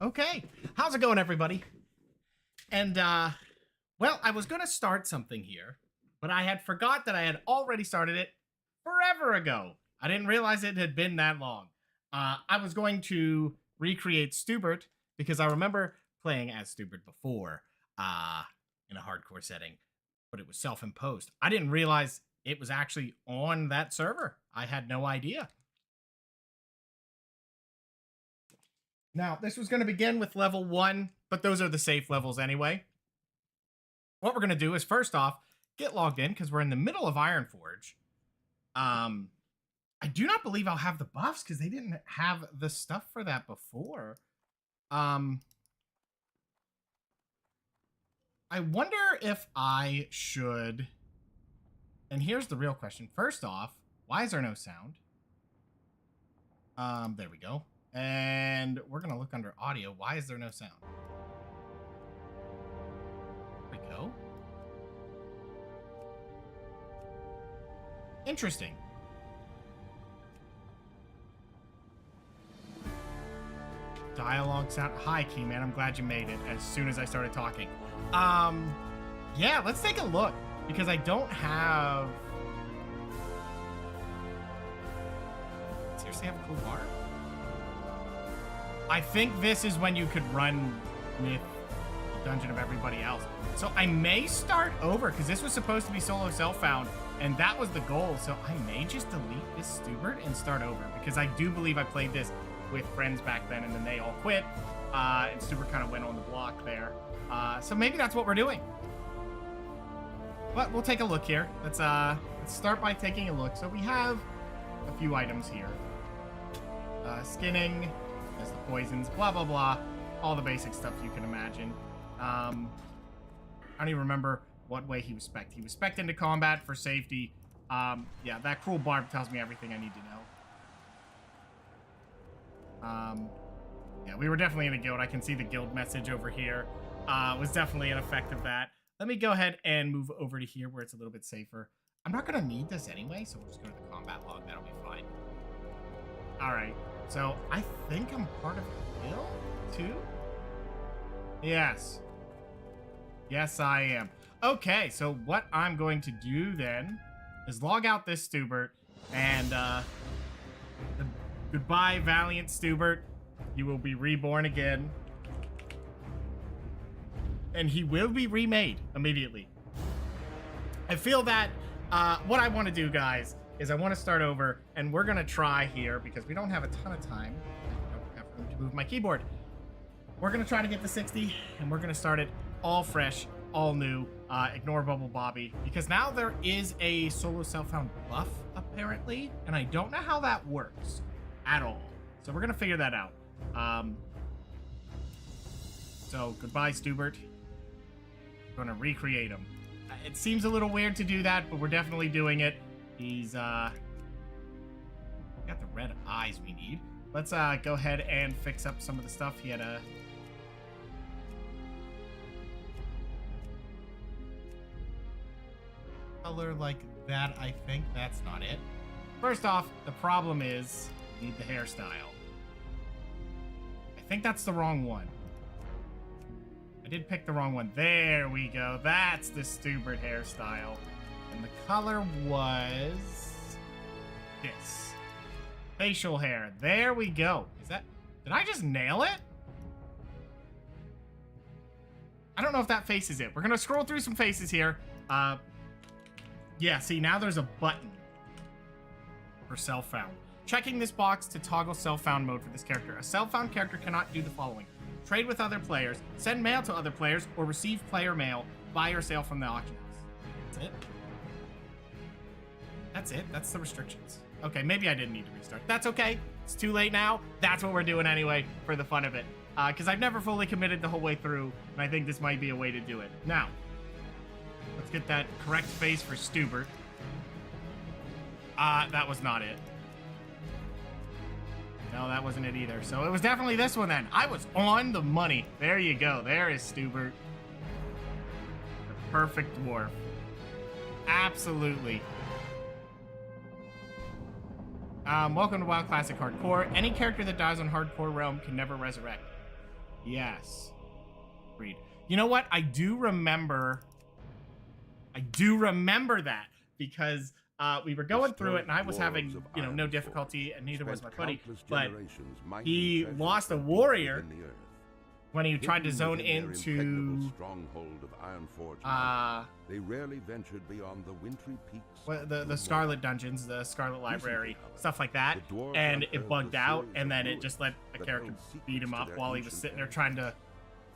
Okay, how's it going, everybody? And, well, I was gonna start something here, but I had forgot that I had already started it forever ago. I didn't realize it had been that long. I was going to recreate Stubert because I remember playing as Stubert before, in a hardcore setting, but it was self-imposed. I didn't realize it was actually on that server. I had no idea. Now, this was going to begin with level 1, but those are the safe levels anyway. What we're going to do is, first off, get logged in, because we're in the middle of Ironforge. I do not believe I'll have the buffs, because they didn't have the stuff for that before. I wonder if I should... And here's the real question. First off, why is there no sound? There we go. And we're going to look under audio. Why is there no sound? There we go. Interesting. Dialogue sound. Hi, Keyman. I'm glad you made it as soon as I started talking. Yeah, let's take a look. Because I don't have... Seriously have a cool bar? I think this is when you could run with the dungeon of everybody else. So I may start over, because this was supposed to be solo self-found, and that was the goal. So I may just delete this Stubert and start over, because I do believe I played this with friends back then, and then they all quit, and Stubert kind of went on the block there. So maybe that's what we're doing. But we'll take a look here. Let's start by taking a look. So we have a few items here. Skinning, there's the poisons, blah, blah, blah. All the basic stuff you can imagine. I don't even remember what way he was spec'd. He was spec'd into combat for safety. Yeah, that cruel barb tells me everything I need to know. Yeah, we were definitely in a guild. I can see the guild message over here. Was definitely an effect of that. Let me go ahead and move over to here where it's a little bit safer. I'm not going to need this anyway, so we'll just go to the combat log. That'll be fine. All right. So I think I'm part of a guild, too? Yes. Yes, I am. Okay, so what I'm going to do then is log out this Stubert and goodbye, valiant Stubert. You will be reborn again. And he will be remade immediately. I feel that what I want to do, guys, is I want to start over, and we're going to try here, because we don't have a ton of time. I don't have room to move my keyboard. We're going to try to get to 60, and we're going to start it all fresh, all new. Ignore Bubble Bobby, because now there is a solo self-found buff, apparently, and I don't know how that works at all. So we're going to figure that out. So, goodbye, Stubert. Going to recreate him. It seems a little weird to do that, but we're definitely doing it. He's got the red eyes we need. Let's go ahead and fix up some of the stuff. He had a color like that. I think that's not it. First off, the problem is we need the hairstyle. I think that's the wrong one. I did pick the wrong one. There we go. That's the Stubert hairstyle. And the color was this. Facial hair. There we go. Is that... Did I just nail it? I don't know if that face is it. We're going to scroll through some faces here. Yeah, see, now there's a button for self-found. Checking this box to toggle self-found mode for this character. A self-found character cannot do the following. Trade with other players, send mail to other players, or receive player mail, buy or sale from the auction house. That's it? That's it? That's the restrictions. Okay, maybe I didn't need to restart. That's okay. It's too late now. That's what we're doing anyway, for the fun of it. Because I've never fully committed the whole way through, and I think this might be a way to do it. Now, let's get that correct face for Stubert. That was not it. No, that wasn't it either. So it was definitely this one then. I was on the money. There you go. There is Stubert. The perfect dwarf. Absolutely. Welcome to WoW Classic Hardcore. Any character that dies on Hardcore Realm can never resurrect. Yes. Read. You know what? I do remember that because we were going through it and I was having, you know, no difficulty, and neither was my buddy. But he lost a warrior when he tried to zone into they rarely ventured beyond the wintry peaks, the Scarlet Dungeons, the Scarlet Library, stuff like that, and it bugged out, and then it just let a character beat him up while he was sitting there trying to,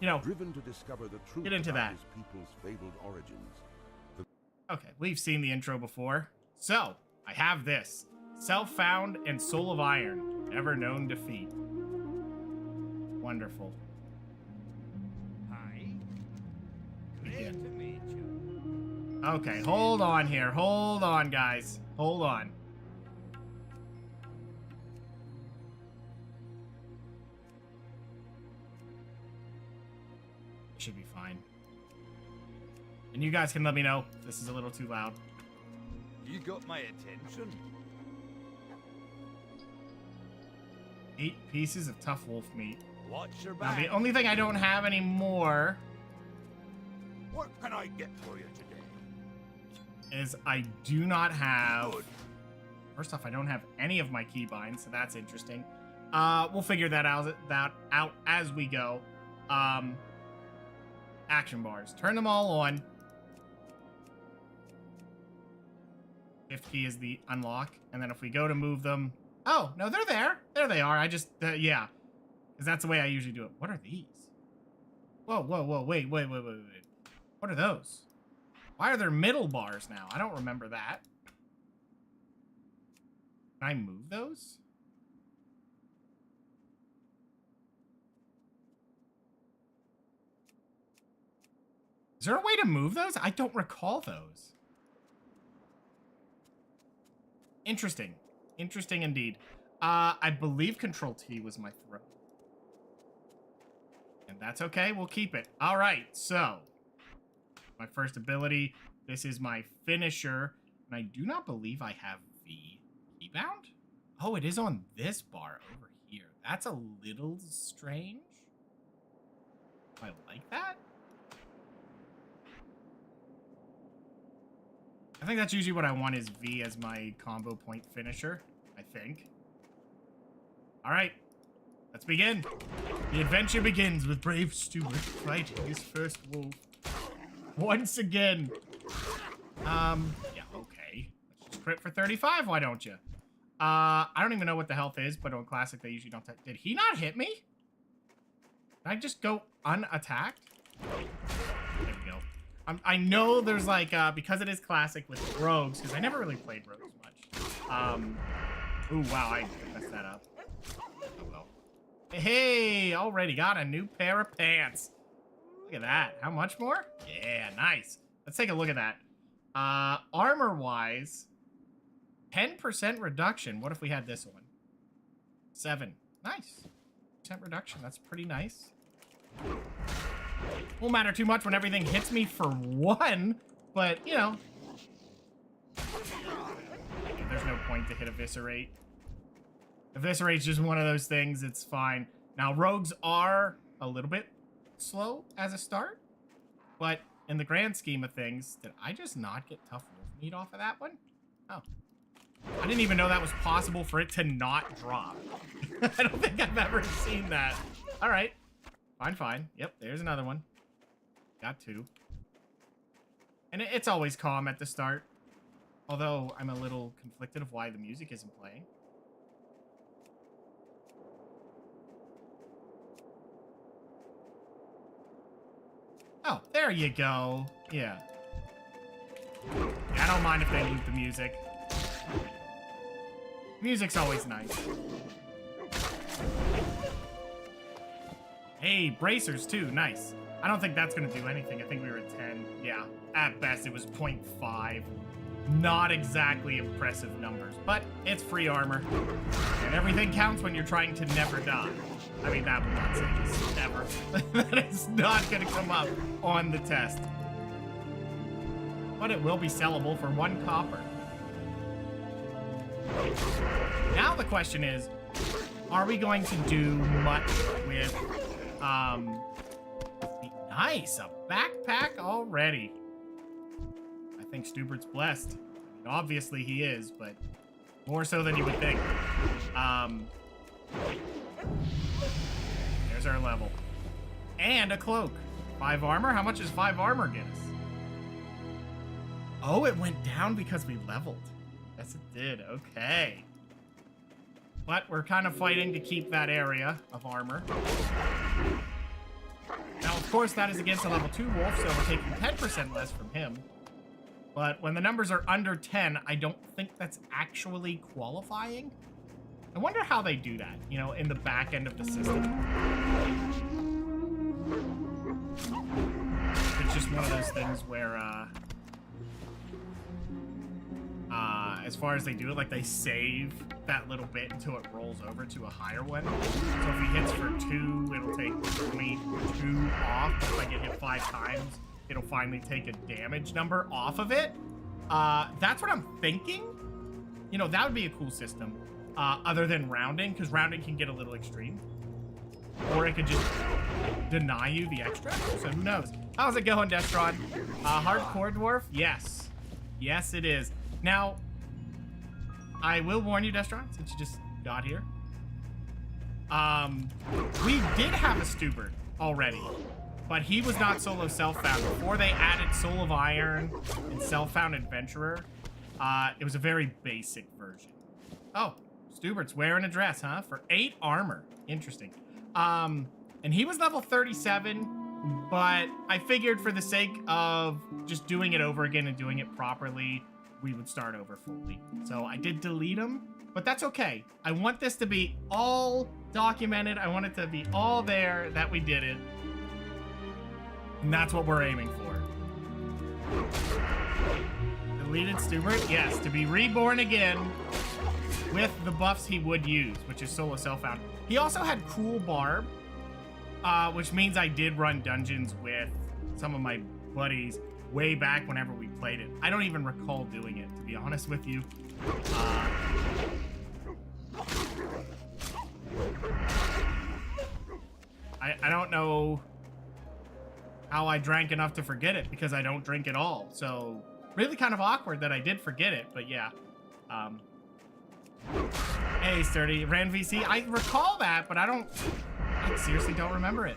you know, driven to discover the truth get into that. his people's fabled origins. Okay, we've seen the intro before, so I have this: Self-Found and Soul of Iron, Never Known Defeat. Wonderful. Hi. Great to meet you. Okay, hold on here. Hold on, guys. Hold on. Should be fine. And you guys can let me know if this is a little too loud. You got my attention. 8 pieces of tough wolf meat. Watch your Now, back. the only thing I don't have anymore What can I get for you today? is I do not have... First off, I don't have any of my keybinds, so that's interesting. We'll figure that out as we go. Action bars. Turn them all on. 5th key is the unlock. And then if we go to move them... Oh, no, they're there. There they are. I just... yeah. Because that's the way I usually do it. What are these? Whoa, whoa, whoa. Wait. What are those? Why are there middle bars now? I don't remember that. Can I move those? Is there a way to move those? I don't recall those. Interesting. Interesting indeed. I believe Control T was my throw. And that's okay. We'll keep it. All right. So, my first ability. This is my finisher. And I do not believe I have V keybound. Oh, it is on this bar over here. That's a little strange. I like that. I think that's usually what I want, is V as my combo point finisher, I think. All right, let's begin. The adventure begins with brave Stuart fighting his first wolf. Once again. Yeah, okay. Let's just crit for 35, why don't you? I don't even know what the health is, but on Classic they usually don't. Did he not hit me? Did I just go unattacked? There we go. I know there's like, because it is Classic with rogues, because I never really played rogues much. Ooh, wow, I messed that up. Oh well. Hey, already got a new pair of pants. Look at that. How much more? Yeah, nice. Let's take a look at that. Armor-wise, 10% reduction. What if we had this one? 7. Nice. 10% reduction. That's pretty nice. Won't matter too much when everything hits me for 1, but, you know. There's no point to hit Eviscerate. Eviscerate's just one of those things. It's fine. Now, rogues are a little bit slow as a start, but in the grand scheme of things, did I just not get tough wolf meat off of that one? Oh. I didn't even know that was possible for it to not drop. I don't think I've ever seen that. All right. Fine, fine. Yep, there's another one. Got 2. And it's always calm at the start. Although I'm a little conflicted of why the music isn't playing. Oh, there you go. Yeah. I don't mind if they loop the music. Music's always nice. Hey, bracers too. Nice. I don't think that's going to do anything. I think we were at 10. Yeah, at best it was 0.5. Not exactly impressive numbers, but it's free armor. And everything counts when you're trying to never die. I mean, that would not say this ever. That is not going to come up on the test. But it will be sellable for 1 copper. Now the question is, are we going to do much with Nice, a backpack already. I think Stubert's blessed. I mean, obviously he is, but more so than you would think. There's our level. And a cloak. 5 armor? How much does 5 armor get us? Oh, it went down because we leveled. Yes, it did. Okay. But we're kind of fighting to keep that area of armor. Now, of course, that is against a level 2 wolf, so we're taking 10% less from him. But when the numbers are under 10, I don't think that's actually qualifying. I wonder how they do that, you know, in the back end of the system. It's just one of those things where, as far as they do it, like they save that little bit until it rolls over to a higher one. So if he hits for 2, it'll take 22 off. If I get hit 5 times, it'll finally take a damage number off of it. That's what I'm thinking. You know, that would be a cool system. Other than rounding, because rounding can get a little extreme. Or it could just deny you the extra. So who knows? How's it going, Destron? Hardcore dwarf? Yes. Yes, it is. Now, I will warn you, Destron, since you just got here. We did have a Stubert already, but he was not solo self-found. Before they added Soul of Iron and Self-Found Adventurer, it was a very basic version. Oh, Stubert's wearing a dress, huh? For 8 armor. Interesting. And he was level 37, but I figured for the sake of just doing it over again and doing it properly, we would start over fully. So I did delete him, but that's okay. I want this to be all documented. I want it to be all there that we did it. And that's what we're aiming for. Deleted Stubert? Yes, to be reborn again with the buffs he would use, which is solo self-found. He also had Cool Barb, which means I did run dungeons with some of my buddies way back whenever we played it. I don't even recall doing it, to be honest with you. I don't know how I drank enough to forget it, because I don't drink at all. So really kind of awkward that I did forget it, but yeah. Hey, Sturdy, ran VC. I recall that, but I seriously don't remember it.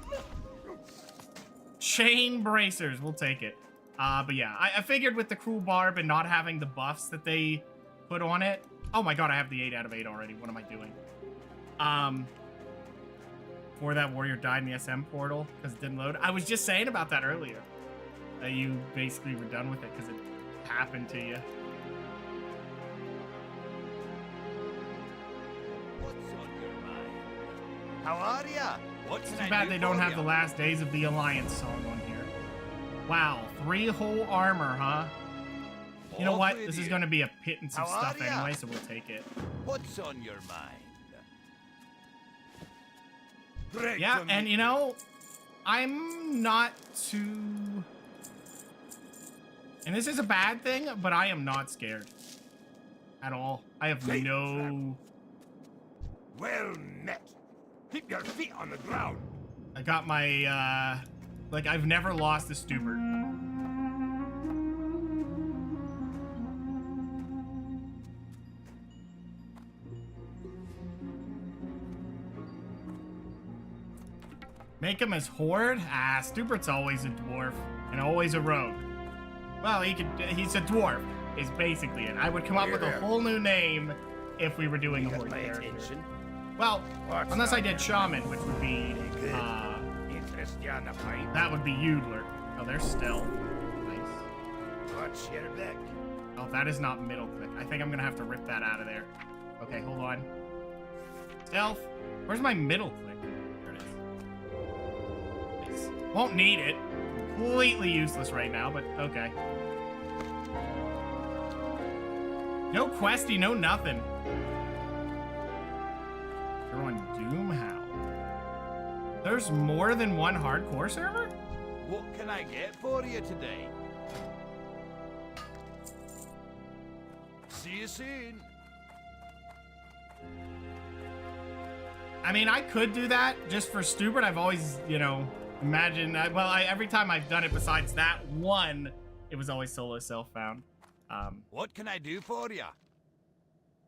Chain bracers, we'll take it. But yeah, I figured with the Cruel Barb and not having the buffs that they put on it. Oh my god, I have the 8 out of 8 already. What am I doing? Before that warrior died in the SM portal because it didn't load. I was just saying about that earlier. That you basically were done with it because it happened to you. How are ya? What's Too bad they don't have the Last Days of the Alliance song on here. Wow, 3 whole armor, huh? You know what? This is going to be a pittance of stuff anyway, so we'll take it. What's on your mind? Yeah, and you know, I'm not too... And this is a bad thing, but I am not scared. At all. I have no... Well met. Keep your feet on the ground. I got my, like, I've never lost a Stubert. Make him as Horde? Ah, Stubert's always a dwarf and always a rogue. Well, he's a dwarf, is basically it. I would come up with a whole new name if we were doing a Horde character. Well, unless I did Shaman, which would be, that would be Udler. Oh, there's Stealth. Nice. What's your back? Oh, that is not middle click. I think I'm gonna have to rip that out of there. Okay, hold on. Stealth. Where's my middle click? There it is. Nice. Won't need it. Completely useless right now, but okay. No questy, no nothing. They're on Doomhowl. There's more than one hardcore server? What can I get for you today? See you soon. I mean, I could do that just for stupid. I've always, you know, imagined, every time I've done it besides that one, it was always solo self-found. What can I do for you?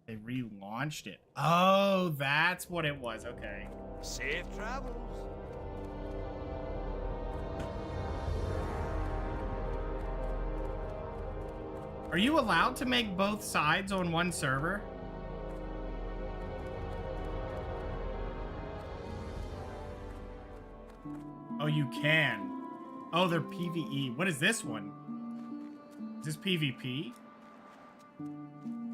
They relaunched it. Oh, that's what it was. Okay. Safe travels. Are you allowed to make both sides on one server? Oh, you can. Oh, they're PvE. What is this one? Is this PvP? I'm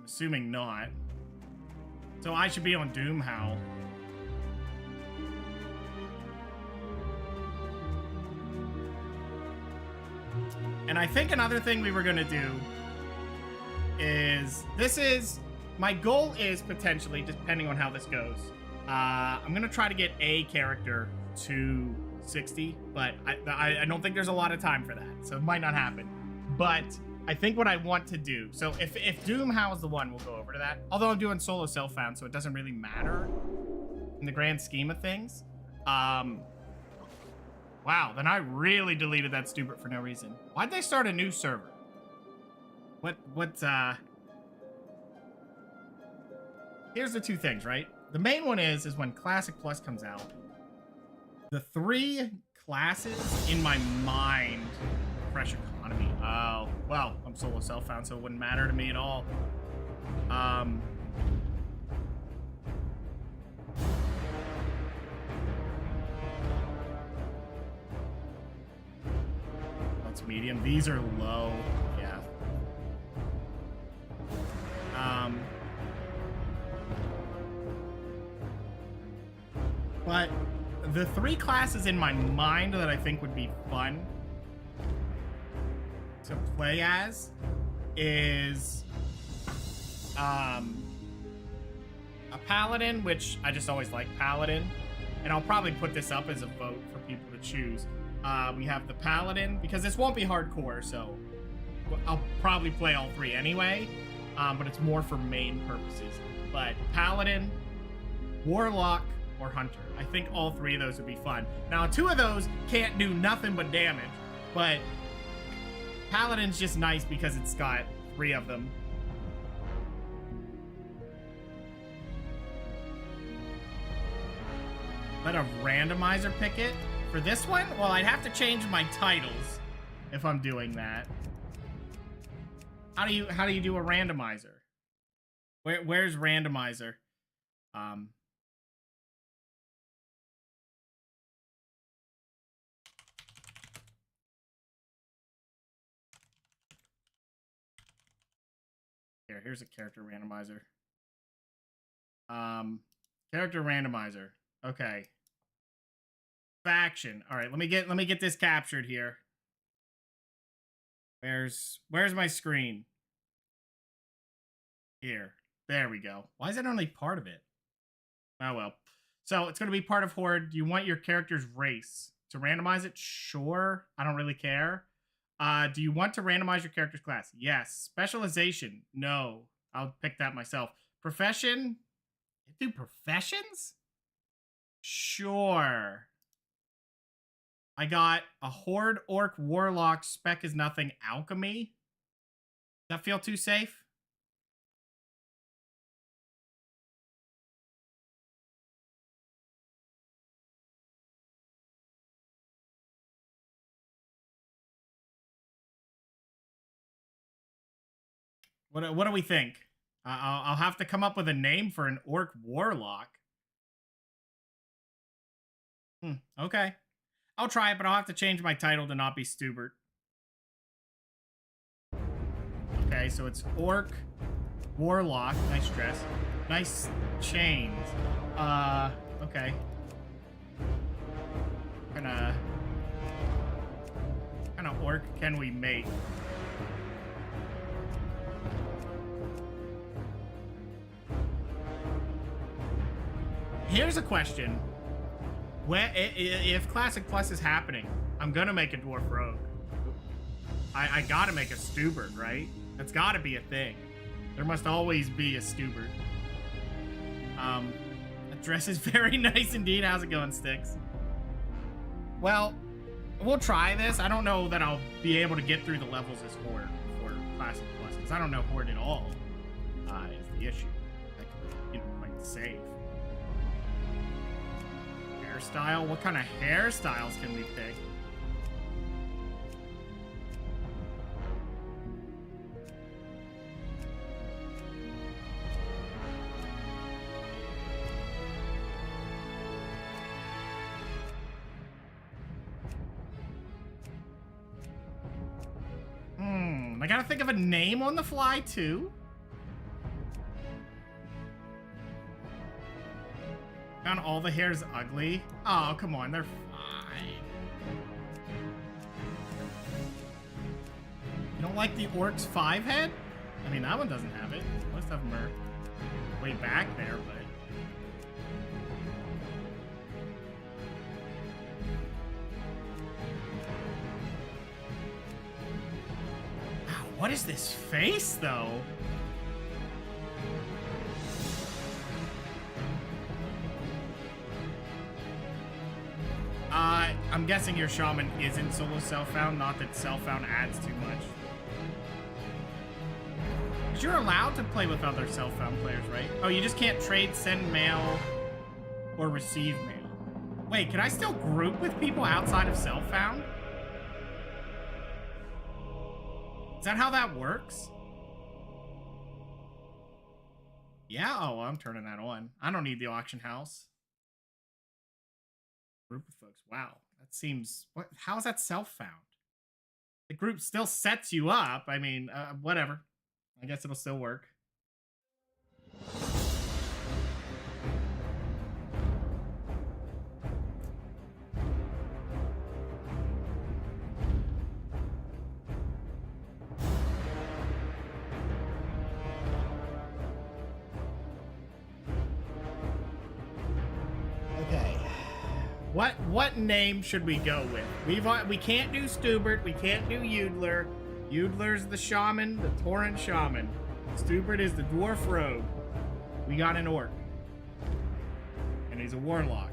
assuming not. So I should be on Doomhowl. And I think another thing we were gonna do is, my goal is potentially, depending on how this goes, I'm gonna try to get a character to 60, but I don't think there's a lot of time for that, so it might not happen. But I think what I want to do, so if Doomhowl is the one, we'll go over to that. Although I'm doing solo self-found, so it doesn't really matter in the grand scheme of things. Wow, then I really deleted that stupid for no reason. Why'd they start a new server? Here's the two things, right? The main one is when Classic Plus comes out, the 3 classes in my mind, fresh economy. Oh, well, I'm solo self-found, so it wouldn't matter to me at all. Medium. These are low. Yeah. But the 3 classes in my mind that I think would be fun to play as is a Paladin, which I just always like Paladin. And I'll probably put this up as a vote for people to choose. We have the Paladin, because this won't be hardcore, so I'll probably play all 3 anyway, but it's more for main purposes. But Paladin, Warlock, or Hunter. I think all 3 of those would be fun. Now, 2 of those can't do nothing but damage, but Paladin's just nice because it's got 3 of them. Let a randomizer pick it. For this one, well, I'd have to change my titles if I'm doing that. How do you do a randomizer? Where's randomizer? Here's a character randomizer. Character randomizer. Okay. Faction. All right, let me get this captured here. Where's my screen? Here. There we go. Why is that only part of it? Oh well. So it's going to be part of Horde. Do you want your character's race? To randomize it? Sure. I don't really care. Do you want to randomize your character's class? Yes. Specialization? No. I'll pick that myself. Profession? Do professions? Sure. I got a Horde, Orc, Warlock, Spec is nothing, Alchemy. Does that feel too safe? What do we think? I'll have to come up with a name for an Orc Warlock. Okay. I'll try it, but I'll have to change my title to not be Stubert. Okay, so it's Orc, Warlock. Nice dress. Nice chains. Okay. What kind of orc can we make? Here's a question. If Classic Plus is happening, I'm gonna make a Dwarf Rogue. I gotta make a Stubert, right? That's gotta be a thing. There must always be a Stubert. That dress is very nice indeed. How's it going, Sticks? Well, we'll try this. I don't know that I'll be able to get through the levels as Horde for Classic Plus, because I don't know Horde at all, is the issue. I can, you know, quite safe. Hairstyle? What kind of hairstyles can we pick? I gotta think of a name on the fly, too. Found all the hairs ugly. Oh, come on, they're fine. You don't like the Orc's 5 head? I mean, that one doesn't have it. Most of them are way back there, but... What is this face, though? I'm guessing your shaman isn't solo self-found, not that self-found adds too much. Because you're allowed to play with other self-found players, right? Oh, you just can't trade, send mail, or receive mail. Wait, can I still group with people outside of self-found? Is that how that works? Yeah, oh, well, I'm turning that on. I don't need the auction house. Group of folks, wow. That seems, what? How is that self-found? The group still sets you up. I mean, whatever. I guess it'll still work. What name should we go with? We can't do Stubert. We can't do Udler. Udler's the shaman, the Torrent shaman. Stubert is the dwarf rogue. We got an orc, and he's a warlock.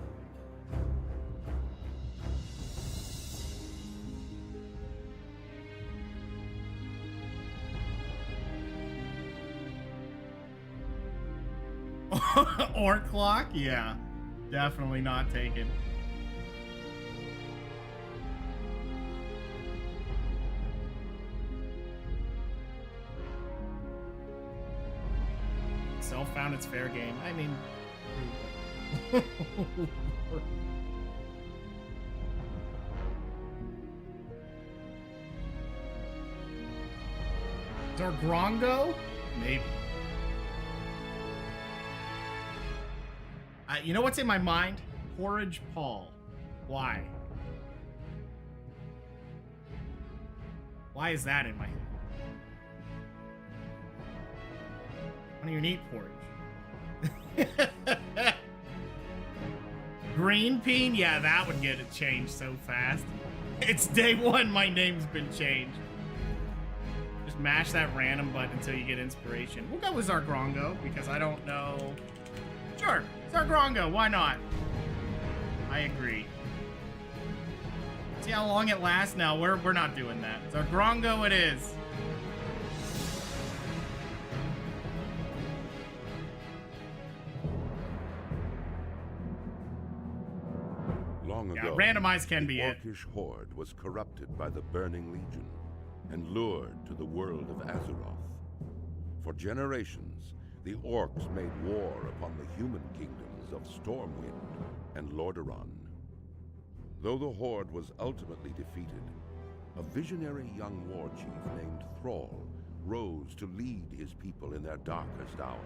Orc clock? Yeah, definitely not taken. Self-found, it's fair game. I mean... Zargrongo? Maybe. You know what's in my mind? Porridge Paul. Why? Why is that in my head? Why don't you eat porridge? Green Peen? Yeah, that would get it changed so fast. It's day one, my name's been changed. Just mash that random button until you get inspiration. We'll go with Zargrongo, because I don't know... Sure, Zargrongo, why not? I agree. See how long it lasts? No, we're not doing that. Zargrongo it is. Long ago, yeah, randomized can be it. The Orcish horde was corrupted by the Burning Legion and lured to the world of Azeroth. For generations, the orcs made war upon the human kingdoms of Stormwind and Lordaeron. Though the horde was ultimately defeated, a visionary young war chief named Thrall rose to lead his people in their darkest hour.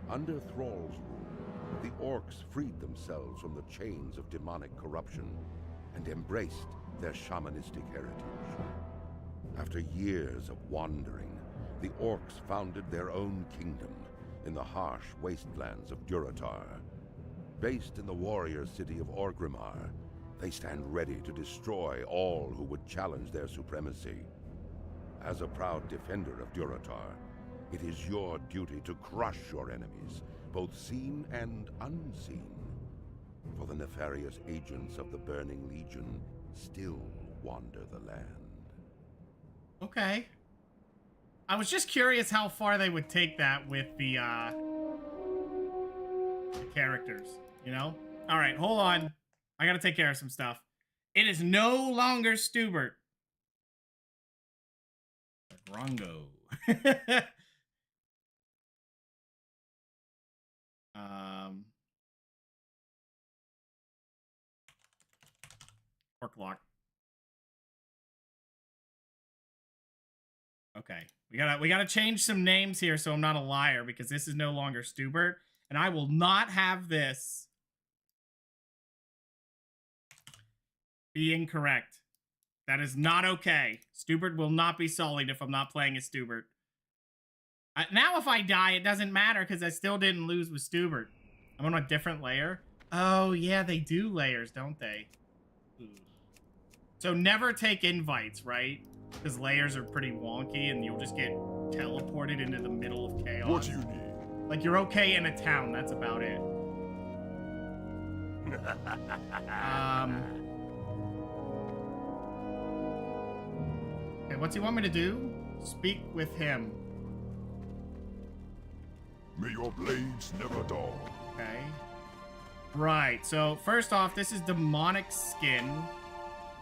Under Thrall's rule, the orcs freed themselves from the chains of demonic corruption and embraced their shamanistic heritage. After years of wandering, the orcs founded their own kingdom in the harsh wastelands of Durotar. Based in the warrior city of Orgrimmar, they stand ready to destroy all who would challenge their supremacy. As a proud defender of Durotar, It is your duty to crush your enemies, both seen and unseen. For the nefarious agents of the Burning Legion still wander the land. Okay. I was just curious how far they would take that with the characters, you know? All right, hold on. I gotta take care of some stuff. It is no longer Stubert. Grongo. Orc lock. Okay, we gotta change some names here so I'm not a liar, because this is no longer Stubert, and I will not have this be incorrect. That is not okay. Stubert will not be sullied if I'm not playing as Stubert. Now if I die, it doesn't matter because I still didn't lose with Stubert. I'm on a different layer. Oh, yeah, they do layers, don't they? Ooh. So never take invites, right? Because layers are pretty wonky and you'll just get teleported into the middle of chaos. What do you need? Like, you're okay in a town, that's about it. Okay, what's he want me to do? Speak with him. May your blades never dull. Okay. Right, so first off, this is Demonic Skin.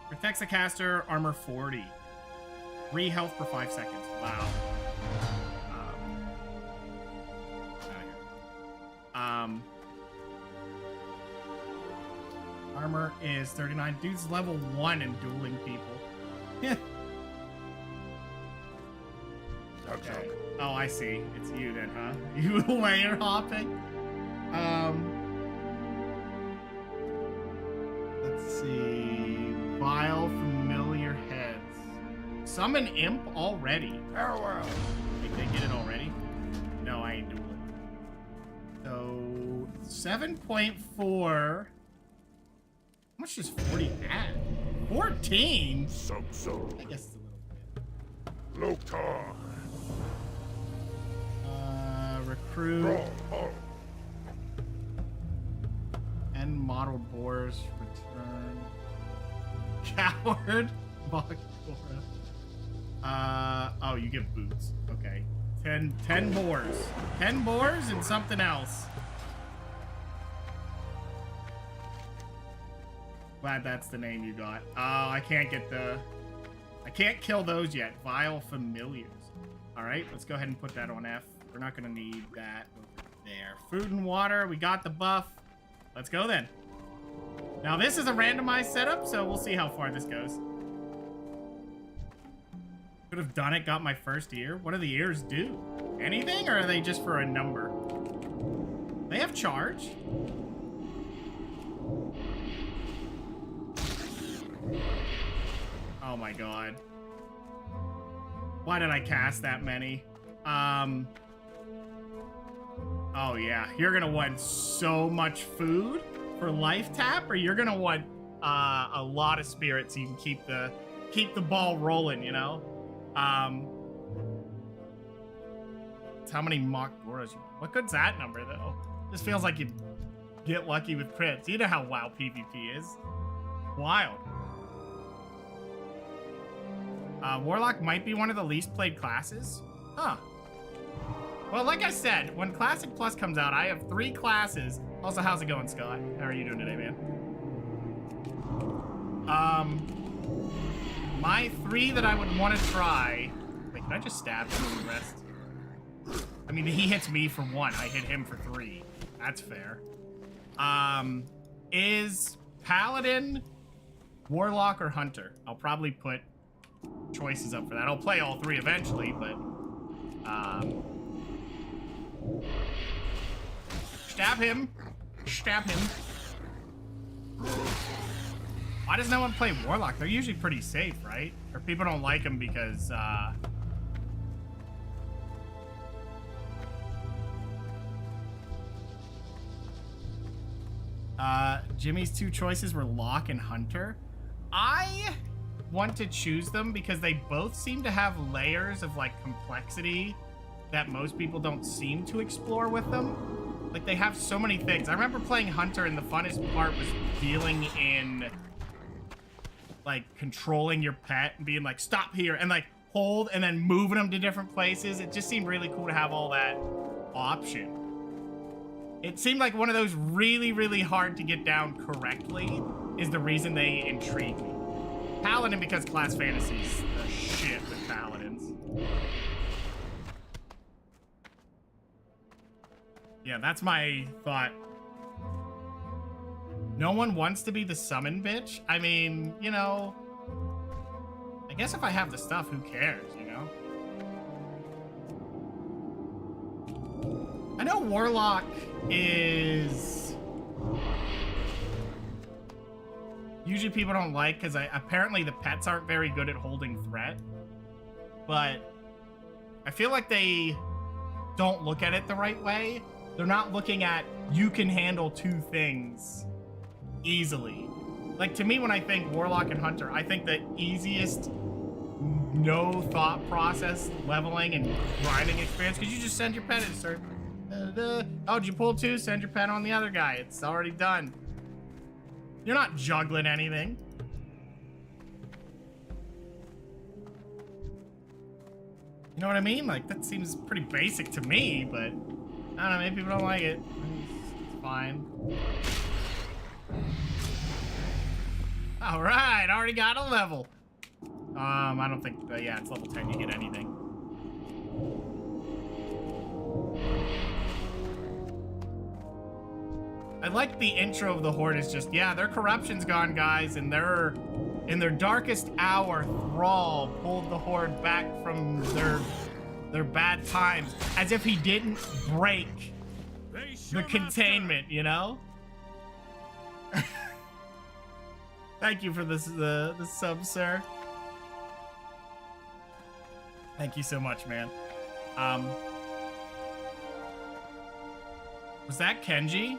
Protects the caster, armor 40. 3 health per 5 seconds. Wow. Armor is 39. Dude's level 1 in dueling people. Okay. Oh, I see. It's you then, huh? You layer hopping? Let's see. Vile familiar heads. Summon imp already. Farewell. Think they get it already? No, I ain't dueling. So 7.4. How much does 40 add? 14? So. I guess it's a little bit. Loktar. Recruit. And modeled boars return. Coward. Bakura. Oh, you get boots. Okay. 10 boars. 10 boars and something else. Glad that's the name you got. Oh, I can't kill those yet. Vile familiars. Alright, let's go ahead and put that on F. We're not gonna need that over there. Food and water, we got the buff. Let's go then. Now this is a randomized setup, so we'll see how far this goes. Could have done it, got my first ear. What do the ears do? Anything, or are they just for a number? They have charge. Oh my god. Why did I cast that many? Oh yeah, you're gonna want so much food for life tap, or you're gonna want a lot of spirit so you can keep the ball rolling, you know? It's how many mock Goras you want. What good's that number though? Just feels like you get lucky with crits. You know how WoW PvP is. Wild. Warlock might be one of the least played classes. Huh. Well, like I said, when Classic Plus comes out, I have 3 classes. Also, how's it going, Scott? How are you doing today, man? My 3 that I would want to try... Wait, can I just stab him with the rest? I mean, he hits me for 1. I hit him for 3. That's fair. Is Paladin, Warlock, or Hunter? I'll probably put choices up for that. I'll play all 3 eventually, but... Stab him. Stab him. Why does no one play Warlock? They're usually pretty safe, right? Or people don't like them because, Jimmy's 2 choices were Lock and Hunter. I want to choose them because they both seem to have layers of, like, complexity that most people don't seem to explore with them. Like, they have so many things. I remember playing Hunter, and the funnest part was dealing in, like, controlling your pet and being like, stop here, and, like, hold, and then moving them to different places. It just seemed really cool to have all that option. It seemed like one of those really, really hard to get down correctly is the reason they intrigue me. Paladin, because class fantasies the shit with paladins. Yeah, that's my thought. No one wants to be the summon bitch? I mean, you know, I guess if I have the stuff, who cares, you know? I know Warlock is usually people don't like because apparently the pets aren't very good at holding threat, but I feel like they don't look at it the right way. They're not looking at you can handle two things easily. Like, to me, when I think Warlock and Hunter, I think the easiest no thought process leveling and grinding experience, because you just send your pet in, sir. Oh, did you pull two? Send your pet on the other guy. It's already done. You're not juggling anything. You know what I mean? Like, that seems pretty basic to me, but I don't know, maybe people don't like it. It's fine. All right, already got a level. I don't think, yeah, it's level 10, you get anything. I like the intro of the Horde is just, yeah, their corruption's gone, guys, and they're in their darkest hour. Thrall pulled the Horde back from their bad times, as if he didn't break the containment, you know? Thank you for this the sub, sir. Thank you so much, man. Was that Kenji?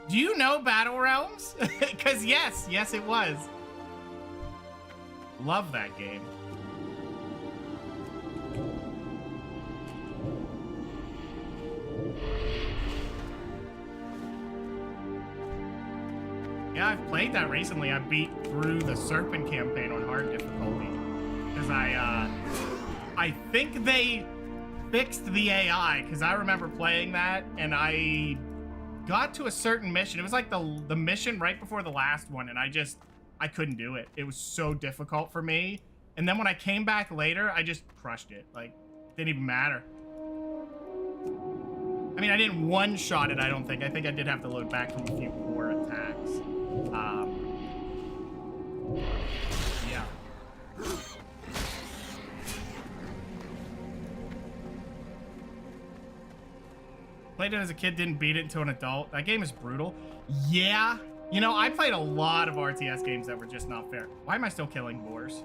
Do you know Battle Realms? Because yes, it was. Love that game. Yeah, I've played that recently. I beat through the Serpent campaign on hard difficulty. Because I think they fixed the AI, because I remember playing that and I got to a certain mission. It was like the mission right before the last one, and I couldn't do it. It was so difficult for me. And then when I came back later, I just crushed it. Like, didn't even matter. I mean, I didn't one-shot it, I don't think. I think I did have to load back from a few poor attacks. Yeah. Played it as a kid, didn't beat it until an adult. That game is brutal. Yeah. You know, I played a lot of RTS games that were just not fair. Why am I still killing boars?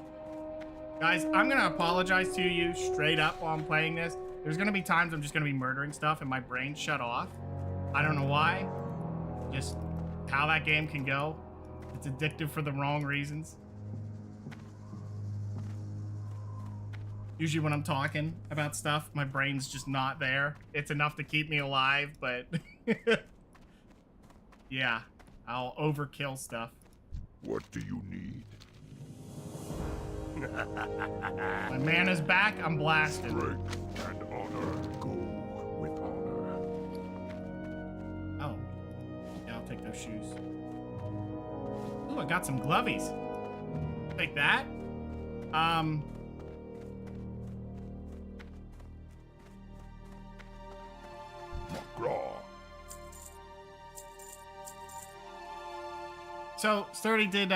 Guys, I'm gonna apologize to you straight up while I'm playing this. There's gonna be times I'm just gonna be murdering stuff and my brain shut off. I don't know why. Just how that game can go. It's addictive for the wrong reasons. Usually when I'm talking about stuff, my brain's just not there. It's enough to keep me alive, but yeah, I'll overkill stuff. What do you need? My mana's back, I'm blasted. Strength and honor. Go with honor. Oh. Yeah, I'll take those shoes. Ooh, I got some glovies. Take that. Graw. So, Sturdy, did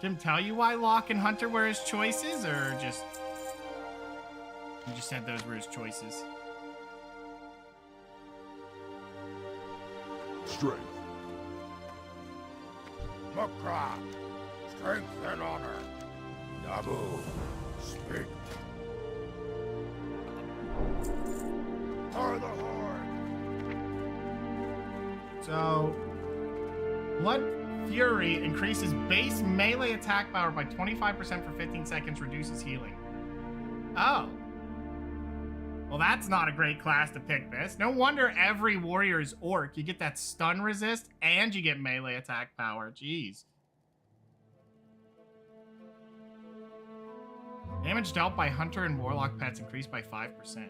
Jim tell you why Locke and Hunter were his choices, or just you just said those were his choices? Strength. Makra, strength and honor. Nabu, speak. For the Horde. So, Blood Fury increases base melee attack power by 25% for 15 seconds, reduces healing. Oh. Well, that's not a great class to pick this. No wonder every warrior is orc. You get that stun resist and you get melee attack power. Jeez. Damage dealt by hunter and warlock pets increased by 5%.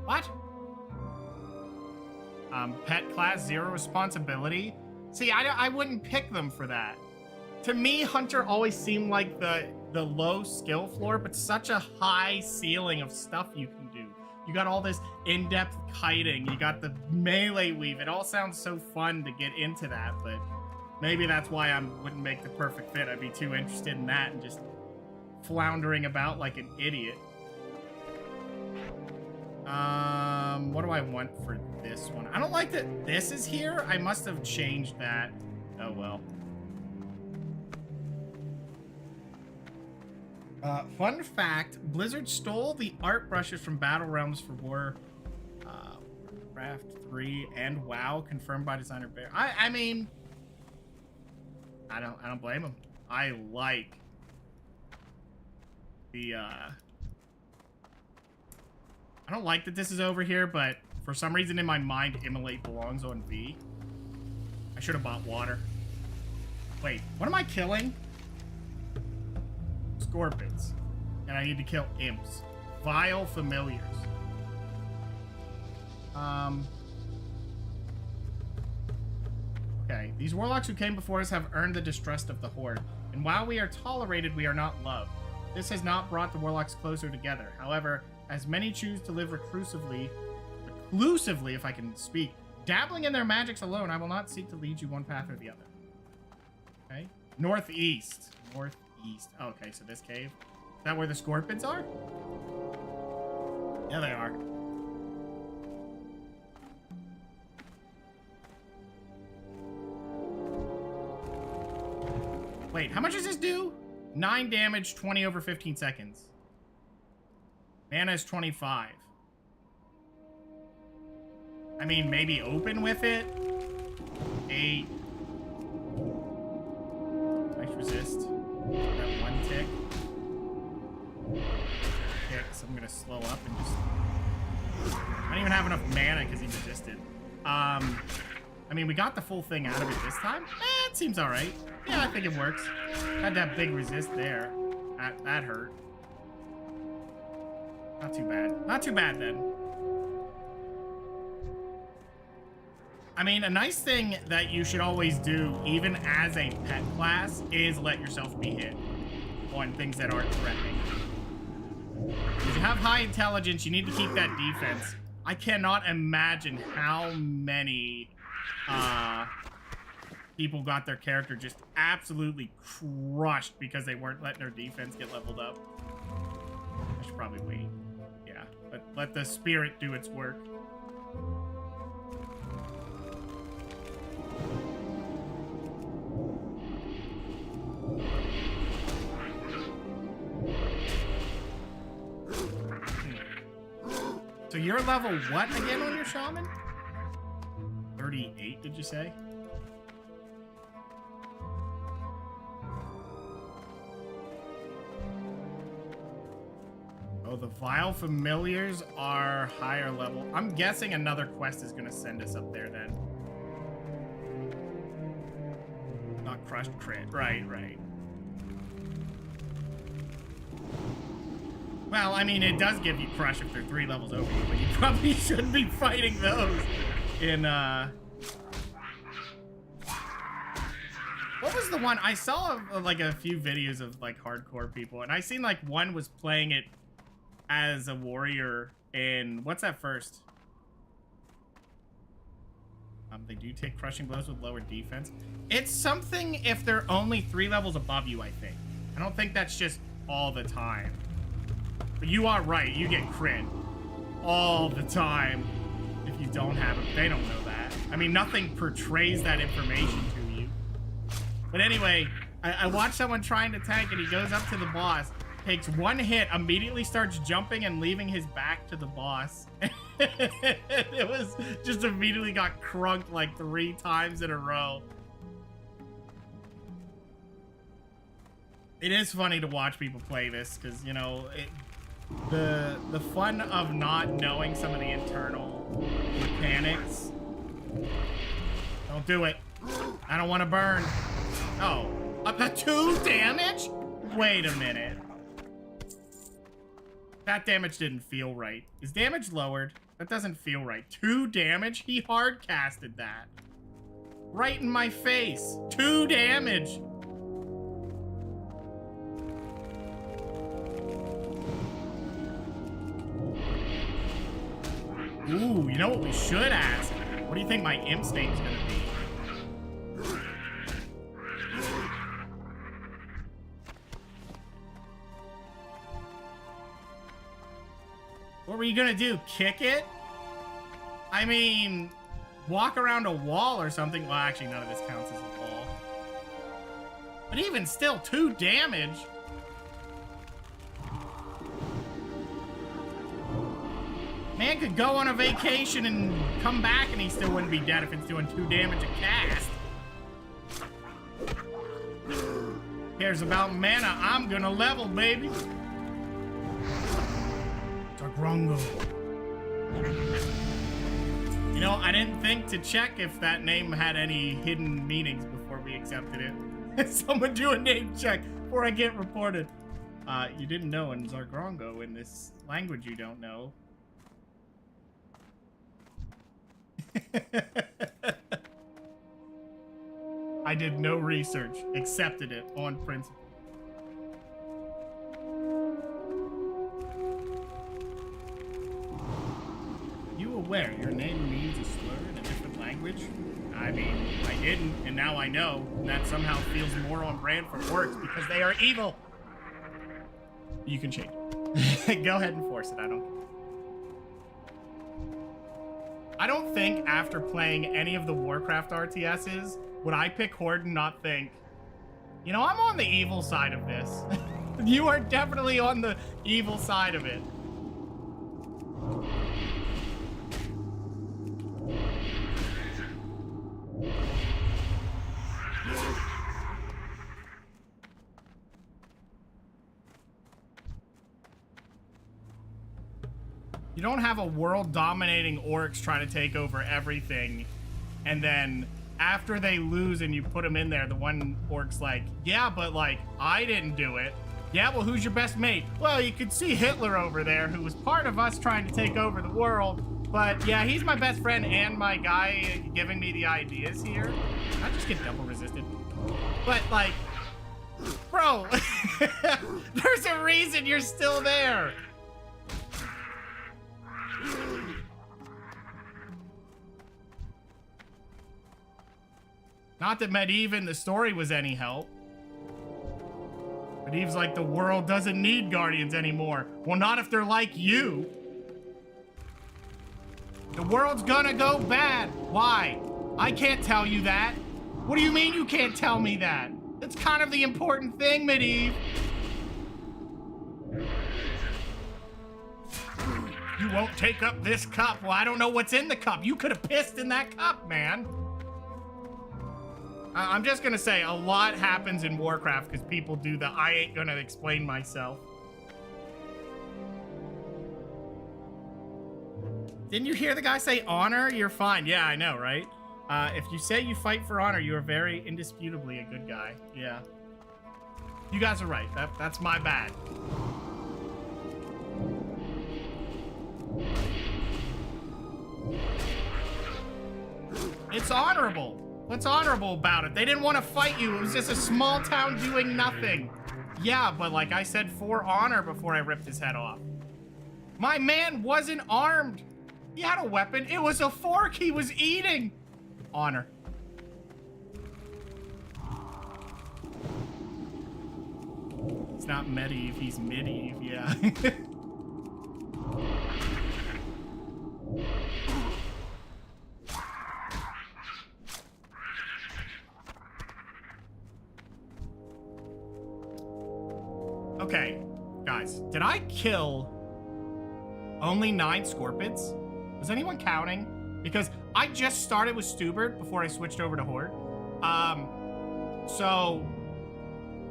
What? Pet class, 0 responsibility. See, I wouldn't pick them for that. To me, hunter always seemed like the low skill floor, but such a high ceiling of stuff you can do. You got all this in-depth kiting. You got the melee weave. It all sounds so fun to get into that, but maybe that's why I wouldn't make the perfect fit. I'd be too interested in that and just floundering about like an idiot. What do I want for this one? I don't like that this is here. I must have changed that. Oh, well. Fun fact, Blizzard stole the art brushes from Battle Realms for Warcraft 3 and WoW, confirmed by designer Bear. I mean, I don't blame him. I like the I don't like that this is over here, but for some reason in my mind, Immolate belongs on V. I should have bought water. Wait, what am I killing? Scorpions. And I need to kill imps. Vile familiars. Okay, these warlocks who came before us have earned the distrust of the Horde. And while we are tolerated, we are not loved. This has not brought the warlocks closer together. However, as many choose to live reclusively, if I can speak, dabbling in their magics alone, I will not seek to lead you one path or the other. Okay. Northeast. Northeast. Oh, okay, so this cave. Is that where the scorpions are? Yeah, they are. Wait, how much does this do? 9 damage, 20 over 15 seconds. Mana is 25. I mean, maybe open with it. 8. Nice resist. That 1 tick. So I'm gonna slow up and just... I don't even have enough mana because he resisted. I mean, we got the full thing out of it this time. It seems alright. Yeah, I think it works. Had that big resist there. That hurt. Not too bad. Not too bad, then. I mean, a nice thing that you should always do, even as a pet class, is let yourself be hit on things that aren't threatening. If you have high intelligence, you need to keep that defense. I cannot imagine how many people got their character just absolutely crushed because they weren't letting their defense get leveled up. I should probably wait. Yeah, let the spirit do its work. So you're level what again on your shaman? 38, did you say? Oh, the Vile Familiars are higher level. I'm guessing another quest is gonna send us up there then. Not crushed crit. Right. Well, I mean, it does give you crush if they're 3 levels over you, but you probably shouldn't be fighting those in, What was the one? I saw, like, a few videos of, like, hardcore people, and I seen, like, one was playing it as a warrior in... What's that first? They do take crushing blows with lower defense. It's something if they're only 3 levels above you, I think. I don't think that's just all the time. But you are right, you get crit all the time if you don't have it. They don't know that. I mean, nothing portrays that information to you. But anyway, I watched someone trying to tank and he goes up to the boss, takes 1 hit, immediately starts jumping and leaving his back to the boss. It was just immediately got crunked like 3 times in a row. It is funny to watch people play this because, you know, the fun of not knowing some of the internal mechanics. Don't do it. I don't want to burn. Oh, up to 2 damage? Wait a minute. That damage didn't feel right. Is damage lowered? That doesn't feel right. 2 damage? He hard casted that. Right in my face. 2 damage. Ooh, you know what we should ask? What do you think my imp's name's gonna be? What were you gonna do? Kick it? I mean, walk around a wall or something. Well, actually, none of this counts as a wall. But even still, 2 damage. Man could go on a vacation and come back and he still wouldn't be dead if it's doing 2 damage a cast. Cares about mana. I'm gonna level, baby. Grongo. You know, I didn't think to check if that name had any hidden meanings before we accepted it. Someone do a name check before I get reported. You didn't know in Zargrongo, in this language you don't know. I did no research, accepted it on principle. Aware your name means a slur in a different language? I mean, I didn't, and now I know, and that somehow feels more on brand for orcs because they are evil. You can change it. Go ahead and force it. I don't think after playing any of the Warcraft RTSs would I pick Horde and not think, you know, I'm on the evil side of this. You are definitely on the evil side of it. You don't have a world-dominating orcs trying to take over everything, and then after they lose and you put them in there, the one orc's like, yeah, but like, I didn't do it. Yeah, well, who's your best mate? Well, you could see Hitler over there, who was part of us trying to take over the world, but yeah, he's my best friend and my guy giving me the ideas here. I just get double resisted. But like, bro, there's a reason you're still there. Not that Medivh in the story was any help. Medivh's like, the world doesn't need guardians anymore. Well, not if they're like you. The world's gonna go bad. Why? I can't tell you that. What do you mean you can't tell me that? That's kind of the important thing, Medivh. You won't take up this cup. Well, I don't know what's in the cup. You could have pissed in that cup, man. I'm just gonna say a lot happens in Warcraft because people do the I ain't gonna explain myself. Didn't you hear the guy say honor? You're fine. Yeah, I know, right? If you say you fight for honor, you are very indisputably a good guy. Yeah. You guys are right. That's my bad. It's honorable. What's honorable about it? They didn't want to fight you. It was just a small town doing nothing. Yeah, but like I said, for honor before I ripped his head off. My man wasn't armed. He had a weapon. It was a fork he was eating. Honor. It's not Medivh, he's Medivh, yeah. Okay, guys, did I kill only 9 scorpions? Was anyone counting? Because I just started with Stubert before I switched over to Horde. So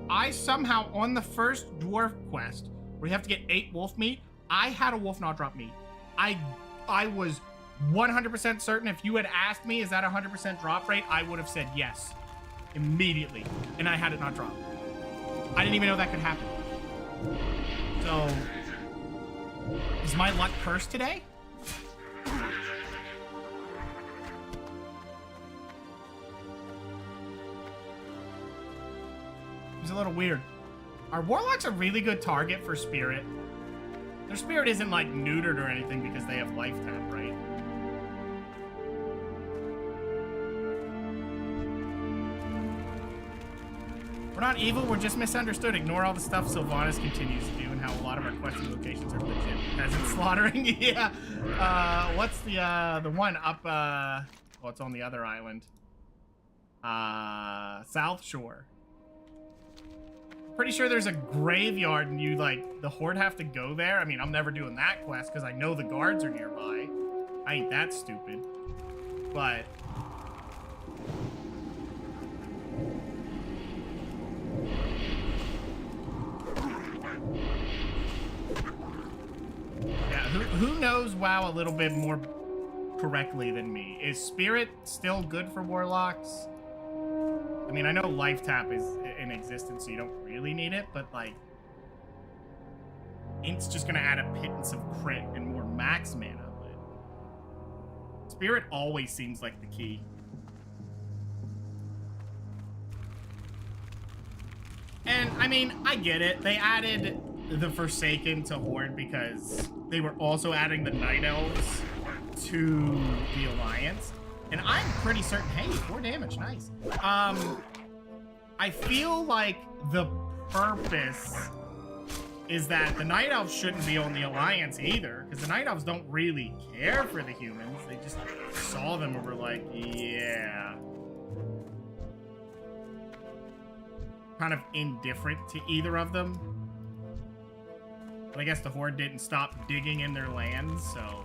I somehow on the first dwarf quest where you have to get 8 wolf meat, I had a wolf not drop me. I was 100% certain if you had asked me, is that a 100% drop rate? I would have said yes immediately. And I had it not drop. I didn't even know that could happen. So, is my luck cursed today? It's a little weird. Our warlocks a really good target for spirit. Their spirit isn't like neutered or anything because they have life tap, right? We're not evil, we're just misunderstood. Ignore all the stuff Sylvanas continues to do and how a lot of our questing locations are legit. Peasant slaughtering, yeah. What's the one up, well, it's on the other island. South Shore. Pretty sure there's a graveyard and you, like, the Horde have to go there. I mean, I'm never doing that quest because I know the guards are nearby. I ain't that stupid. But... yeah, who knows WoW a little bit more correctly than me? Is Spirit still good for Warlocks? I mean, I know Life Tap is in existence, so you don't really need it, but, like, Int's just gonna add a pittance of crit and more max mana, but Spirit always seems like the key. And, I mean, I get it. They added the Forsaken to Horde because they were also adding the Night Elves to the Alliance. And I'm pretty certain, hey, 4 damage, nice. I feel like the purpose is that the Night Elves shouldn't be on the Alliance either, because the Night Elves don't really care for the humans. They just saw them and were like, yeah. Kind of indifferent to either of them. But I guess the Horde didn't stop digging in their lands, so...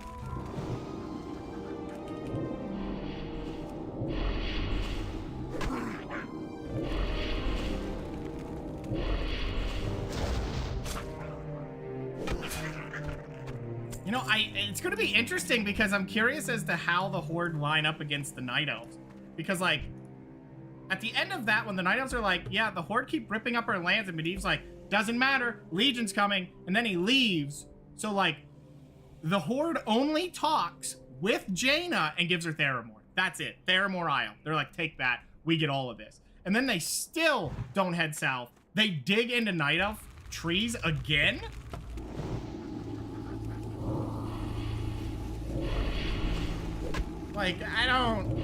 you know, it's going to be interesting because I'm curious as to how the Horde line up against the Night Elves. Because, like, at the end of that, when the Night Elves are like, yeah, the Horde keep ripping up our lands, and Medivh's like, doesn't matter, Legion's coming, and then he leaves. So, like, the Horde only talks with Jaina and gives her Theramore. That's it. Theramore Isle. They're like, take that. We get all of this. And then they still don't head south. They dig into Night Elf trees again? Like, I don't...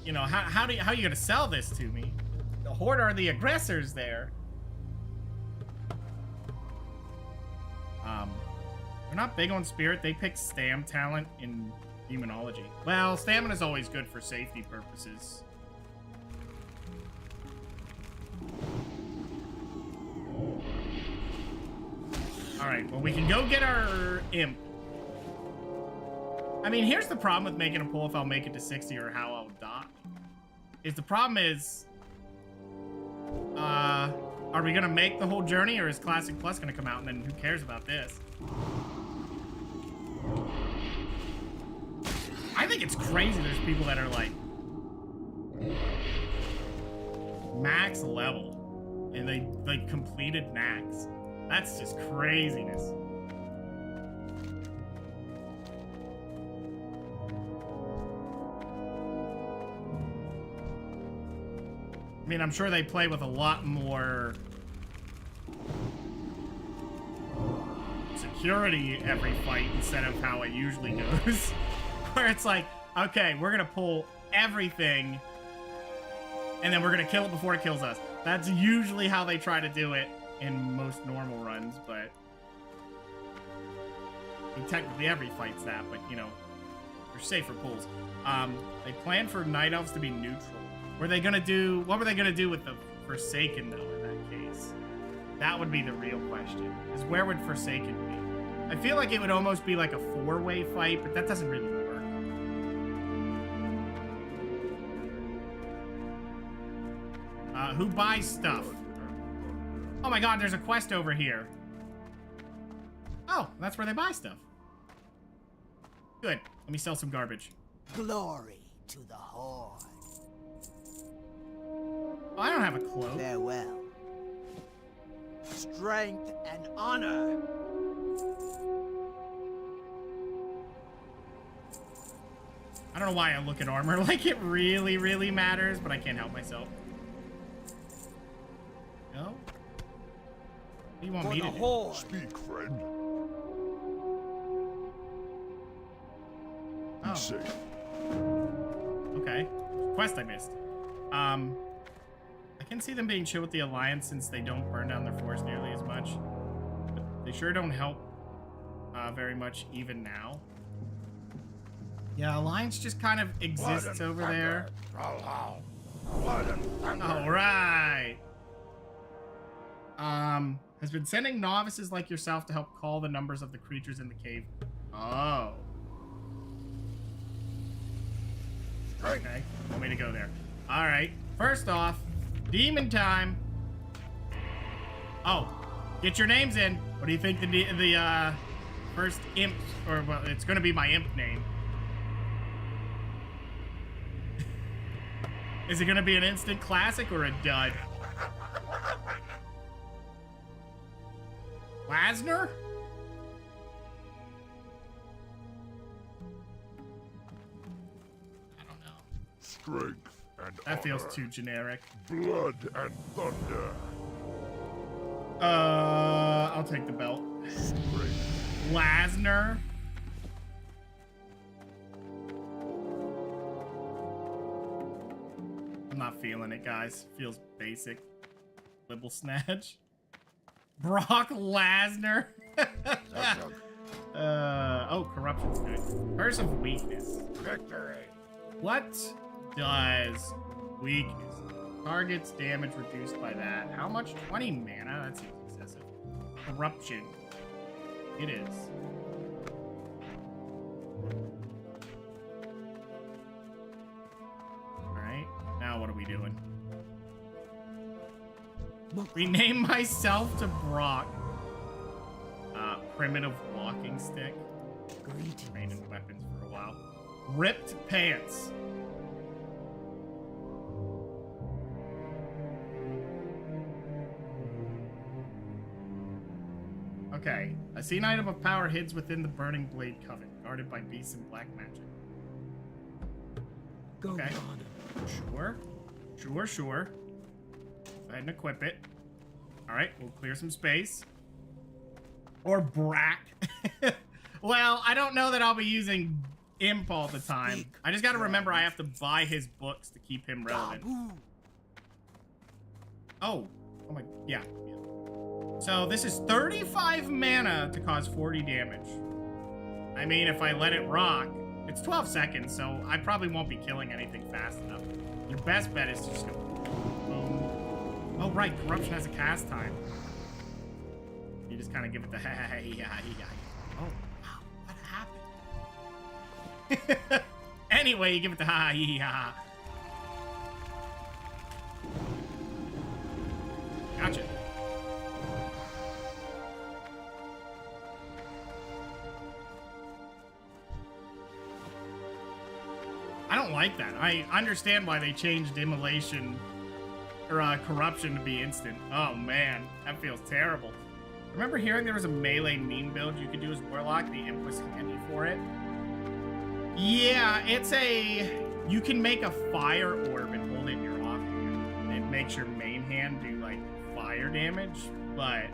you know, how are you gonna sell this to me? The Horde are the aggressors there. They're not big on spirit. They pick stam talent in demonology. Well, stamina's always good for safety purposes. Alright, well, we can go get our imp. I mean, here's the problem with making a poll if I'll make it to 60 or how I'll die. Is the problem is, are we gonna make the whole journey, or is Classic Plus gonna come out and then who cares about this? I think it's crazy there's people that are like max level and they like completed max. That's just craziness. I mean, I'm sure they play with a lot more security every fight instead of how it usually goes. Where it's like, okay, we're gonna pull everything and then we're gonna kill it before it kills us. That's usually how they try to do it in most normal runs, but I mean, technically every fight's that, but you know, they're safer pulls. They plan for Night Elves to be neutral. What were they gonna do with the Forsaken though in that case? That would be the real question, is where would Forsaken be? I feel like it would almost be like a 4-way fight, but that doesn't really work. Who buys stuff? Oh my god, there's a quest over here. Oh, that's where they buy stuff. Good. Let me sell some garbage. Glory to the Horde. Oh, I don't have a cloak. Farewell. Strength and honor. I don't know why I look at armor like it really, really matters, but I can't help myself. No? What do you want me to do? Speak, friend. Oh. Be safe. Okay. Quest I missed. I can see them being chill with the Alliance since they don't burn down their force nearly as much. But they sure don't help very much even now. Yeah, Alliance just kind of exists over there. Alright. Has been sending novices like yourself to help call the numbers of the creatures in the cave. Oh. Okay, want me to go there. Alright, first off, demon time. Oh, get your names in. What do you think the first imp, or well, it's gonna be my imp name. Is it gonna be an instant classic or a dud? Lasner? I don't know. Strength and That feels honor. too generic. Blood and thunder. I'll take the belt. Strength. Lasner? I'm not feeling it, guys. Feels basic. Libble snatch. Brock Lasner? Oh, corruption's good. Curse of weakness. Victory. What does weakness? Targets damage reduced by that. How much? 20 mana? That seems excessive. Corruption. It is. Alright. Now what are we doing? Rename myself to Brock. Primitive walking stick. Train in weapons for a while. Ripped pants. Okay. A seen item of power hides within the Burning Blade Coven, guarded by beasts and black magic. Okay. Sure. Sure. Go ahead and equip it. Alright, we'll clear some space. Or Brack. Well, I don't know that I'll be using Imp all the time. I just gotta remember I have to buy his books to keep him relevant. Oh my, yeah. So this is 35 mana to cause 40 damage. I mean, if I let it rock, it's 12 seconds, so I probably won't be killing anything fast enough. Your best bet is to just go boom. Oh right, corruption has a cast time. You just kind of give it the oh wow, what happened? Anyway, you give it the ha. Gotcha. I don't like that. I understand why they changed immolation or corruption to be instant. Oh man, that feels terrible. Remember hearing there was a melee meme build you could do as Warlock? The Imp was handy for it. Yeah, it's a... You can make a fire orb and hold it in your offhand. It makes your main hand do, like, fire damage, but...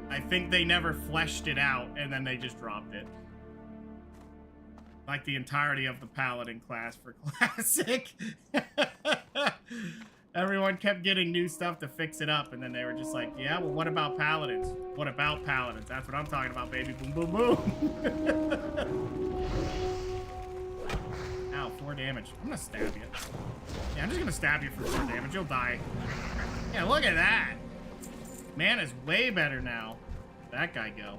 I think they never fleshed it out, and then they just dropped it. Like the entirety of the Paladin class for Classic. Everyone kept getting new stuff to fix it up, and then they were just like, yeah, well, what about Paladins? What about Paladins? That's what I'm talking about, baby. Boom, boom, boom. Ow, 4 damage. I'm gonna stab you. Yeah, I'm just gonna stab you for 4 damage. You'll die. Yeah, look at that. Man is way better now. That guy go.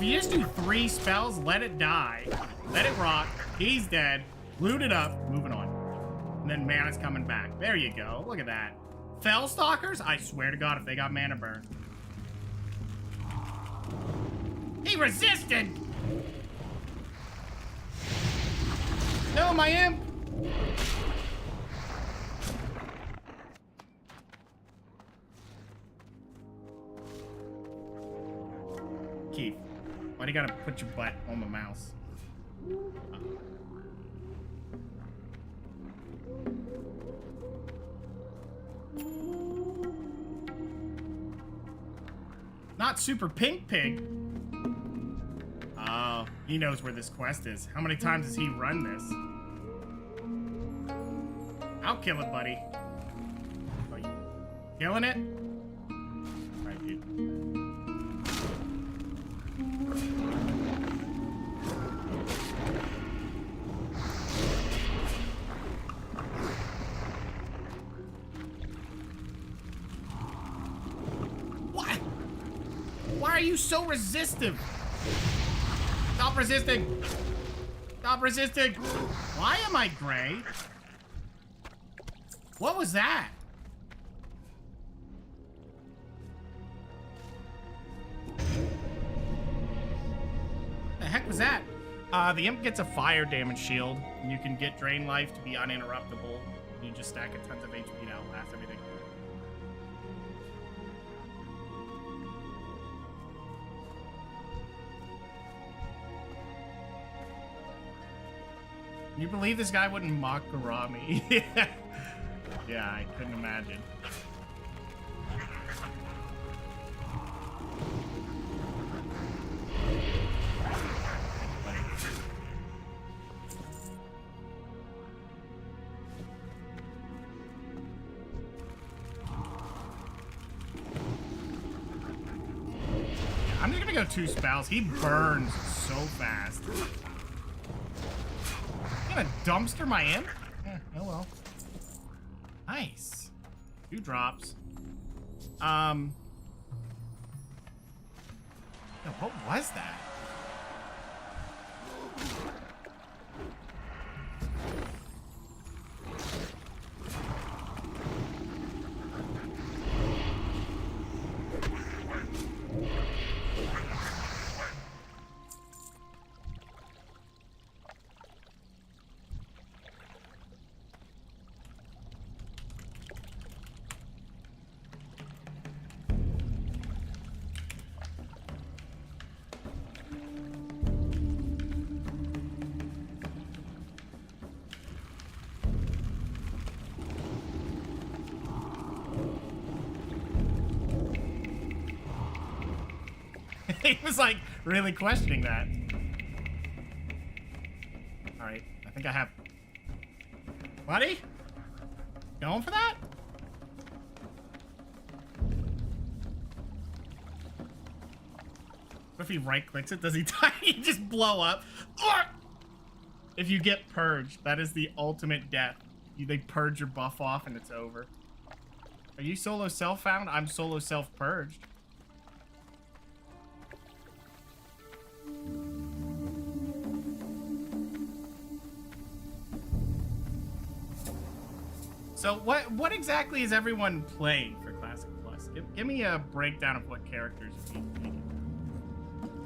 if you just do 3 spells, let it die, let it rot, he's dead, loot it up, moving on. And then mana's coming back. There you go. Look at that. Fellstalkers? I swear to God, if they got mana burn. He resisted! No, my imp! Keith, why do you gotta put your butt on the mouse? Not Super Pink Pig. Oh, he knows where this quest is. How many times has he run this? I'll kill it, buddy. Oh, you killing it? All right, dude. What? Why are you so resistive? Stop resisting! Stop resisting! Why am I gray? What was that? The heck was that? The imp gets a fire damage shield, and you can get drain life to be uninterruptible. You just stack a tons of HP to outlast everything. Can you believe this guy wouldn't mock Garami? Yeah, I couldn't imagine. I'm just gonna go 2 spells. He burns so fast. Gonna dumpster my imp? Eh, oh well. Nice. 2 drops. No, what was that? He was like really questioning that. All right, I think I have. Buddy? Going for that? What if he right clicks it? Does he die? He just blow up. Or if you get purged, that is the ultimate death. They purge your buff off and it's over. Are you solo self-found? I'm solo self-purged. So what exactly is everyone playing for Classic Plus? Give me a breakdown of what characters you need.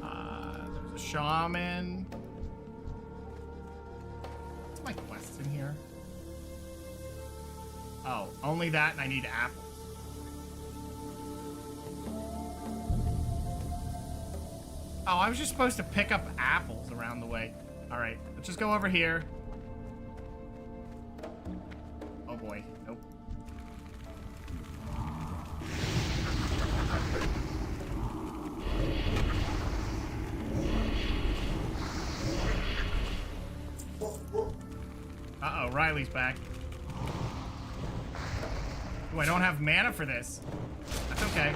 There's a shaman. What's my quest in here? Oh, only that, and I need apples. Oh, I was just supposed to pick up apples around the way. All right, let's just go over here. Oh boy, nope. Uh-oh, Riley's back. Ooh, I don't have mana for this. That's okay.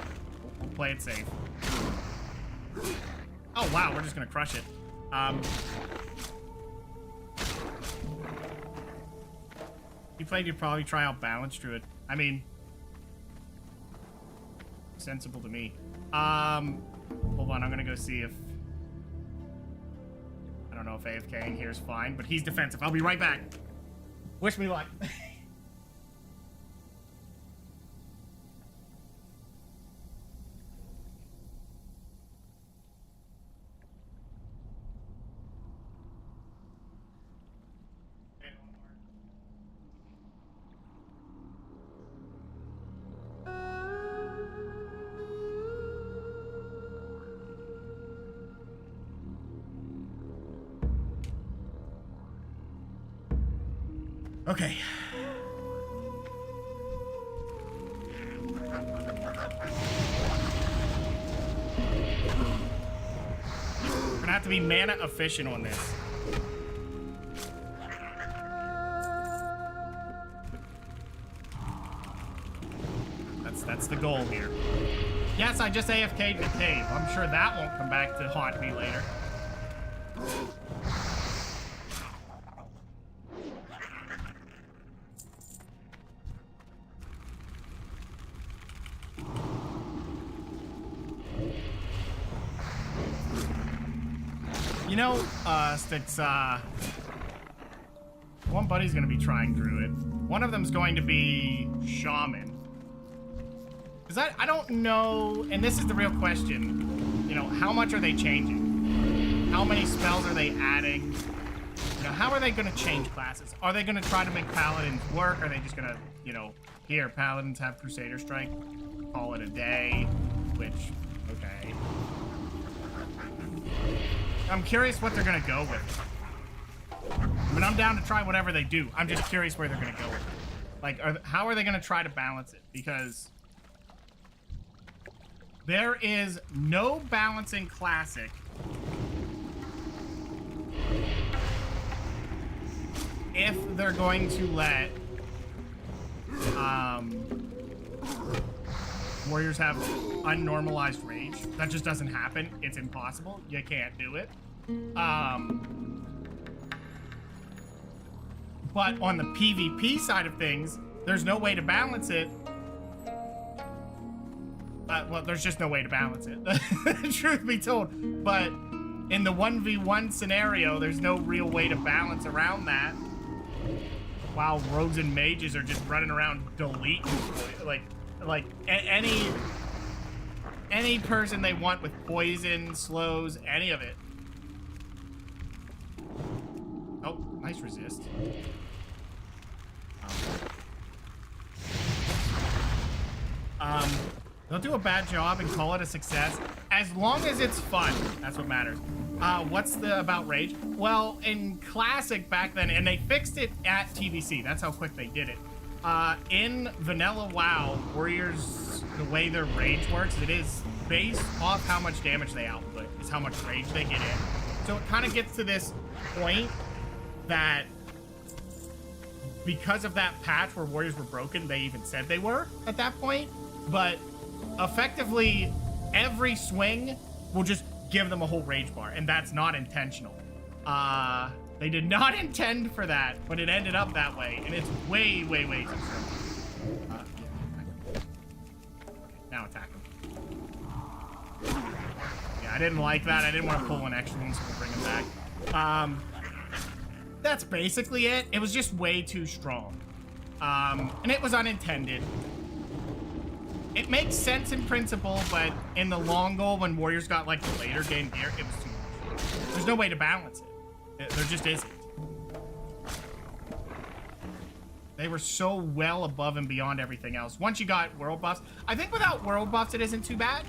We'll play it safe. Oh wow, we're just gonna crush it. You played, you'd probably try out Balance Druid. I mean, sensible to me. Hold on, I'm gonna go see if know if AFK in here is fine, but he's defensive. I'll be right back. Wish me luck. Okay. We're gonna have to be mana efficient on this. That's the goal here. Yes, I just AFK'd in the cave. I'm sure that won't come back to haunt me later. You know, Sticks, one buddy's gonna be trying Druid. One of them's going to be Shaman. Because I don't know, and this is the real question, you know, how much are they changing? How many spells are they adding? You know, how are they gonna change classes? Are they gonna try to make Paladins work? Are they just gonna, you know, here, Paladins have Crusader Strike, call it a day, which, okay. I'm curious what they're gonna go with. I mean, I'm down to try whatever they do. I'm just curious where they're gonna go with it. Like, how are they gonna try to balance it? Because there is no balance in Classic if they're going to let Warriors have unnormalized rage. That just doesn't happen. It's impossible. You can't do it. But on the PvP side of things, there's no way to balance it. Well, there's just no way to balance it. Truth be told. But in the 1v1 scenario, there's no real way to balance around that. While rogues and mages are just running around deleting, like any person they want with poison, slows, any of it. Oh, nice resist. They'll do a bad job and call it a success as long as it's fun. That's what matters. What's the about rage? Well, in Classic back then, and they fixed it at TBC. That's how quick they did it. In vanilla WoW, Warriors, the way their rage works, it is based off how much damage they output, is how much rage they get in. So it kind of gets to this point that because of that patch where Warriors were broken, they even said they were at that point, but effectively every swing will just give them a whole rage bar, and that's not intentional. They did not intend for that, but it ended up that way, and it's way, way, way too strong. Now attack him. Yeah, I didn't like that. I didn't want to pull an extra one, so we'll bring him back. That's basically it. It was just way too strong. And it was unintended. It makes sense in principle, but in the long goal, when Warriors got like the later game gear, it was too much. There's no way to balance it. There just isn't. They were so well above and beyond everything else. Once you got world buffs, I think without world buffs, it isn't too bad.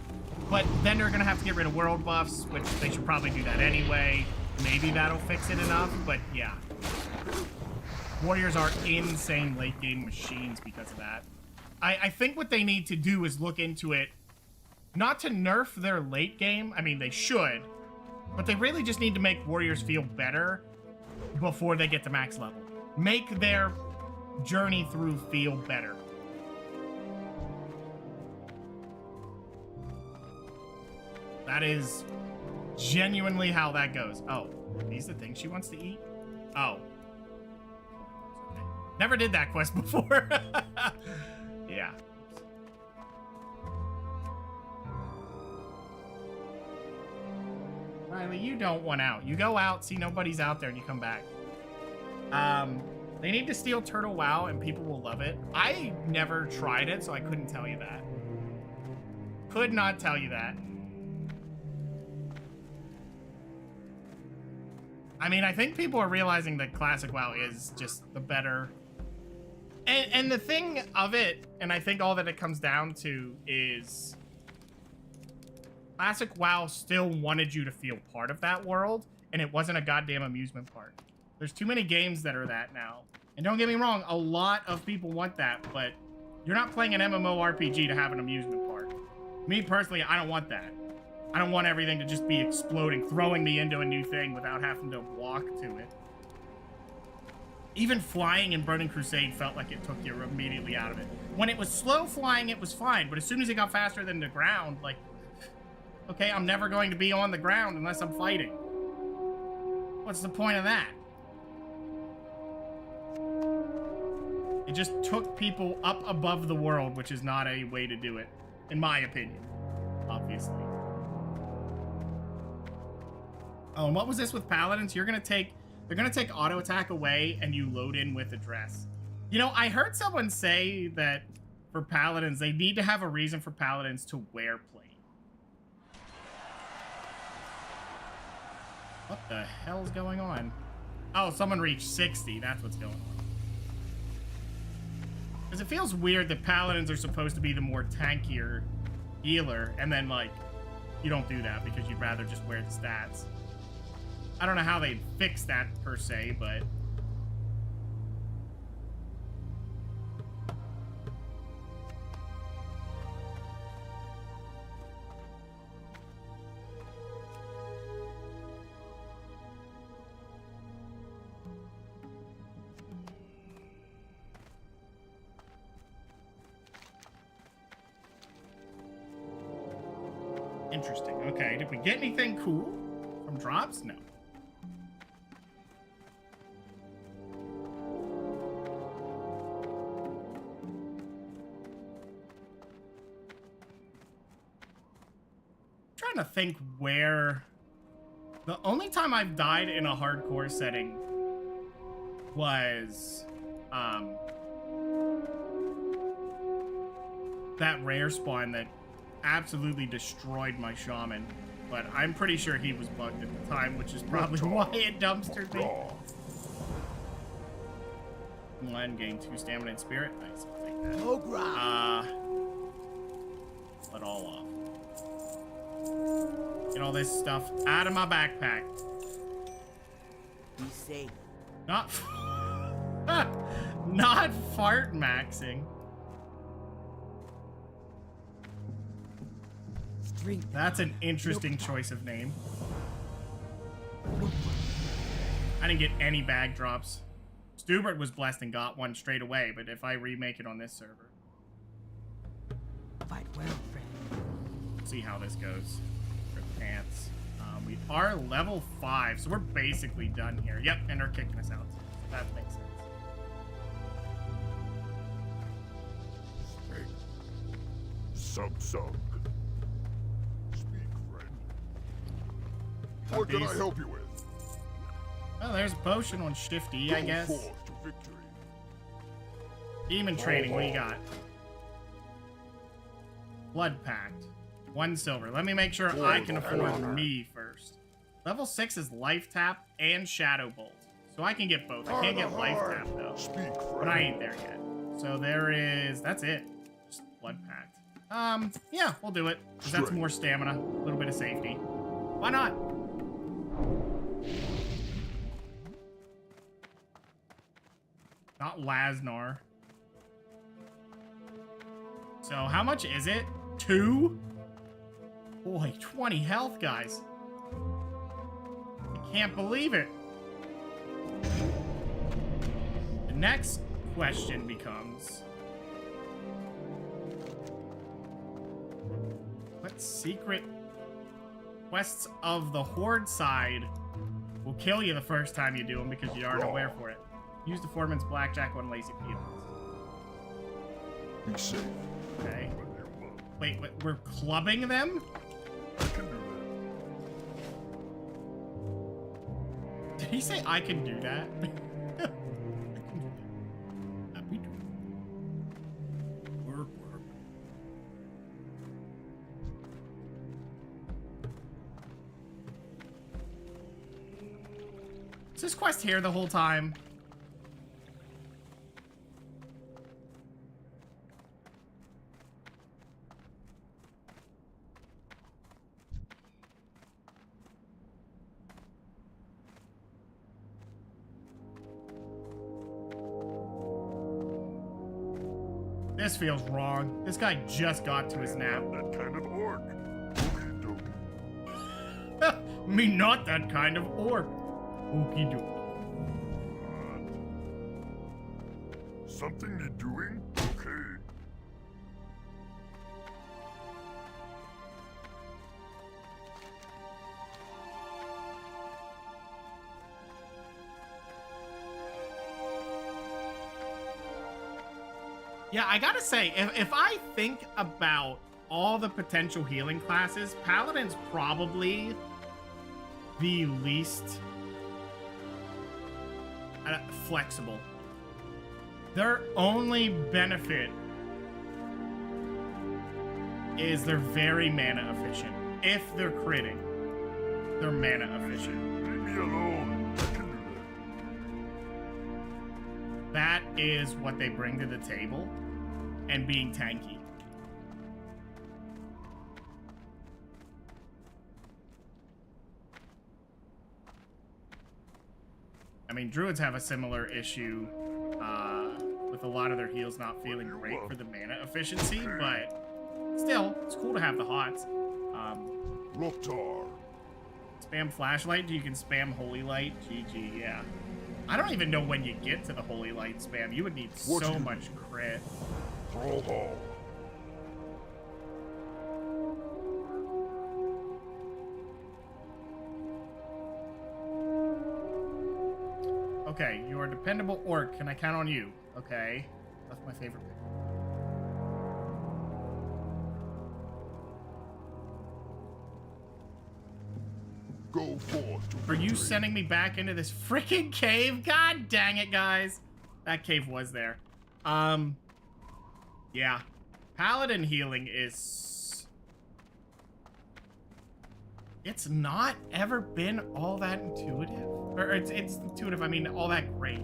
But then they're gonna have to get rid of world buffs, which they should probably do that anyway. Maybe that'll fix it enough, but yeah. Warriors are insane late game machines because of that. I think what they need to do is look into it, not to nerf their late game. I mean, they should, but they really just need to make Warriors feel better before they get to max level. Make their journey through feel better. That is genuinely how that goes. Oh, are these the things she wants to eat? Oh. Okay. Never did that quest before. Yeah. Riley, you don't want out. You go out, see nobody's out there, and you come back. They need to steal Turtle WoW, and people will love it. I never tried it, so I couldn't tell you that. Could not tell you that. I mean, I think people are realizing that Classic WoW is just the better. And the thing of it, and I think all that it comes down to is Classic WoW still wanted you to feel part of that world, and it wasn't a goddamn amusement park. There's too many games that are that now. And don't get me wrong, a lot of people want that, but you're not playing an MMORPG to have an amusement park. Me personally, I don't want that. I don't want everything to just be exploding, throwing me into a new thing without having to walk to it. Even flying in Burning Crusade felt like it took you immediately out of it. When it was slow flying, it was fine, but as soon as it got faster than the ground, like, okay, I'm never going to be on the ground unless I'm fighting. What's the point of that? It just took people up above the world, which is not a way to do it, in my opinion, obviously. Oh, and what was this with Paladins? They're gonna take auto attack away and you load in with address. You know, I heard someone say that for Paladins, they need to have a reason for Paladins to wear plate. What the hell's going on? Oh, someone reached 60. That's what's going on. Because it feels weird that Paladins are supposed to be the more tankier healer, and then, like, you don't do that because you'd rather just wear the stats. I don't know how they'd fix that, per se, but... Interesting. Okay, did we get anything cool from drops? No. Trying to think where... The only time I've died in a hardcore setting was that rare spawn that absolutely destroyed my shaman, but I'm pretty sure he was bugged at the time, which is probably why it dumpstered me. 1, gain 2 stamina and spirit. Nice, I'll take that. Let all off. Get all this stuff out of my backpack. Be safe. Not not fart maxing. That's an interesting choice of name. I didn't get any bag drops. Stubert was blessed and got one straight away, but if I remake it on this server. Fight well, friend. See how this goes. Rip pants. We are level 5, so we're basically done here. Yep, and they're kicking us out. That makes sense. Sub. What can I help you with? Oh, there's a potion on Shifty, I guess. Forth to victory. Demon training, what do you got? Blood Pact. 1 silver. Let me make sure I can afford me first. Level 6 is Life Tap and Shadow Bolt. So I can get both. I can't get Life Tap, though. But I ain't there yet. So there is... That's it. Just Blood Pact. Yeah, we'll do it. Because that's more stamina. A little bit of safety. Why not? Not Lasnar. So how much is it? 2? Boy, 20 health, guys. I can't believe it. The next question becomes... what secret quests of the Horde side will kill you the first time you do them because you aren't aware for it? Use the Foreman's Blackjack on lazy peons. Be safe. Okay. Wait, we're clubbing them? I can do Did he say I can do that? Happy to. Work. Is this quest here the whole time? This feels wrong. This guy just got to his nap. That kind of orc. Okey-dokey. Me not that kind of orc. Okey doke. Something you doing? Okay. Yeah, I gotta say, if I think about all the potential healing classes, Paladin's probably the least flexible. Their only benefit is they're very mana efficient. If they're critting, they're mana efficient. Leave me alone. I can do that. That is what they bring to the table, and being tanky. I mean, druids have a similar issue with a lot of their heals not feeling great for the mana efficiency, but still, it's cool to have the hots. Loktar. Spam flashlight, you can spam holy light. GG, yeah. I don't even know when you get to the holy light spam. You would need so much crit. Throw hall. Okay, you're a dependable orc. Can I count on you? Okay. That's my favorite pick. Go forth to Are you victory. sending me back into this freaking cave? God dang it, guys. That cave was there. Yeah. Paladin healing is... It's not ever been all that intuitive. Or it's intuitive, I mean all that great.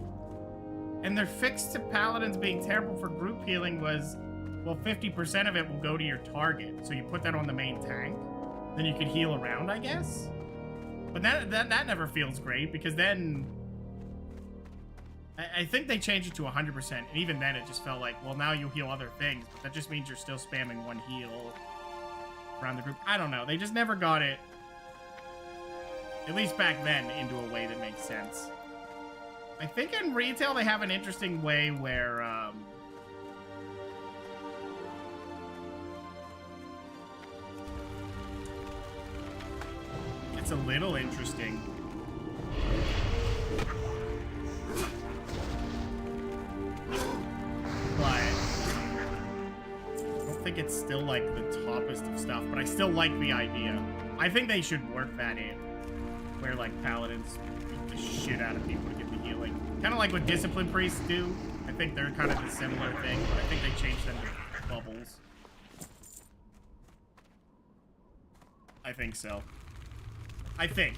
And their fix to Paladins being terrible for group healing was, well, 50% of it will go to your target. So you put that on the main tank. Then you can heal around, I guess? But that never feels great, because then... I think they changed it to 100%, and even then it just felt like, well, now you heal other things, but that just means you're still spamming one heal around the group. I don't know. They just never got it, at least back then, into a way that makes sense. I think in retail they have an interesting way where, it's a little interesting. But I don't think it's still like the toppest of stuff, but I still like the idea. I think they should work that in, where like paladins beat the shit out of people to get the healing. Kind of like what discipline priests do. I think they're kind of a similar thing, but I think they changed them to bubbles. I think so. I think.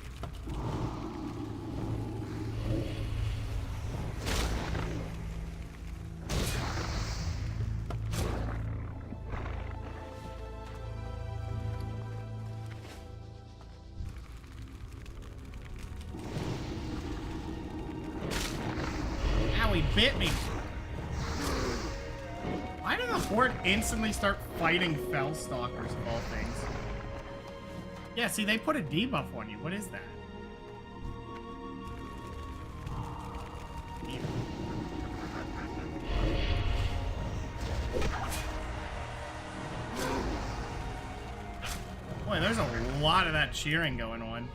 Ow, he bit me. Why did the horde instantly start fighting fell stalkers of all things? Yeah, see, they put a debuff on you. What is that? Boy, there's a lot of that cheering going on.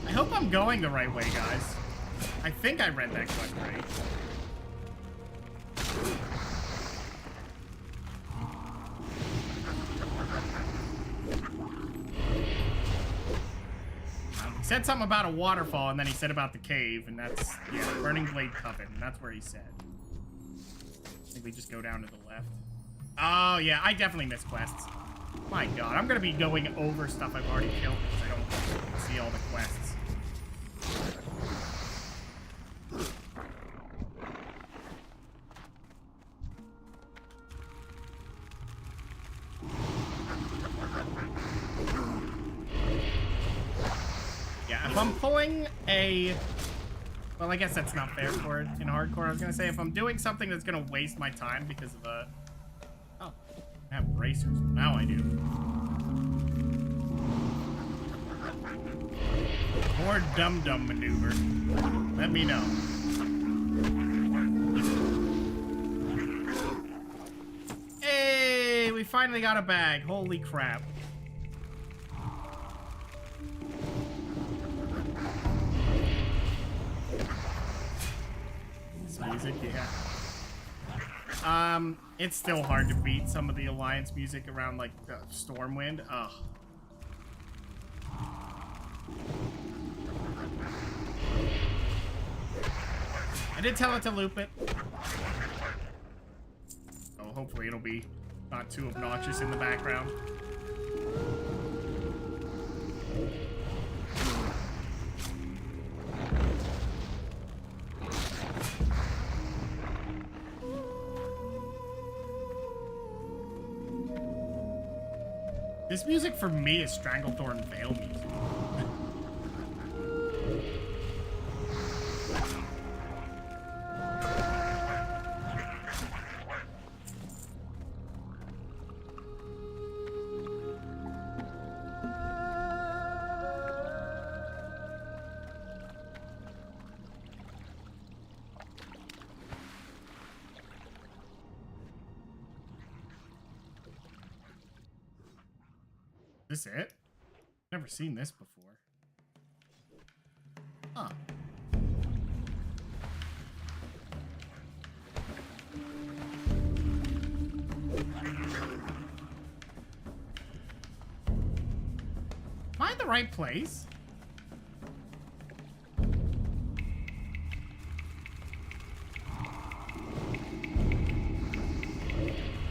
I hope I'm going the right way, guys. I think I read that quest right. said something about a waterfall, and then he said about the cave, and that's, yeah, Burning Blade Coven. That's where he said. I think we just go down to the left. Oh, yeah, I definitely missed quests. My god, I'm gonna be going over stuff I've already killed because I don't see all the quests. Yeah, if I'm pulling a... Well, I guess that's not fair for it in hardcore. I was gonna say, if I'm doing something that's gonna waste my time because of a... Oh, I have bracers. Now I do. More dum-dum maneuver. Let me know. Hey, we finally got a bag. Holy crap. This music, yeah. It's still hard to beat some of the Alliance music around, like, Stormwind. Ugh. I did tell it to loop it. So hopefully it'll be not too obnoxious in the background. This music for me is Stranglethorn Veil music. Is this it? Never seen this before. Huh. Am I in the right place?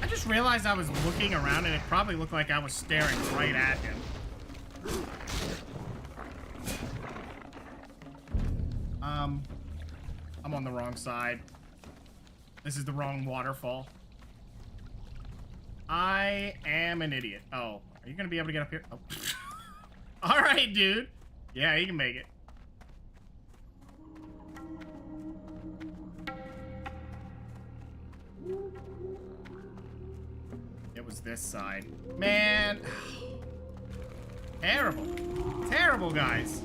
I just realized I was looking around and it probably looked like I was staring right at him. I'm on the wrong side. This is the wrong waterfall. I am an idiot. Oh, are you gonna be able to get up here? Oh. All right, dude. Yeah, you can make it. It was this side. Man. Terrible. Terrible, guys.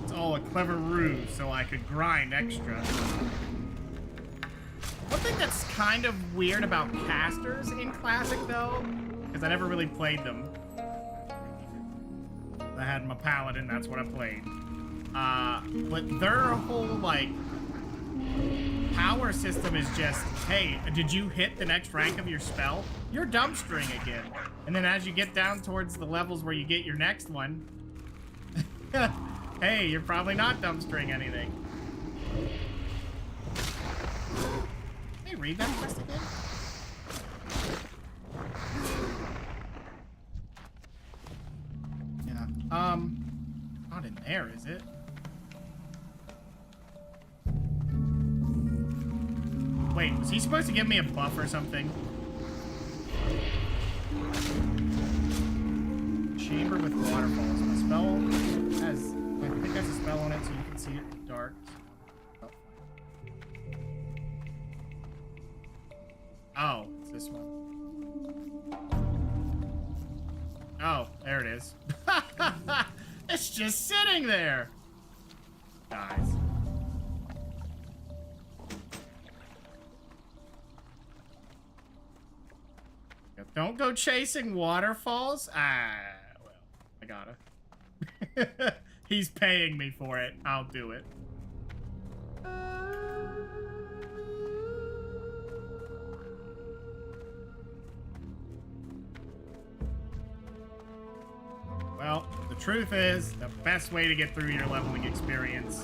It's all a clever ruse so I could grind extra. One thing that's kind of weird about casters in Classic, though, because I never really played them. I had my paladin, that's what I played. But their whole, like, power system is just, hey, did you hit the next rank of your spell? You're dumbstring again. And then as you get down towards the levels where you get your next one, hey, you're probably not dumbstring anything. Hey, read that quest again? Yeah, not in there, is it? Wait, was he supposed to give me a buff or something? Chamber with waterfalls. My spell has, I think there's a spell on it so you can see it in the dark. Oh, it's this one. Oh, there it is. It's just sitting there. Guys. Don't go chasing waterfalls. Ah, well, I gotta. He's paying me for it. I'll do it. Well, the truth is, the best way to get through your leveling experience,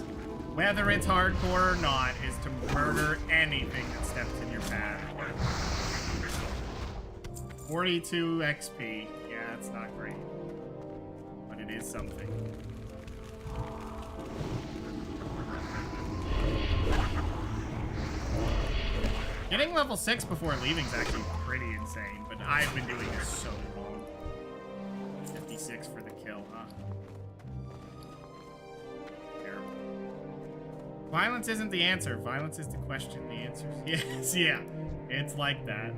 whether it's hardcore or not, is to murder anything that steps in your path. 42 XP. Yeah, it's not great. But it is something. Getting level 6 before leaving is actually pretty insane, but I've been doing this so long. 56 for the kill, huh? Terrible. Violence isn't the answer. Violence is the question. The answer is yes. Yeah. It's like that.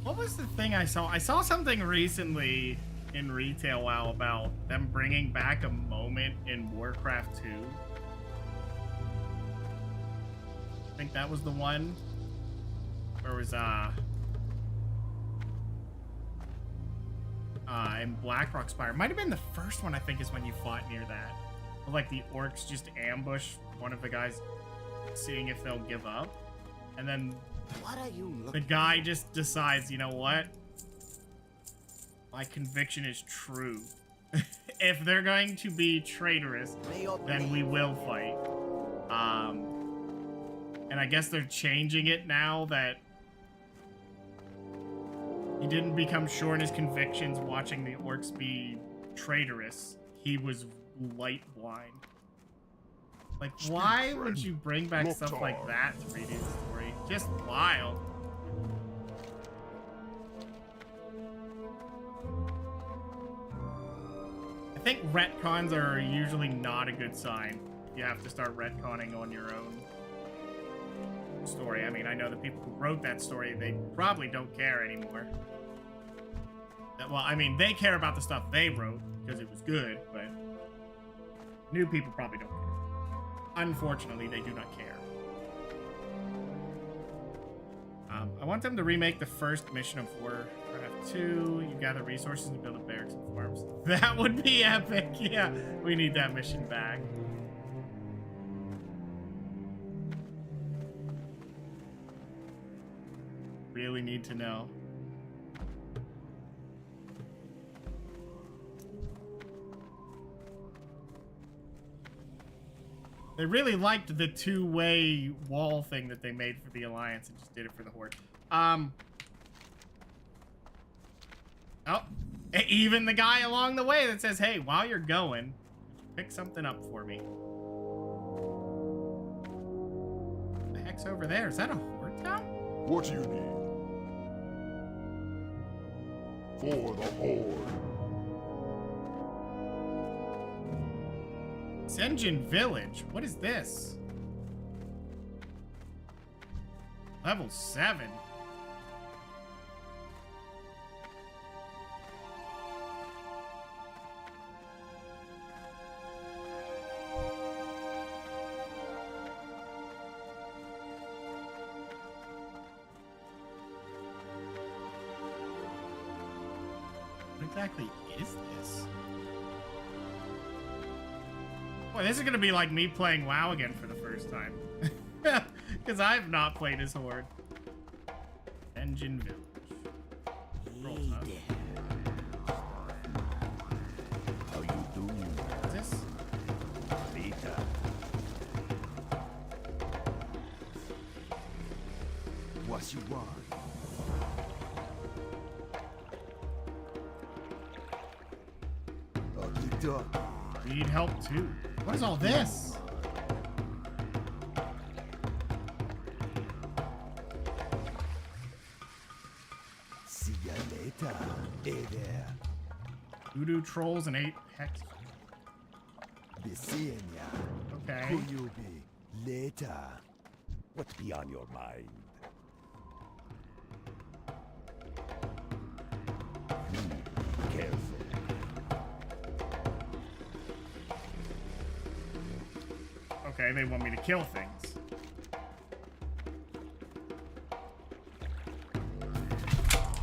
What was the thing I saw? I saw something recently in Retail WoW about them bringing back a moment in Warcraft 2. I think that was the one where it was in Blackrock Spire. Might have been the first one, I think, is when you fought near that. Like the orcs just ambush one of the guys, seeing if they'll give up. And then What are you the looking guy just decides, you know what? My conviction is true. If they're going to be traitorous, then we will fight. And I guess they're changing it now that he didn't become sure in his convictions watching the orcs be traitorous. He was light blind. Like, why would you bring back stuff like that to redo the story? Just wild. I think retcons are usually not a good sign. You have to start retconning on your own story. I mean, I know the people who wrote that story, they probably don't care anymore. Well, I mean, they care about the stuff they wrote because it was good, but new people probably don't care. Unfortunately, they do not care. I want them to remake the first mission of Warcraft 2. You gather resources and build a barracks and farms. That would be epic. Yeah, we need that mission back. Really need to know. They really liked the two-way wall thing that they made for the Alliance and just did it for the Horde. Oh, even the guy along the way that says, hey, while you're going, pick something up for me. What the heck's over there? Is that a Horde town? What do you need? For the Horde. Senjin Village. What is this? Level 7. What exactly is this? Boy, this is gonna be like me playing WoW again for the first time. Because I've not played as Horde. Engine Village. Rolls up. How you doing? What's this? Rita. What you want? Need help too. What is all this? See ya later. Hey there. Voodoo trolls and 8 hex. Be seeing ya. Okay. Who you be later? What be on your mind? Careful. Okay, they want me to kill things.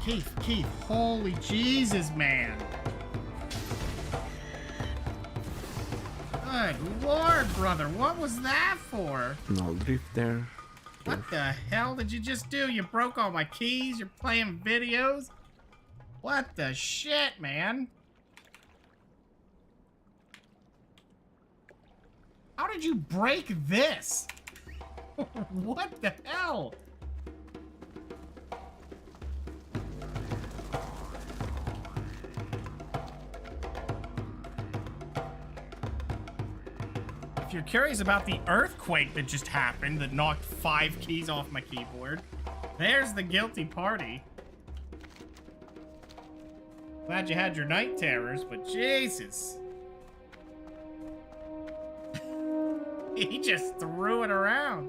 Keith, holy Jesus, man. Good lord, brother, what was that for? No drift there. What the hell did you just do? You broke all my keys, you're playing videos? What the shit, man? How did you break this? What the hell? If you're curious about the earthquake that just happened that knocked 5 keys off my keyboard, there's the guilty party. Glad you had your night terrors, but Jesus. He just threw it around.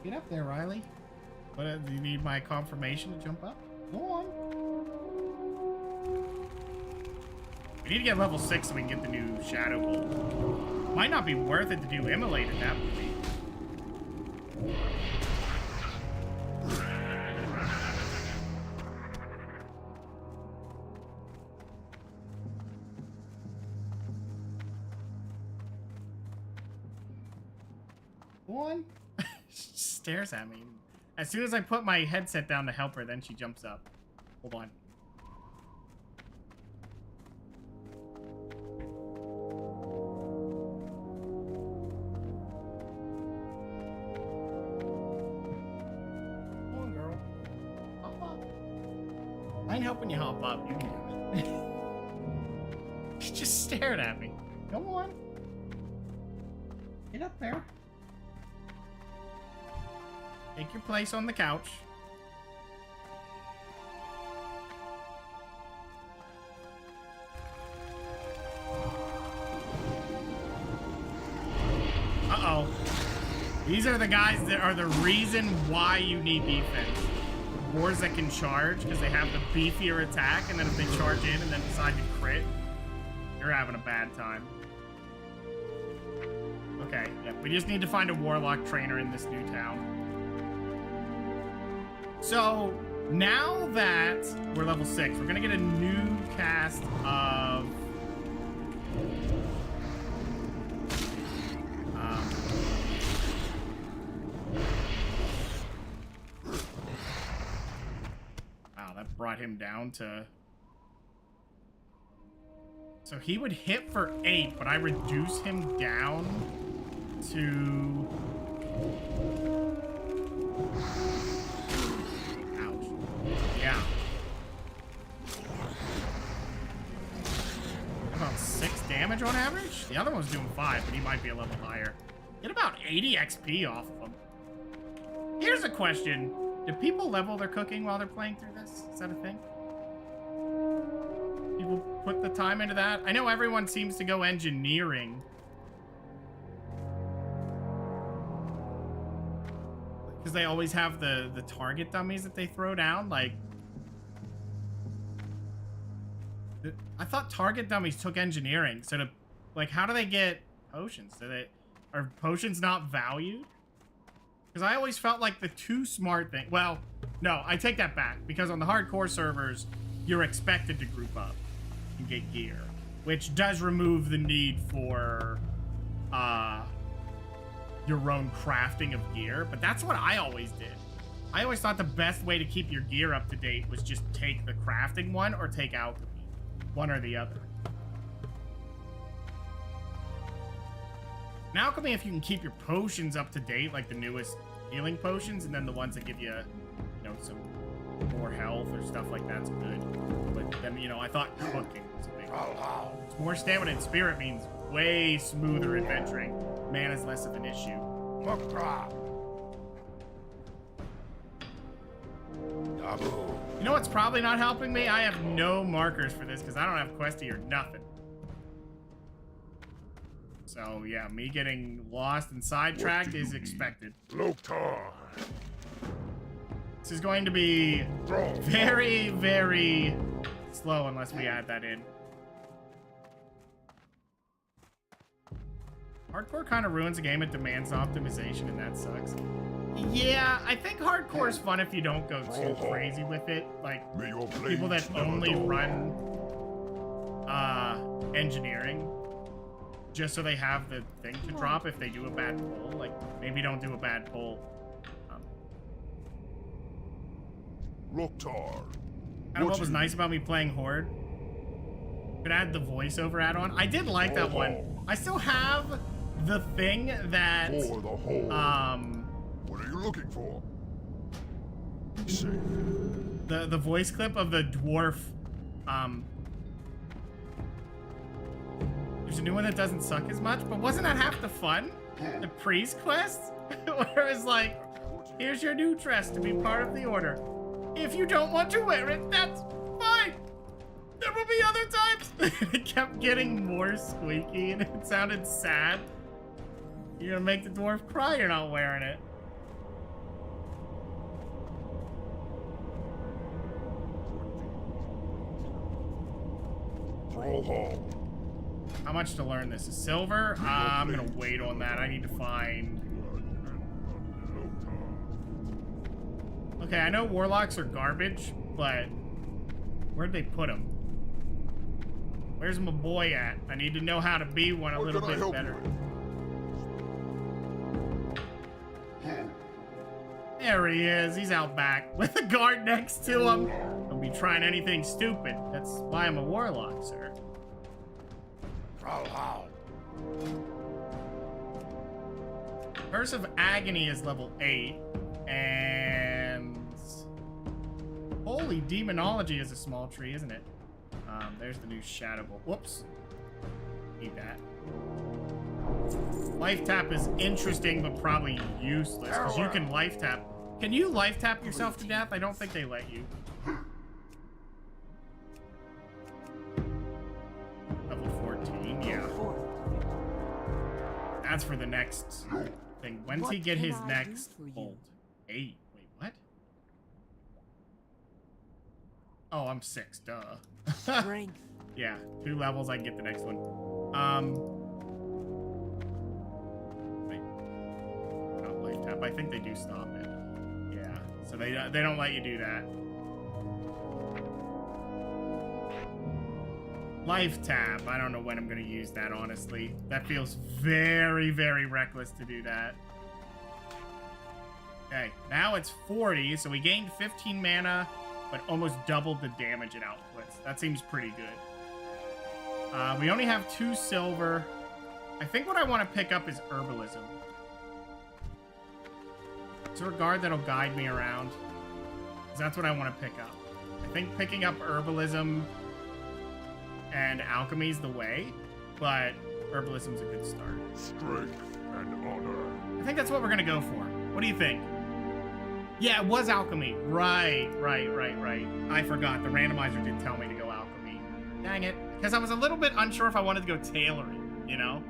Get up there, Riley. What, do you need my confirmation to jump up? Go on. We need to get level 6 so we can get the new Shadow Bolt. Might not be worth it to do Immolate in that movie. One stares at me. As soon as I put my headset down to help her, then she jumps up. Hold on. Come on, girl. Hop up. I ain't helping you hop up. You can. She just stared at me. Come on. Get up there. Take your place on the couch. Uh-oh. These are the guys that are the reason why you need defense. Wars that can charge because they have the beefier attack, and then if they charge in and then decide to crit, you're having a bad time. Okay, yeah, we just need to find a warlock trainer in this new town. So, now that we're level 6, we're gonna get a new cast of... wow, that brought him down to... So he would hit for 8, but I reduce him down to... Yeah. About 6 damage on average? The other one's doing 5, but he might be a level higher. Get about 80 XP off of him. Here's a question. Do people level their cooking while they're playing through this? Is that a thing? People put the time into that? I know everyone seems to go engineering. Because they always have the target dummies that they throw down, like... I thought target dummies took engineering, so to... Like, how do they get potions? Are potions not valued? Because I always felt like the too smart thing... Well, no, I take that back. Because on the hardcore servers, you're expected to group up and get gear. Which does remove the need for, your own crafting of gear, but that's what I always did. I always thought the best way to keep your gear up to date was just take the crafting one or take alchemy. One or the other. Now, alchemy, if you can keep your potions up to date, like the newest healing potions, and then the ones that give you, you know, some more health or stuff like that's good. But then, you know, I thought cooking was a big one. It's more stamina and spirit means way smoother adventuring. Mana's less of an issue. You know what's probably not helping me? I have no markers for this because I don't have questy or nothing. So yeah, me getting lost and sidetracked is expected. Loktar. This is going to be very, very slow unless we add that in. Hardcore kind of ruins a game. It demands optimization, and that sucks. Yeah, I think hardcore is fun if you don't go too crazy with it. Like, May your people that blades never only dull. run engineering just so they have the thing to drop if they do a bad pull. Like, maybe don't do a bad pull. Loktar. Kind of what was nice about me playing Horde. Could add the voiceover add-on. I did like that one. I still have the thing that For the Horde. What are you looking for? Safe. the voice clip of the dwarf. There's a new one that doesn't suck as much, but wasn't that half the fun? The priest quest, where it's like, here's your new dress to be part of the order. If you don't want to wear it, that's fine. There will be other times. It kept getting more squeaky and it sounded sad. You're gonna make the dwarf cry you're not wearing it. Thrall Hall. How much to learn this? Is silver? I'm gonna wait on that. I need to find... Okay, I know warlocks are garbage, but where'd they put them? Where's my boy at? I need to know how to be one a What little can I bit help better. you with? There he is. He's out back with a guard next to him. Don't be trying anything stupid. That's why I'm a warlock, sir. Thrall Hall. Curse of Agony is level 8. And... Holy Demonology is a small tree, isn't it? There's the new Shadow Bolt. Whoops. Need that. Life tap is interesting, but probably useless, because you can life tap. Can you life tap yourself to death? I don't think they let you. Level 14, yeah. That's for the next thing. When's he get his next bolt? 8. Wait, what? Oh, I'm 6, duh. Strength. Yeah, 2 levels, I can get the next one. Wait. Not life tap. I think they do stop it. Yeah, so they don't let you do that. Life tap. I don't know when I'm gonna use that, honestly. That feels very, very reckless to do that. Okay, now it's 40, so we gained 15 mana, but almost doubled the damage it outputs. That seems pretty good. We only have 2 silver. I think what I want to pick up is herbalism. Is there a guard that'll guide me around? 'Cause that's what I want to pick up. I think picking up herbalism and alchemy is the way, but herbalism's a good start. Strength and honor. I think that's what we're gonna go for. What do you think? Yeah, it was alchemy. Right. I forgot. The randomizer did tell me to go alchemy. Dang it. Because I was a little bit unsure if I wanted to go tailoring, you know?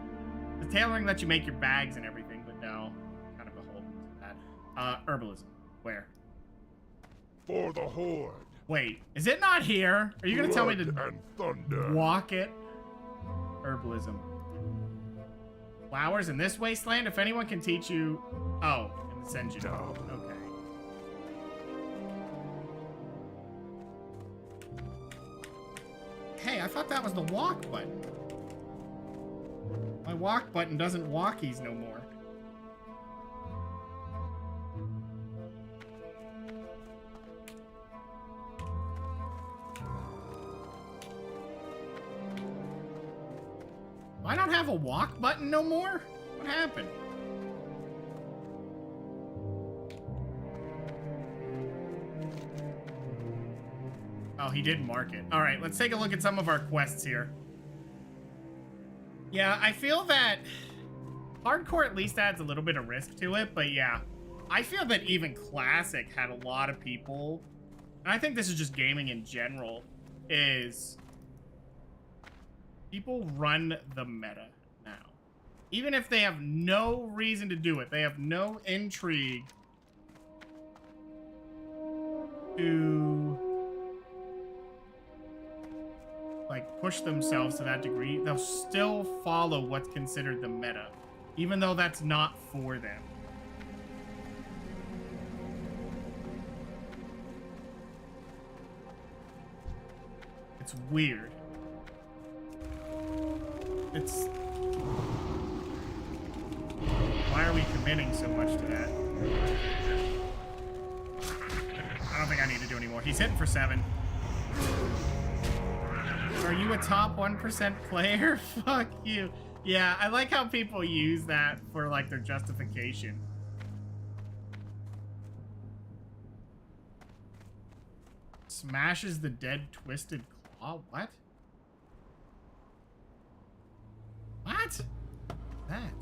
The tailoring lets you make your bags and everything, but no. Kind of beholden to that. Herbalism. Where? For the Horde. Wait, is it not here? Are you going to tell me to Blood and thunder. walk it? Herbalism. Flowers in this wasteland? If anyone can teach you... Oh, in the Senjin. No. Okay. Hey, I thought that was the walk button. My walk button doesn't walkies no more. I don't have a walk button no more? What happened? Oh, he did mark it. All right, let's take a look at some of our quests here. Yeah, I feel that hardcore at least adds a little bit of risk to it, but yeah, I feel that even classic had a lot of people, and I think this is just gaming in general, is people run the meta now. Even if they have no reason to do it, they have no intrigue. to like push themselves to that degree, they'll still follow what's considered the meta, even though that's not for them. It's weird. It's... Why are we committing so much to that? I don't think I need to do any more. He's hitting for 7. Are you a top 1% player? Fuck you. Yeah, I like how people use that for like their justification. Smashes the dead twisted claw? What? What? That?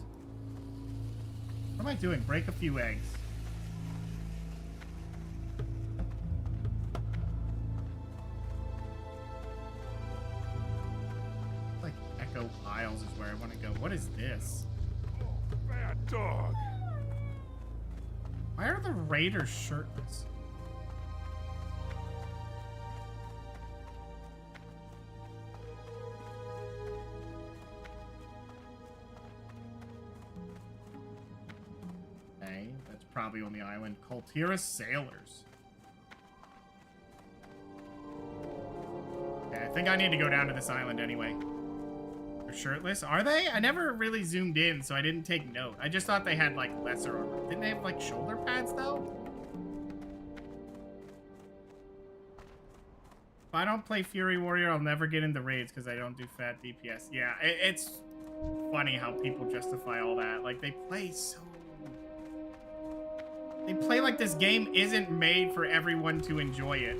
What am I doing? Break a few eggs. Like Echo Isles is where I want to go. What is this? Oh, bad dog. Why are the raiders shirtless? Probably on the island. Kultira sailors. Okay, I think I need to go down to this island anyway. They're shirtless? Are they? I never really zoomed in, so I didn't take note. I just thought they had like lesser armor. Didn't they have like shoulder pads though? If I don't play Fury Warrior, I'll never get into raids because I don't do fat DPS. Yeah, it's funny how people justify all that. Like they play so... They play like this game isn't made for everyone to enjoy it.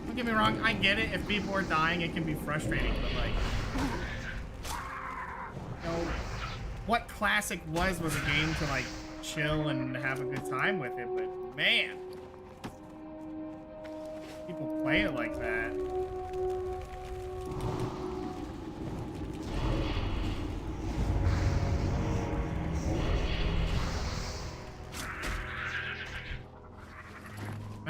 Don't get me wrong, I get it. If people are dying, it can be frustrating, but like... You know, what Classic was a game to like chill and have a good time with it, but man... People play it like that.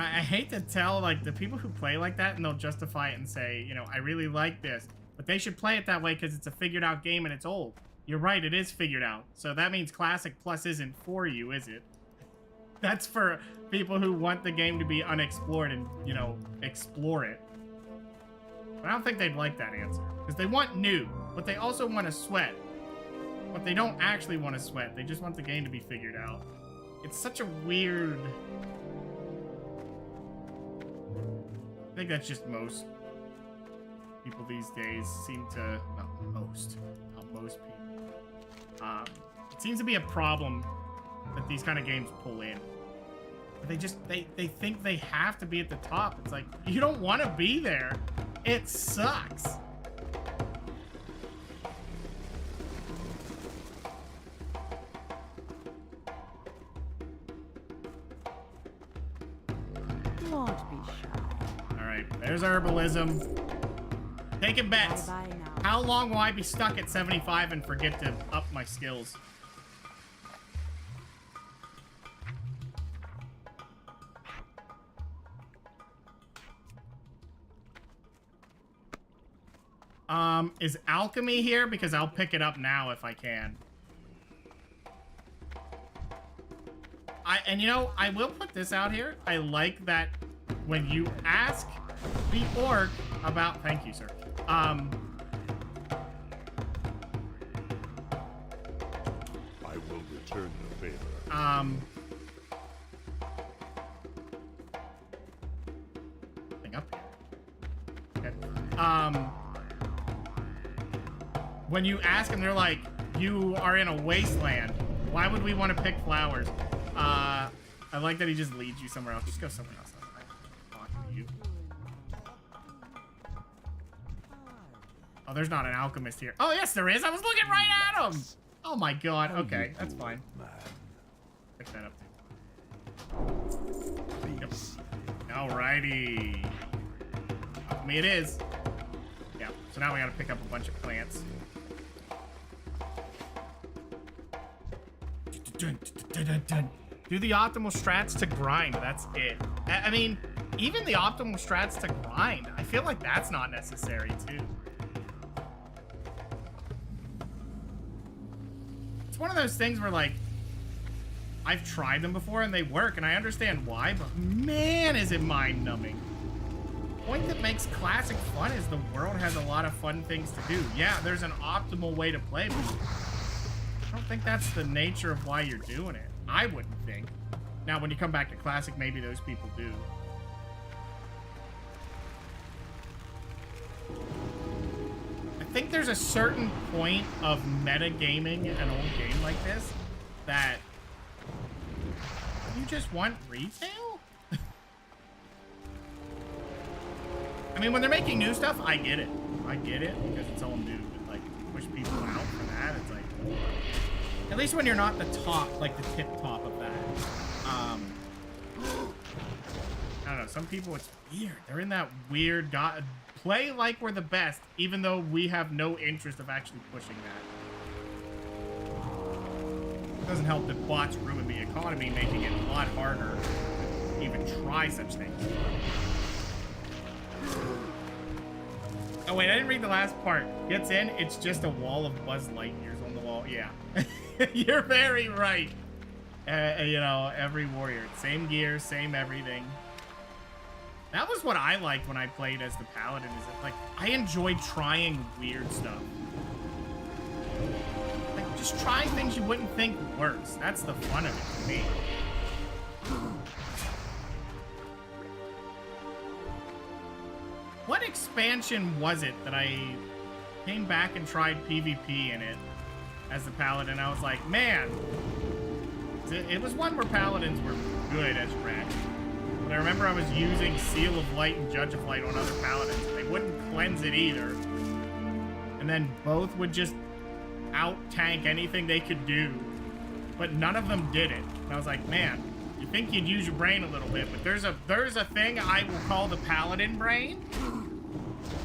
I hate to tell, like, the people who play like that and they'll justify it and say, you know, I really like this, but they should play it that way because it's a figured out game and it's old. You're right, it is figured out. So that means Classic Plus isn't for you, is it? That's for people who want the game to be unexplored and, you know, explore it. But I don't think they'd like that answer. Because they want new, but they also want to sweat. But they don't actually want to sweat. They just want the game to be figured out. It's such a weird... I think that's just most people these days seem to... Not most people. It seems to be a problem that these kind of games pull in. They just, they think they have to be at the top. It's like, you don't want to be there. It sucks. Don't be shy. All right, there's herbalism. Taking bets. Bye now. How long will I be stuck at 75 and forget to up my skills? Is alchemy here? Because I'll pick it up now if I can. And you know, I will put this out here. I like that when you ask the orc about... Thank you, sir. I will return the favor. Thing up here. Okay. When you ask them, they're like, you are in a wasteland. Why would we want to pick flowers? I like that he just leads you somewhere else. Just go somewhere else. I'm talking to you. Oh, there's not an alchemist here. Oh, yes, there is. I was looking right at him. Oh, my God. Okay, that's fine. Pick that up, too. Yep. Alrighty. Alchemy it is. Yeah, so now we gotta pick up a bunch of plants. Do the optimal strats to grind. That's it. I mean, even the optimal strats to grind, I feel like that's not necessary too. It's one of those things where like, I've tried them before and they work and I understand why, but man, is it mind numbing. The point that makes Classic fun is the world has a lot of fun things to do. Yeah, there's an optimal way to play, but I don't think that's the nature of why you're doing it. I wouldn't think. Now, when you come back to Classic, maybe those people do. I think there's a certain point of metagaming an old game like this that you just want retail? I mean, when they're making new stuff, I get it. I get it because it's all new. But like, push people out for that, it's like, at least when you're not the top, like the tip top of that. I don't know. Some people, it's weird. They're in that weird play like we're the best, even though we have no interest of actually pushing that. It doesn't help that bots ruin the economy, making it a lot harder to even try such things. Oh wait, I didn't read the last part. Gets in, it's just a wall of Buzz Lightyears on the wall. Yeah, you're very right. You know, every warrior, same gear, same everything. That was what I liked when I played as the Paladin. Is it like I enjoyed trying weird stuff. Like just try things you wouldn't think works. That's the fun of it for me. What expansion was it that I came back and tried PvP in it as the Paladin? I was like, man, it was one where Paladins were good as red. But I remember I was using Seal of Light and Judge of Light on other Paladins. They wouldn't cleanse it either. And then both would just out-tank anything they could do. But none of them did it. And I was like, man, you think you'd use your brain a little bit, but there's a thing I will call the Paladin brain.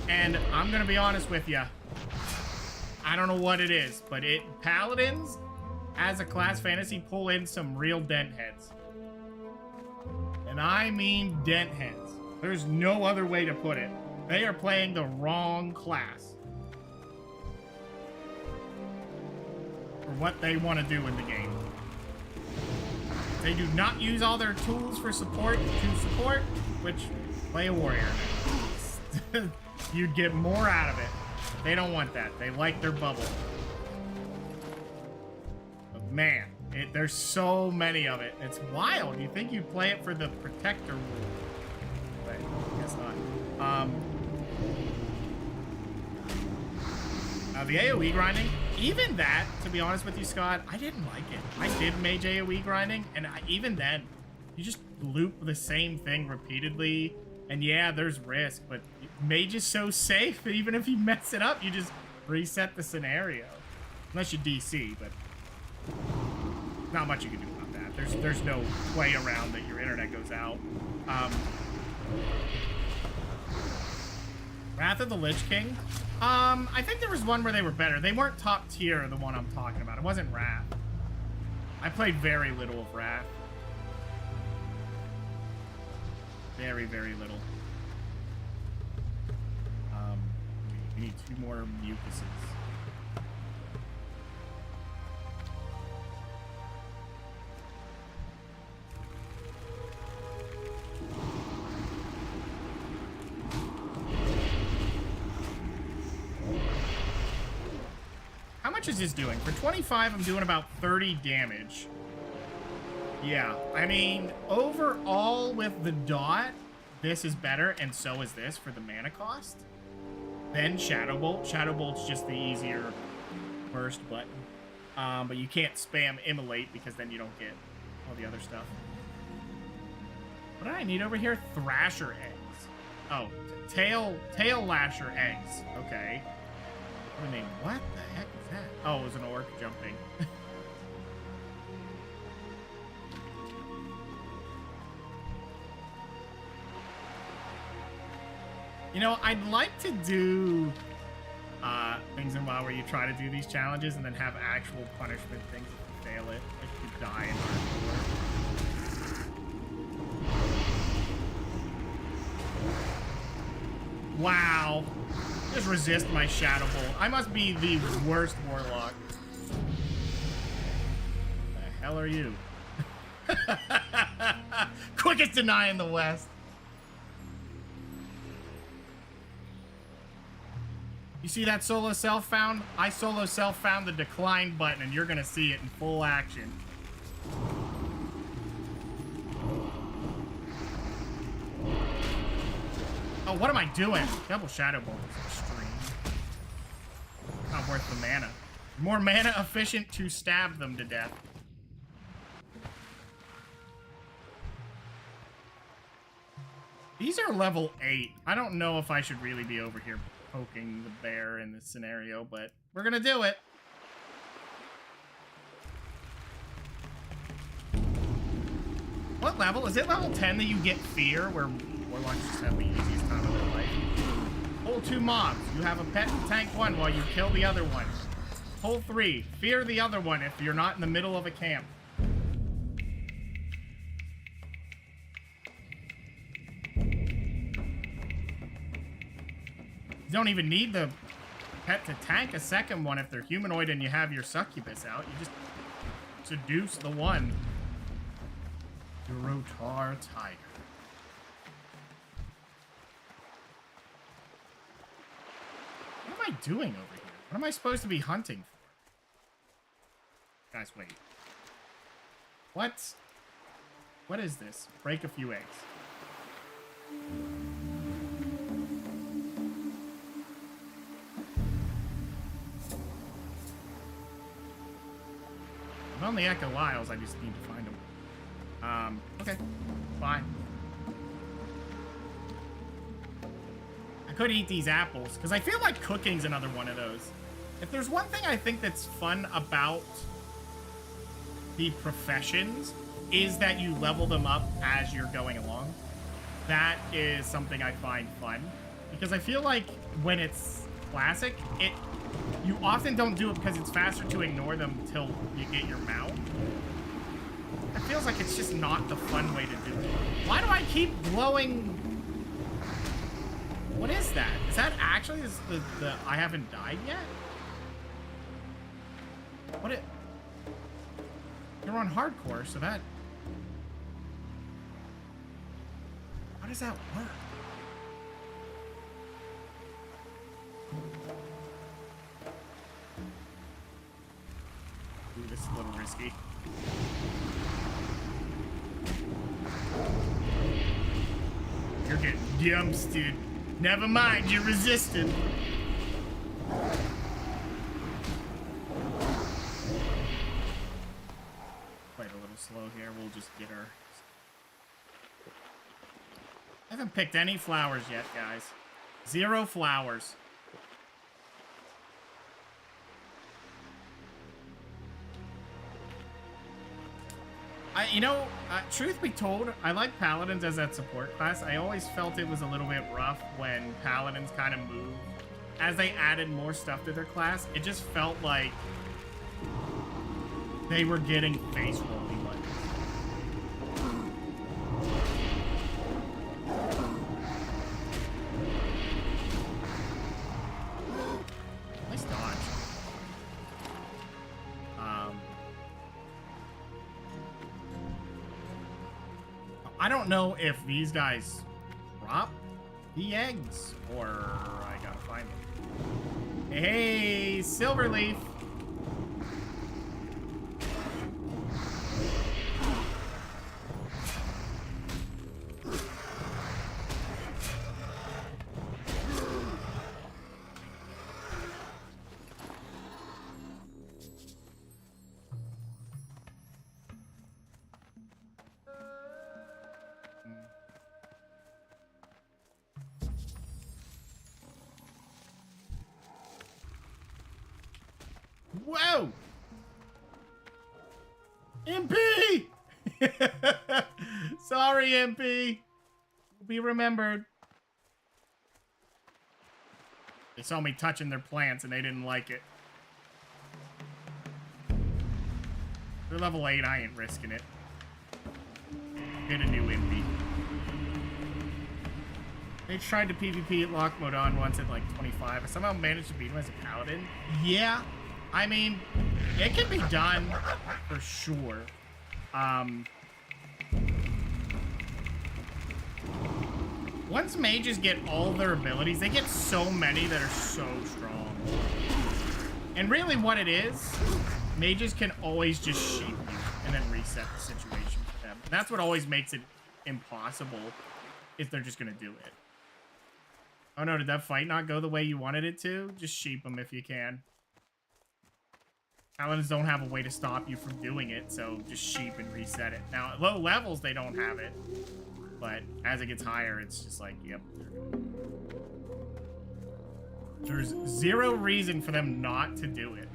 And I'm gonna be honest with you. I don't know what it is, but Paladins, as a class fantasy, pull in some real dent heads. And I mean dent heads. There's no other way to put it. They are playing the wrong class for what they want to do in the game. They do not use all their tools for support to support, which play a warrior. You'd get more out of it. They don't want that. They like their bubble. But man, there's so many of it. It's wild. You think you'd play it for the protector rule, but I guess not. The AoE grinding, even that, to be honest with you, Scott, I didn't like it. I did mage AoE grinding, and even then, you just loop the same thing repeatedly. And yeah, there's risk, but mage is so safe that even if you mess it up, you just reset the scenario. Unless you DC, but not much you can do about that. There's no way around that your internet goes out. Wrath of the Lich King. I think there was one where they were better. They weren't top tier, the one I'm talking about. It wasn't Wrath. I played very little of Wrath. Very, very little. We need 2 more mucuses. How much is this doing? For 25, I'm doing about 30 damage. Yeah, I mean, overall with the dot, this is better, and so is this for the mana cost. Then Shadow Bolt. Shadow Bolt's just the easier burst button. But you can't spam Immolate because then you don't get all the other stuff. What do I need over here? Thrasher eggs. Oh, tail lasher eggs. Okay. What do I mean? What the heck is that? Oh, it was an orc jumping. You know, I'd like to do things in WoW where you try to do these challenges and then have actual punishment things if you fail it. Like you die in hardcore. Wow. Just resist my Shadow Bolt. I must be the worst Warlock. The hell are you? Quickest deny in the West. You see that solo self found? I solo self found the decline button, and you're gonna see it in full action. Oh, what am I doing? Double Shadow Bolt is extreme. Not worth the mana. More mana efficient to stab them to death. These are level 8. I don't know if I should really be over here poking the bear in this scenario, but we're gonna do it. What level? Is it level 10 that you get Fear, where Warlocks just have the easiest time of their life? Hold 2 mobs. You have a pet and tank 1 while you kill the other one. Hold 3. Fear the other one if you're not in the middle of a camp. You don't even need the pet to tank a second one if they're humanoid and you have your succubus out. You just seduce the one. The Rotar Tiger. What am I doing over here? What am I supposed to be hunting for? Guys, wait. What? What is this? Break a few eggs. I'm on the Echo Isles, I just need to find them. Okay. Fine. I could eat these apples, because I feel like cooking's another one of those. If there's one thing I think that's fun about the professions, is that you level them up as you're going along. That is something I find fun. Because I feel like when it's classic, you often don't do it because it's faster to ignore them until you get your mount. It feels like it's just not the fun way to do it. Why do I keep glowing? What is that? Is that actually the I haven't died yet? What it? You're on hardcore, so that. How does that work? Ooh, this is a little risky. You're getting dumpstered. Never mind, you resisted. Quite a little slow here. We'll just get her. I haven't picked any flowers yet, guys. 0 flowers. Truth be told, I like Paladins as that support class. I always felt it was a little bit rough when Paladins kind of moved. As they added more stuff to their class, it just felt like they were getting face rolling buttons. Nice dodge. I don't know if these guys drop the eggs or I gotta find them. Hey, Silverleaf. Whoa! MP! Sorry, MP. Will be remembered. They saw me touching their plants and they didn't like it. They're level 8, I ain't risking it. Get a new MP. They tried to PvP lock mode on once at like 25. I somehow managed to beat him as a paladin. Yeah, I mean, it can be done for sure. Once mages get all their abilities, they get so many that are so strong. And really what it is, mages can always just sheep you and then reset the situation for them. And that's what always makes it impossible, if they're just gonna do it. Oh no, did that fight not go the way you wanted it to? Just sheep them if you can. Paladins don't have a way to stop you from doing it, so just sheep and reset it. Now, at low levels, they don't have it. But as it gets higher, it's just like, yep. There's zero reason for them not to do it.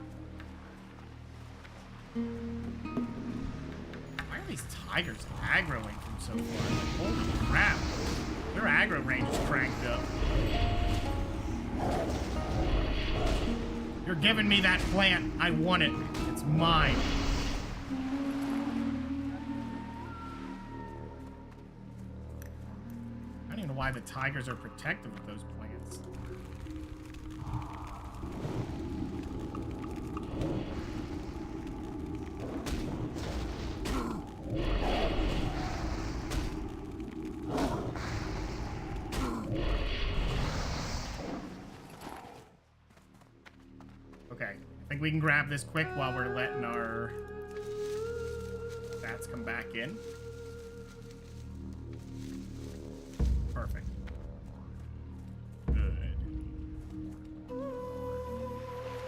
Why are these tigers aggroing from so far? Holy crap. Their aggro range is cranked up. You're giving me that plant. I want it. It's mine. I don't even know why the tigers are protective of those plants. Okay, I think we can grab this quick while we're letting our bats come back in. Perfect. Good.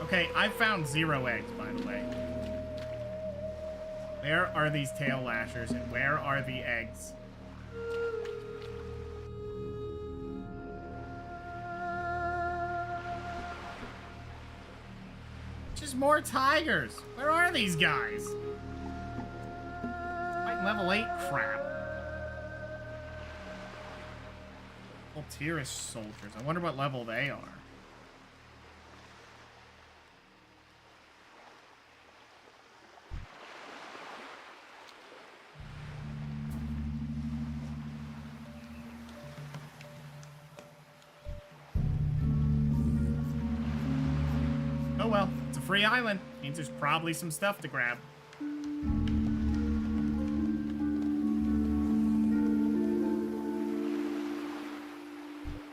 Okay, I found 0 eggs, by the way. Where are these tail lashers, and where are the eggs? Just more tigers. Where are these guys? Fighting level 8 crap. Voltirus soldiers. I wonder what level they are. Oh well, it's a free island. Means there's probably some stuff to grab.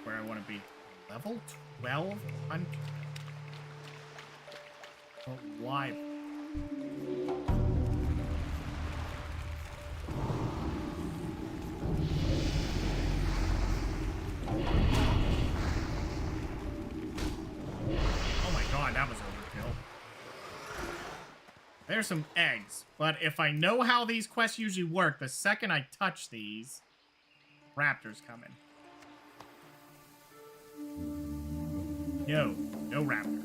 Where I want to be. Level 12 on... But why? That was overkill. There's some eggs, but if I know how these quests usually work, the second I touch these, raptors coming. No raptor.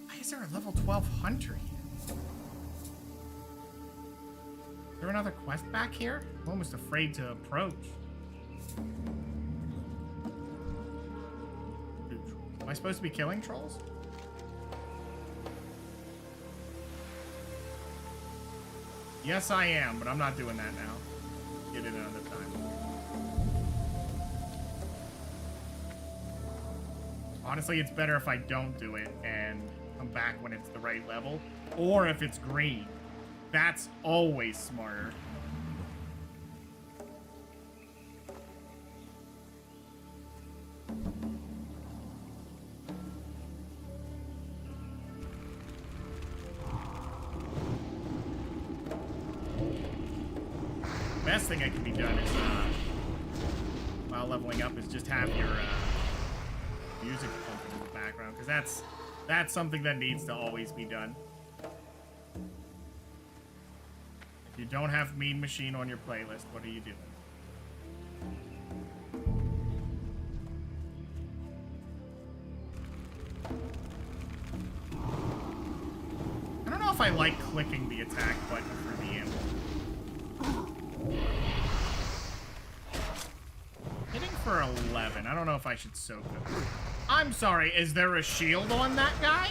Why is there a level 12 hunter here? Is there another quest back here? I'm almost afraid to approach. Am I supposed to be killing trolls? Yes, I am, but I'm not doing that now. Get it another time. Honestly, it's better if I don't do it and come back when it's the right level. Or if it's green. That's always smarter. Best thing that can be done is, while leveling up, is just have your music pumping in the background, because that's something that needs to always be done. If you don't have Mean Machine on your playlist, what are you doing? I don't know if I like clicking the attack button for the ammo. Hitting for 11. I don't know if I should soak them. I'm sorry, is there a shield on that guy?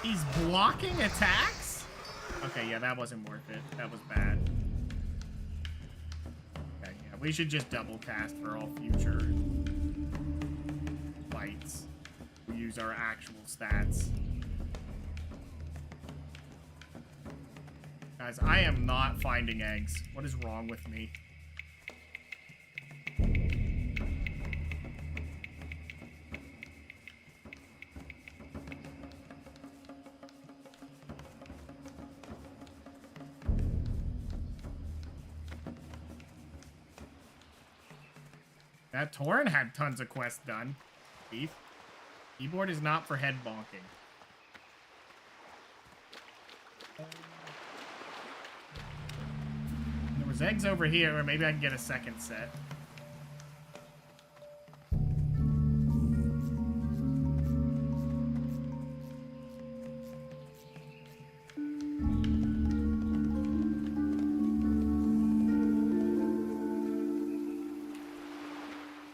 He's blocking attacks? Okay, yeah, that wasn't worth it. That was bad. We should just double cast for all future fights. We use our actual stats. Guys, I am not finding eggs. What is wrong with me? That Torin had tons of quests done. Beef. Keyboard is not for head bonking. There was eggs over here, or maybe I can get a second set.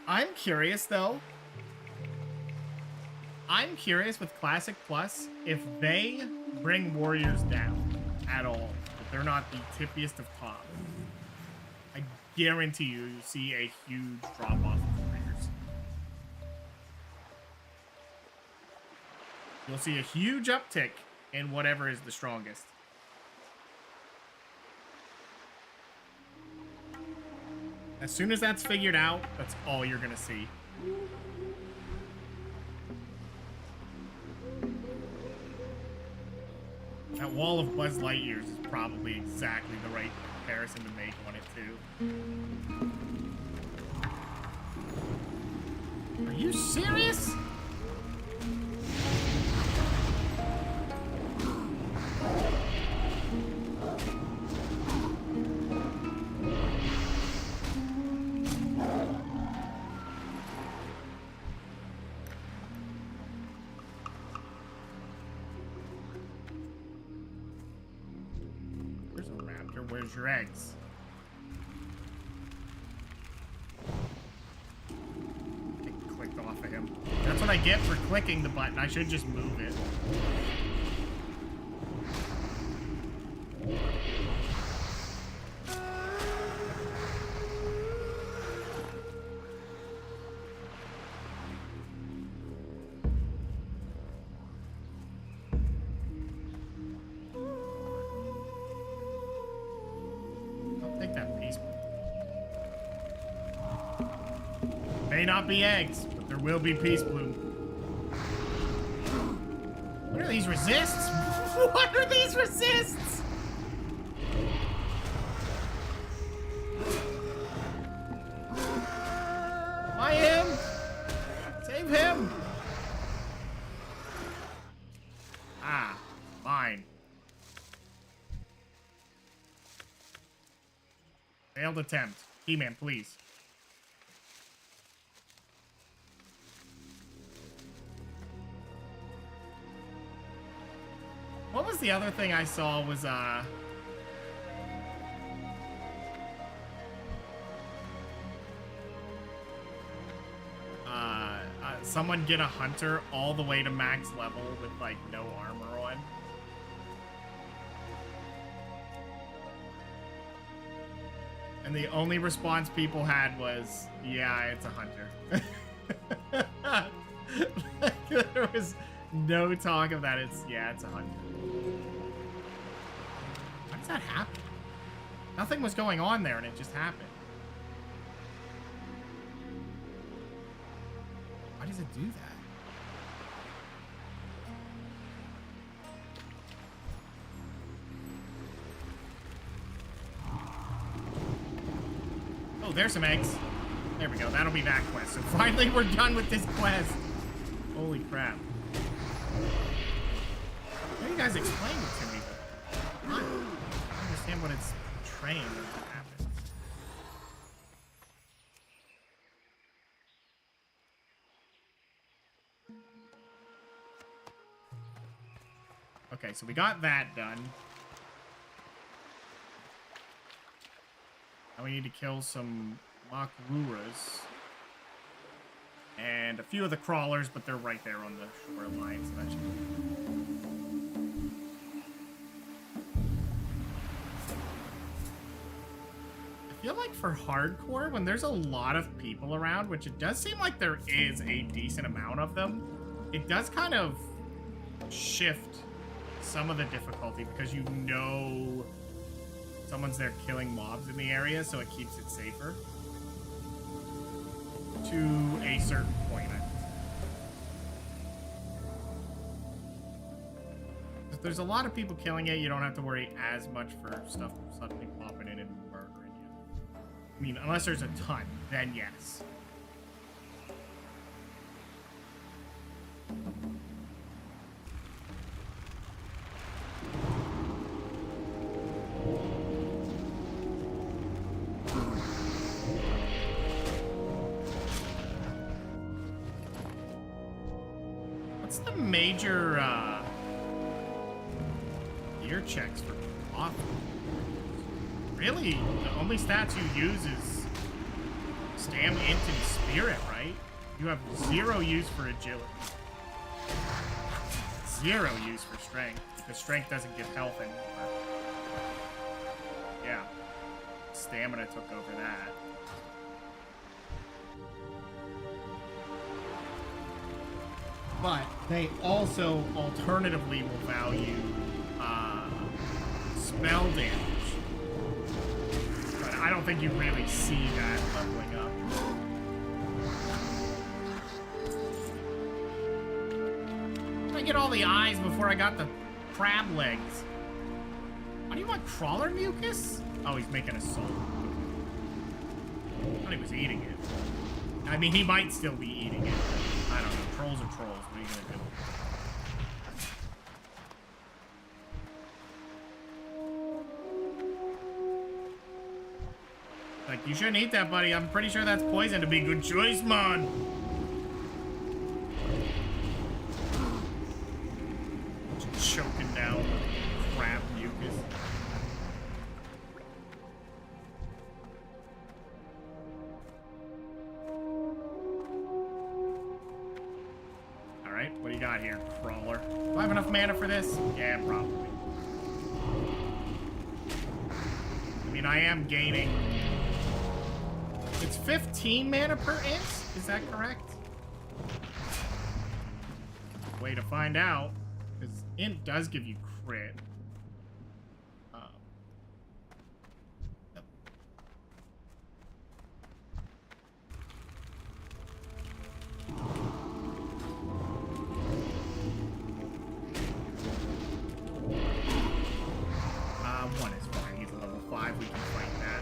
I'm curious, though. I'm curious with Classic Plus if they bring warriors down at all. If they're not the tippiest of top. I guarantee you see a huge drop-off of warriors. You'll see a huge uptick in whatever is the strongest. As soon as that's figured out, that's all you're gonna see. That wall of Buzz Lightyears is probably exactly the right comparison to make on it too. Are you serious? Where's your eggs? I clicked off of him. That's what I get for clicking the button. I should just move it. May not be eggs, but there will be peace bloom. What are these resists? What are these resists? Why him? Save him! Ah, fine. Failed attempt. He-Man, please. What was the other thing I saw was, someone get a hunter all the way to max level with, like, no armor on. And the only response people had was, yeah, it's a hunter. Like, there was no talk of that. Yeah, it's a hunter. How does that happen? Nothing was going on there and it just happened. Why does it do that? Oh, there's some eggs. There we go. That'll be that quest. So finally we're done with this quest. Holy crap. Maybe you guys explained it to me. I don't understand what it's trained or what happens. Okay, so we got that done. Now we need to kill some Makruras. And a few of the crawlers, but they're right there on the shoreline, so that should be... I feel like for hardcore, when there's a lot of people around, which it does seem like there is a decent amount of them, it does kind of shift some of the difficulty because you know someone's there killing mobs in the area, so it keeps it safer. To a certain point, I think. If there's a lot of people killing it, you don't have to worry as much for stuff suddenly popping in and murdering you. I mean, unless there's a ton, then yes. What's the major gear checks for off? Really, the only stats you use is stamina, int, and spirit, right? You have 0 use for agility. 0 use for strength, because strength doesn't give health anymore. Yeah. Stamina took over that. But they also alternatively will value spell damage. But I don't think you really see that leveling up. I get all the eyes before I got the crab legs. Why do you want crawler mucus? Oh, he's making a soul. I thought he was eating it. I mean, he might still be eating it. I don't know. Trolls are trolls. What are you gonna do? Like, you shouldn't eat that, buddy. I'm pretty sure that's poison. To be good choice, man. Just choking down crab mucus. Alright, what do you got here, crawler? Do I have enough mana for this? Yeah, probably. I mean, I am gaining... It's 15 mana per int? Is that correct? Way to find out. Because int does give you crit. One is fine. He's level 5. We can fight that.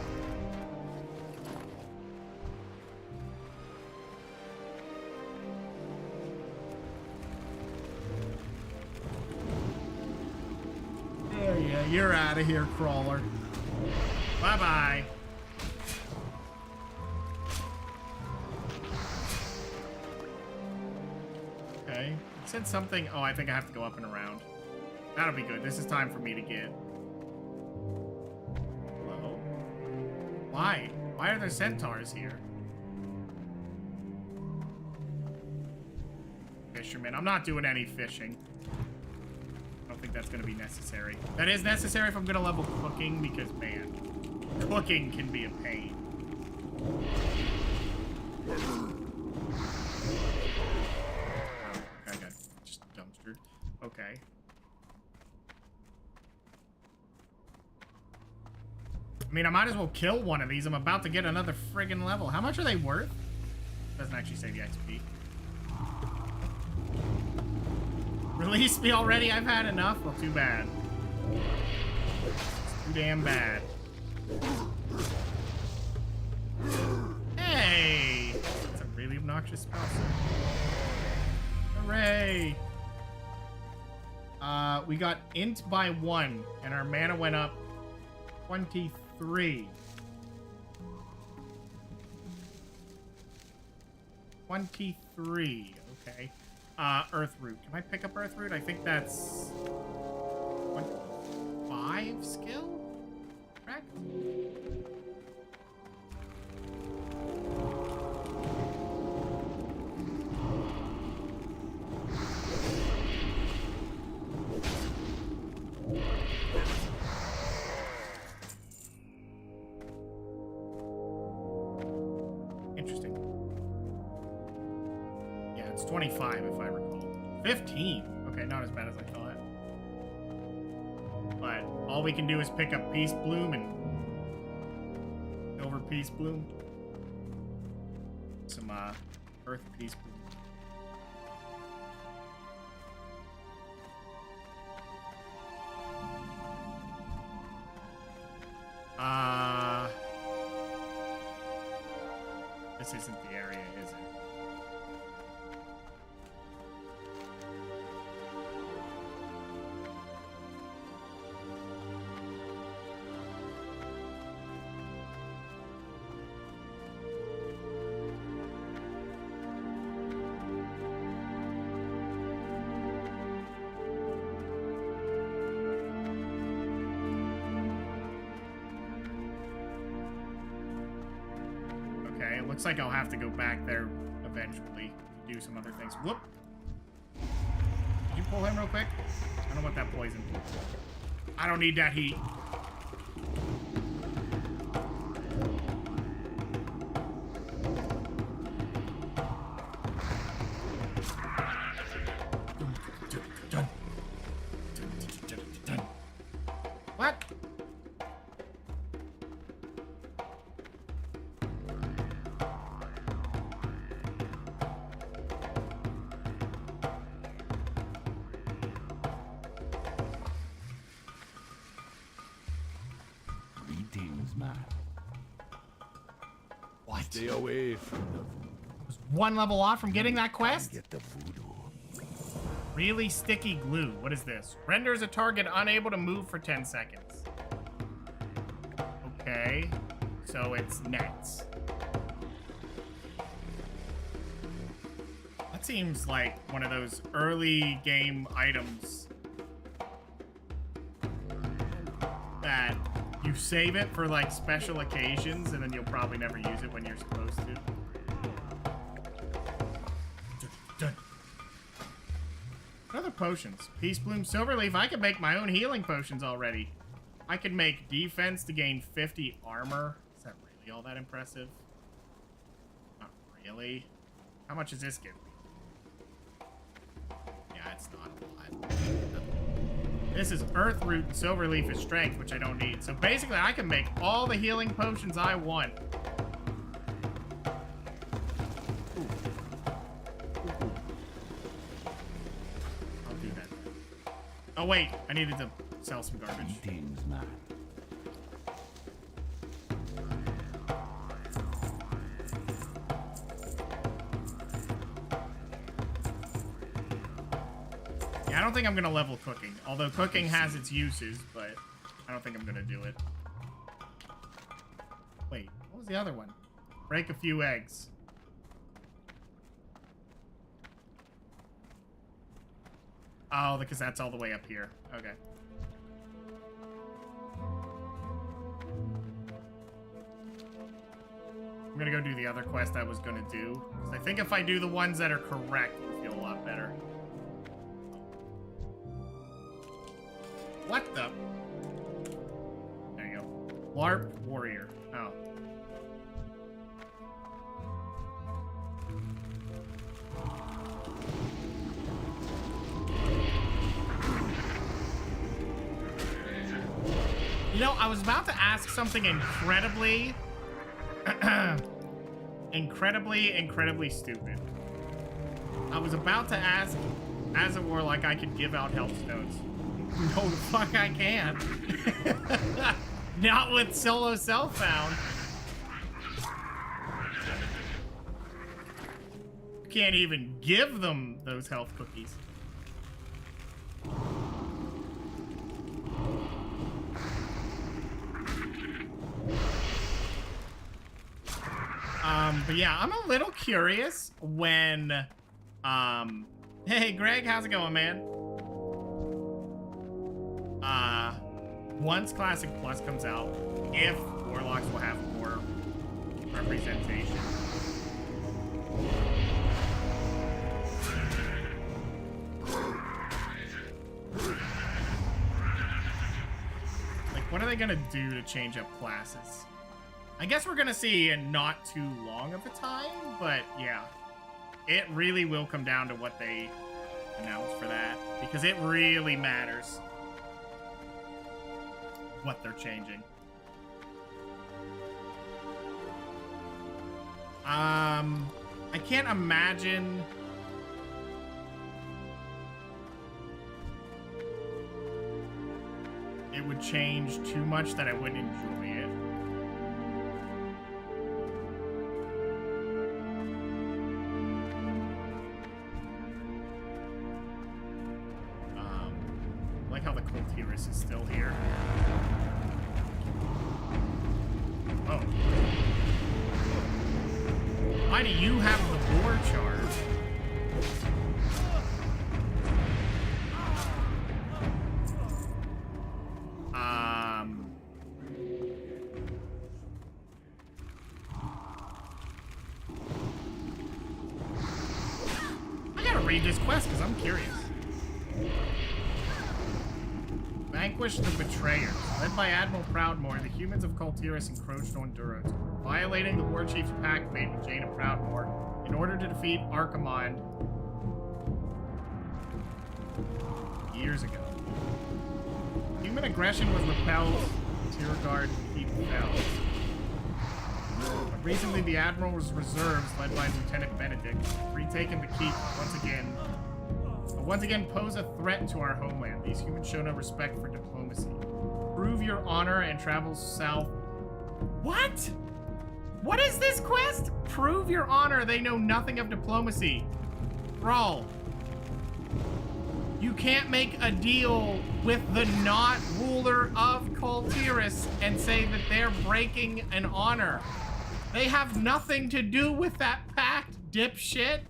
Yeah, you're out of here, crawler. Bye-bye. Okay. It said something. Oh, I think I have to go up and around. That'll be good. This is time for me to get... Hello? Why? Why are there centaurs here? Fisherman. I'm not doing any fishing. I don't think that's going to be necessary. That is necessary if I'm going to level cooking, because, man, cooking can be a pain. Oh, I got just dumpstered. Okay. I mean, I might as well kill one of these. I'm about to get another friggin' level. How much are they worth? Doesn't actually say the XP. Release me already? I've had enough? Well, too bad. It's too damn bad. Hey! That's a really obnoxious spell. Hooray! We got int by 1, and our mana went up 23. 23, okay. Earth root. Can I pick up earth root? I think that's 5 skill? Correct? 25 if I recall. 15. Okay, not as bad as I thought. But all we can do is pick up Peace Bloom and Silver Peace Bloom. Some Earth Peace Bloom. This isn't the area, is it? Looks like I'll have to go back there eventually to do some other things. Whoop! Did you pull him real quick? I don't want that poison. I don't need that heat. What? What? Stay away from the Was one level off from getting that quest? get the voodoo. Really sticky glue. What is this? Renders a target unable to move for 10 seconds. Okay. So it's nets. That seems like one of those early game items that you save it for like special occasions and then you'll probably never use it when you're supposed to. Done. Other potions. Peace Bloom, Silverleaf. I could make my own healing potions already. I could make defense to gain 50 armor. Is that really all that impressive? Not really. How much does this give me? Yeah, it's not a lot. This is Earth Root and Silverleaf is Strength, which I don't need. So basically, I can make all the healing potions I want. I'll do that. Oh, wait. I needed to sell some garbage. Yeah, I don't think I'm gonna level cooking. Although cooking has its uses, but I don't think I'm gonna do it. Wait, what was the other one? Break a few eggs. Oh, because that's all the way up here. Okay. I'm gonna go do the other quest I was gonna do. 'Cause I think if I do the ones that are correct, it'll feel a lot better. What the? There you go. LARP Warrior. Oh. You know, I was about to ask something incredibly, incredibly stupid. I was about to ask, as a warlock, I could give out health stones. No, the fuck I can't. Not with solo self-found. Can't even give them those health cookies. But yeah, I'm a little curious when, hey Greg, how's it going, man? Once Classic Plus comes out, if Warlocks will have more representation. Like, what are they gonna do to change up classes? I guess we're gonna see in not too long of a time, but yeah. It really will come down to what they announce for that, because it really matters what they're changing. I can't imagine it would change too much that I wouldn't enjoy it. I like how the Coltirus is still here. Oh. Why do you have the boar charge? I gotta read this quest because I'm curious. Vanquish the Betrayers. Led by Admiral Proudmoore, the humans of Coltirus encroached on Duros, violating the war chief's pact made with Jaina Proudmoore in order to defeat Archimonde years ago. Human aggression was repelled, Tiergard keep fell. But recently the Admiral's reserves, led by Lieutenant Benedict, retaken the keep once again pose a threat to our homeland. These humans show no respect for diplomacy. Prove your honor and travel south. What? What is this quest? Prove your honor. They know nothing of diplomacy. Thrall. You can't make a deal with the not ruler of Coltirus and say that they're breaking an honor. They have nothing to do with that pact, dipshit.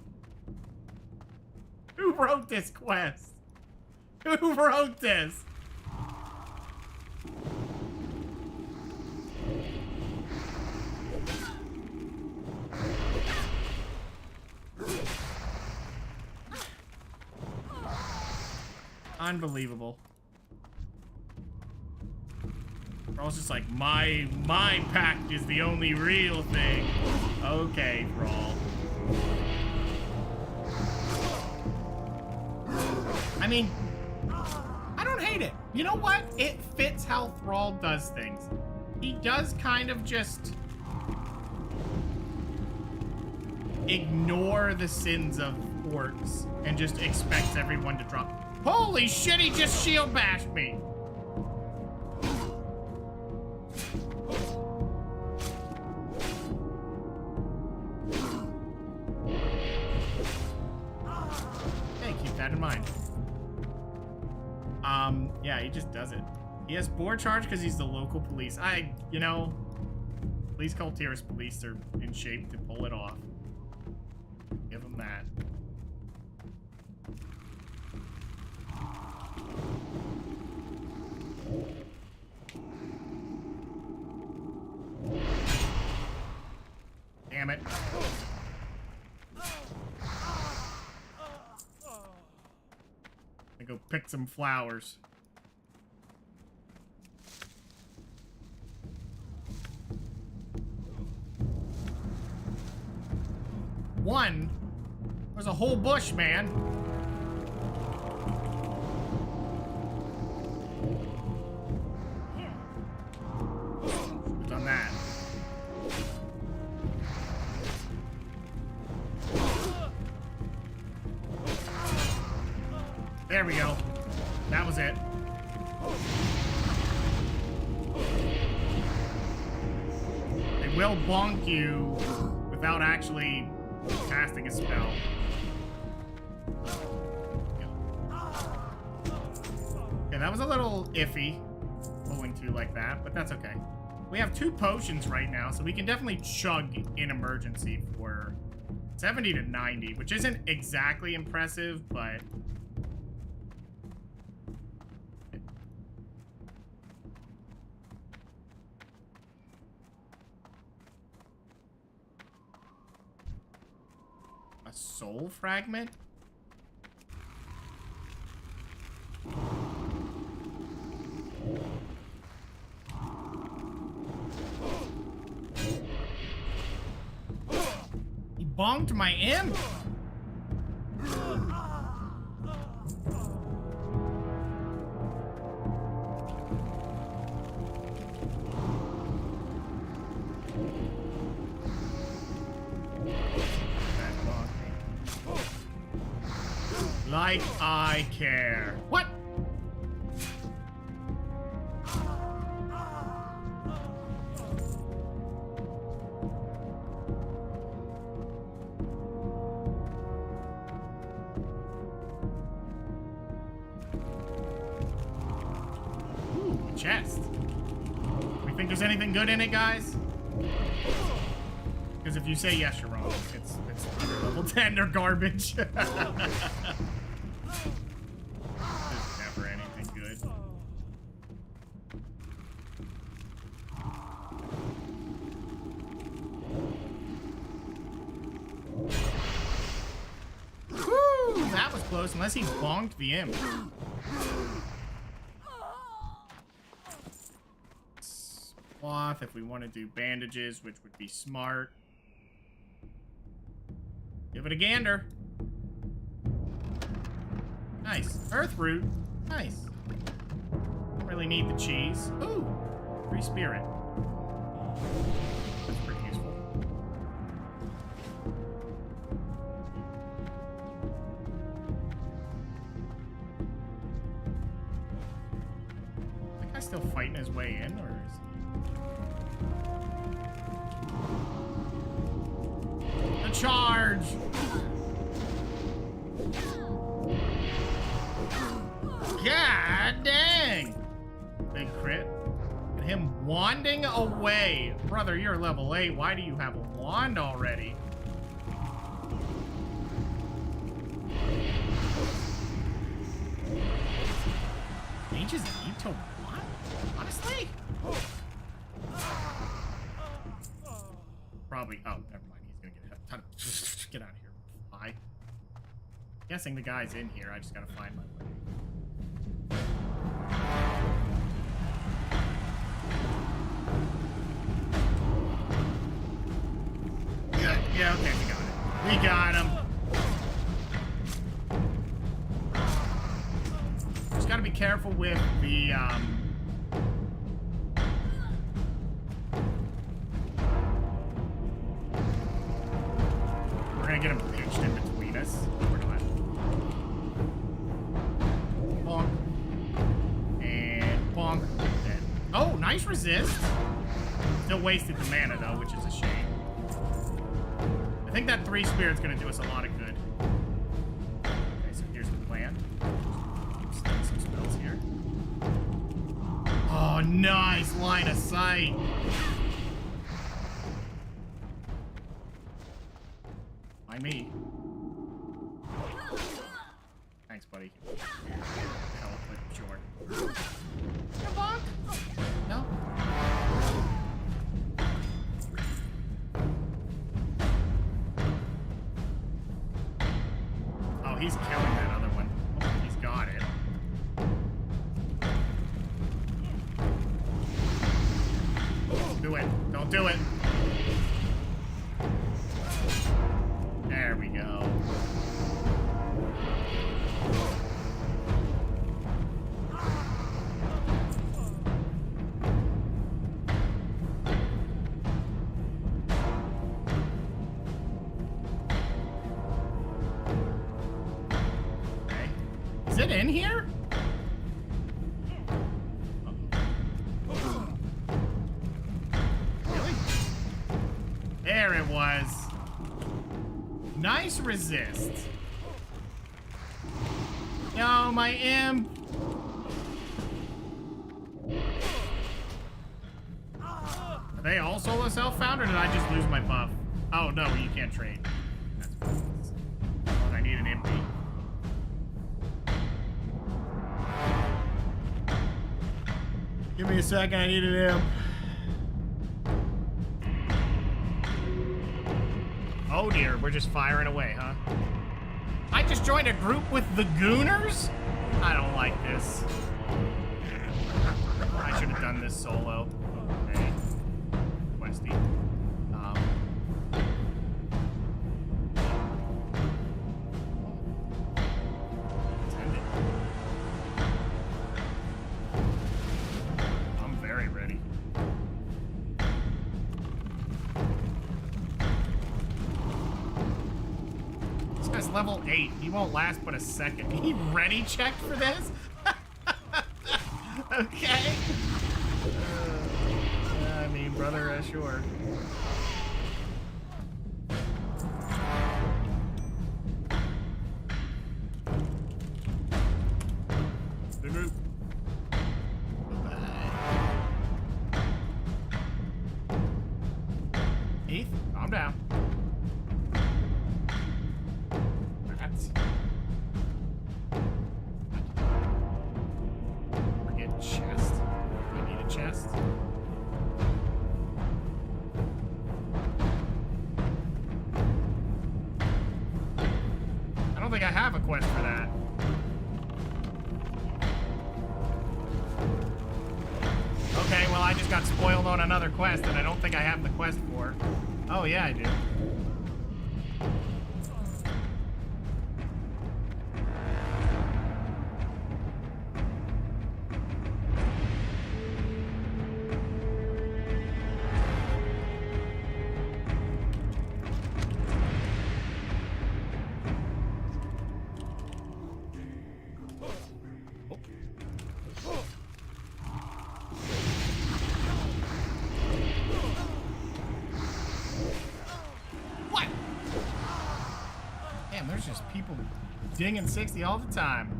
Who wrote this quest? Who wrote this? Unbelievable. I was just like, my pact is the only real thing. Okay, Thrall. I mean, I don't hate it. You know what? It fits how Thrall does things. He does kind of just ignore the sins of orcs and just expects everyone to drop. Holy shit, he just shield bashed me. Okay, keep that in mind. Yeah, he just does it. He has boar charge because he's the local police. You know, Police Coltirus police are in shape to pull it off. Give him that. Damn it. I go pick some flowers. One? There's a whole bush, man. Who's done that? There we go. That was it. They will bonk you without actually casting a spell. Yeah, that was a little iffy, pulling through like that, but that's okay. We have 2 potions right now, so we can definitely chug in emergency for 70 to 90, which isn't exactly impressive, but... soul fragment? He bonked my imp? Like I care. What? Ooh, a chest. We think there's anything good in it, guys? Because if you say yes, you're wrong. It's under level 10 or garbage. There's never anything good. Woo! That was close, unless he bonked the imp. Cloth, if we want to do bandages, which would be smart. Give it a gander. Nice. Earth root. Nice. Don't really need the cheese. Ooh. Free spirit. That's pretty useful. That guy's still fighting his way in, or is he? The charge! God dang! Big crit. And him wanding away. Brother, you're level 8. Why do you have a wand already? Mages need to wand? Honestly? Probably. Oh, never mind. He's gonna get a ton of. Get out of here. Fly. Guessing the guy's in here. I just gotta find my way. Yeah, okay, we got it. We got him. Just gotta be careful with the, we're gonna get him pinched in between us. We're not. Bonk. And bonk. Dead. Oh, nice resist. Still wasted the mana, though, which is a shame. I think that 3 spirit's gonna do us a lot of good. Okay, so here's the plan. Keep some spells here. Oh, nice line of sight. By me. Thanks, buddy. Hell, but sure. Come on. No. Oh, he's killing that other one. Oh, he's got it. Do it. Don't do it. There we go. Okay. Is it in here? Really? There it was. Nice resist. Yo, my imp. Are they all solo self-found, or did I just lose my buff? Oh, no, you can't trade. That's what it is. Well, I need an empty. Give me a second, I need an imp. Oh dear, we're just firing away, huh? I just joined a group with the Gooners? I don't like this. I should have done this solo. Okay. Questy. Send it. I'm very ready. This guy's level 8. He won't last but a second. He ready checked for this? Okay. I mean, brother, sure. The group. Heath, calm down. That's... Forget chest. I need a chest. I don't think I have a quest for that. Okay, well, I just got spoiled on another quest, and I don't think I have the quest for. Oh, yeah, I do. What? Damn, there's just people dinging 60 all the time.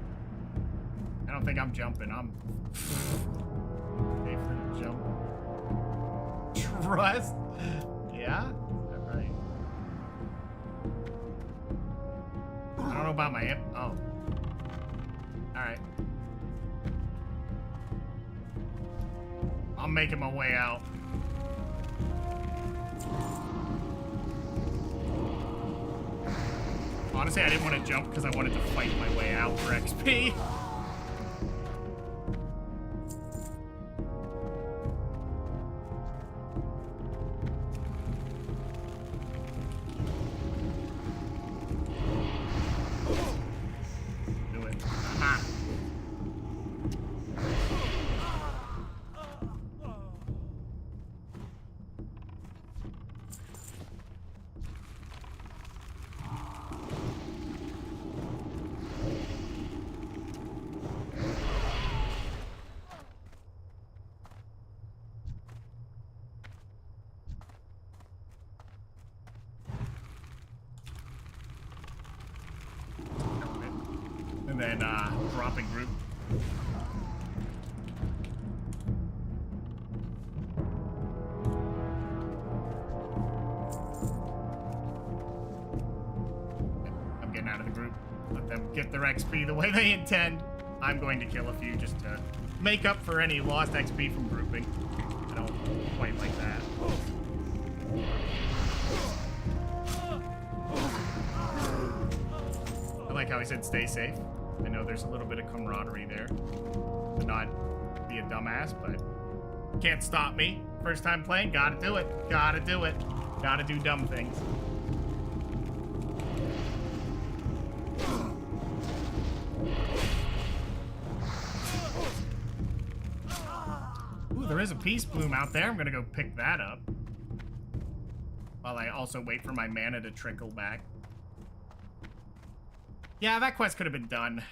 I don't think I'm jumping. I'm safe for the jump. Trust? Yeah? Is that right? I don't know about my hip. Oh. Alright. I'm making my way out. Honestly, I didn't want to jump because I wanted to fight my way out for XP. Do it. Aha. And then dropping group. I'm getting out of the group. Let them get their XP the way they intend. I'm going to kill a few just to make up for any lost XP from grouping. I don't quite like that. I like how he said stay safe. I know there's a little bit of camaraderie there. To not be a dumbass, but can't stop me. First time playing, gotta do it. Gotta do it. Gotta do dumb things. Ooh, there is a peace bloom out there. I'm gonna go pick that up. While I also wait for my mana to trickle back. Yeah, that quest could have been done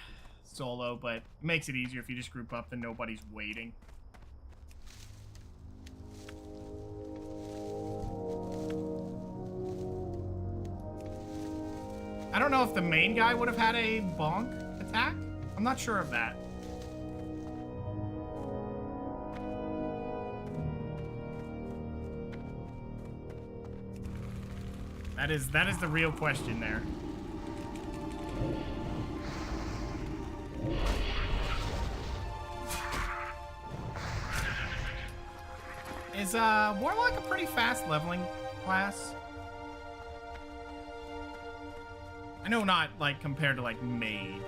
solo, but it makes it easier if you just group up, then nobody's waiting. I don't know if the main guy would have had a bonk attack. I'm not sure of that. That is the real question there. Is Warlock a pretty fast leveling class? I know not like compared to like Mage.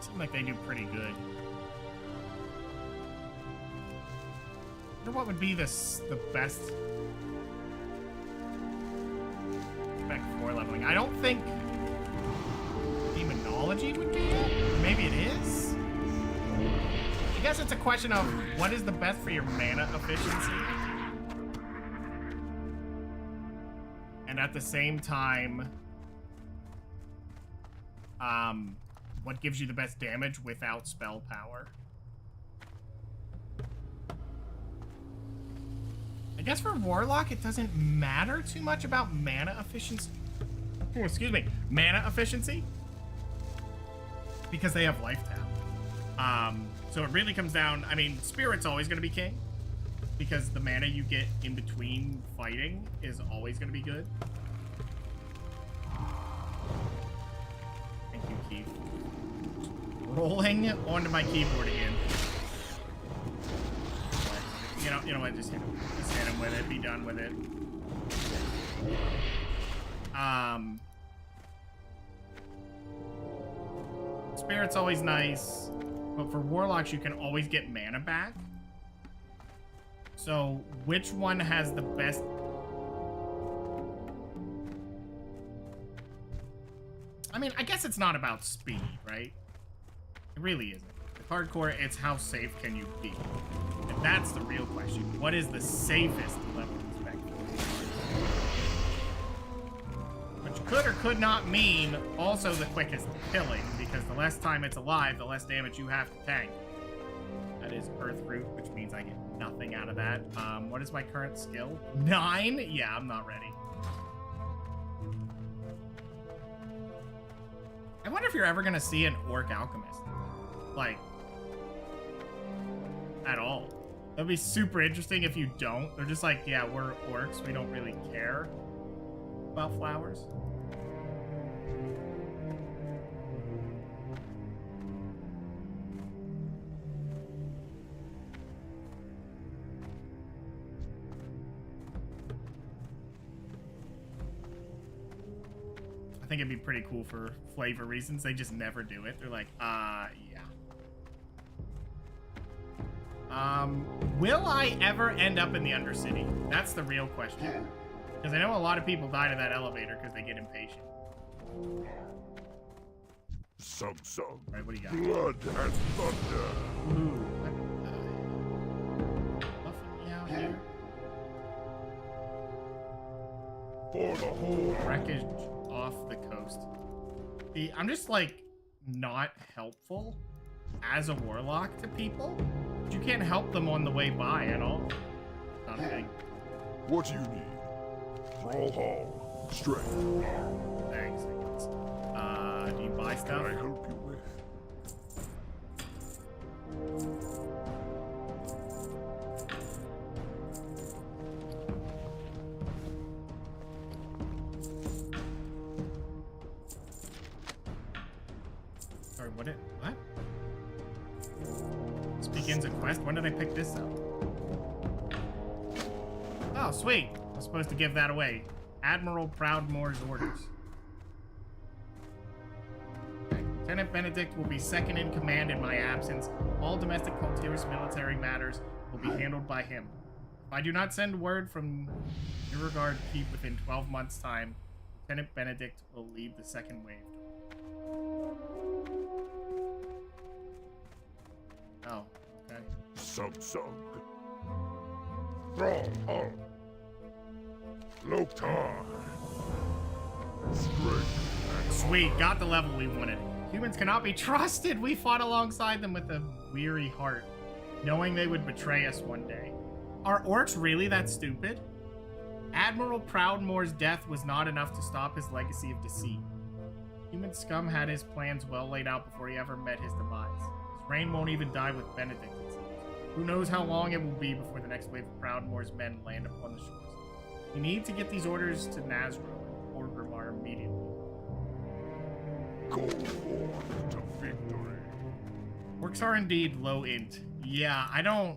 Seem like they do pretty good. I wonder what would be the best spec for leveling. I don't think Demonology would be it. Maybe it is. I guess it's a question of what is the best for your mana efficiency. And And at the same time, what gives you the best damage without spell power? I guess for Warlock, it doesn't matter too much about mana efficiency. Oh, excuse me, mana efficiency, because they have life tap. So it really comes down. I mean, Spirit's always going to be king, because the mana you get in between fighting is always going to be good. Thank you, Keith. Rolling onto my keyboard again. You know what? Just hit him. Just hit him with it. Be done with it. Spirit's always nice, but for Warlocks, you can always get mana back. So, which one has the best? I mean, I guess it's not about speed, right? It really isn't. With hardcore, it's how safe can you be? And that's the real question. What is the safest level of Spectre? Which could or could not mean also the quickest killing, because the less time it's alive, the less damage you have to tank. That is Earth Root, which means I get nothing out of that. What is my current skill? 9? Yeah, I'm not ready. I wonder if you're ever gonna see an Orc Alchemist. Like, at all. That'd be super interesting if you don't. They're just like, yeah, we're orcs. We don't really care about flowers. I think it'd be pretty cool for flavor reasons. They just never do it. They're like, yeah. Will I ever end up in the Undercity? That's the real question. Because I know a lot of people die to that elevator because they get impatient. Sung. Right, what do you got? Blood and thunder. Ooh, what the... Buffing me out here? For the whole Wreckage off the coast. See, I'm just, like, not helpful as a Warlock to people. You can't help them on the way by at all. Not a thing. What do you need? Brawl Hall. Strength. Thanks, I guess. Do you buy stuff? Can I help you with? Sorry, what? This begins a quest? When did I pick this up? Oh, sweet. I was supposed to give that away. Admiral Proudmoore's orders. Okay. Lieutenant Benedict will be second in command in my absence. All domestic Coltyrus military matters will be handled by him. If I do not send word from your regard keep within 12 months' time, Lieutenant Benedict will lead the second wave. Oh, okay. Sung. Brawl Hall. Loktar. Strength. Sweet, got the level we wanted. Humans cannot be trusted. We fought alongside them with a weary heart, knowing they would betray us one day. Are orcs really that stupid? Admiral Proudmoore's death was not enough to stop his legacy of deceit. Human scum had his plans well laid out before he ever met his demise. His reign won't even die with Benedict, it seems. Who knows how long it will be before the next wave of Proudmoore's men land upon the shores. We need to get these orders to Nazro and Orgrimmar immediately. Go forth to victory. Orcs are indeed low int. Yeah, I don't...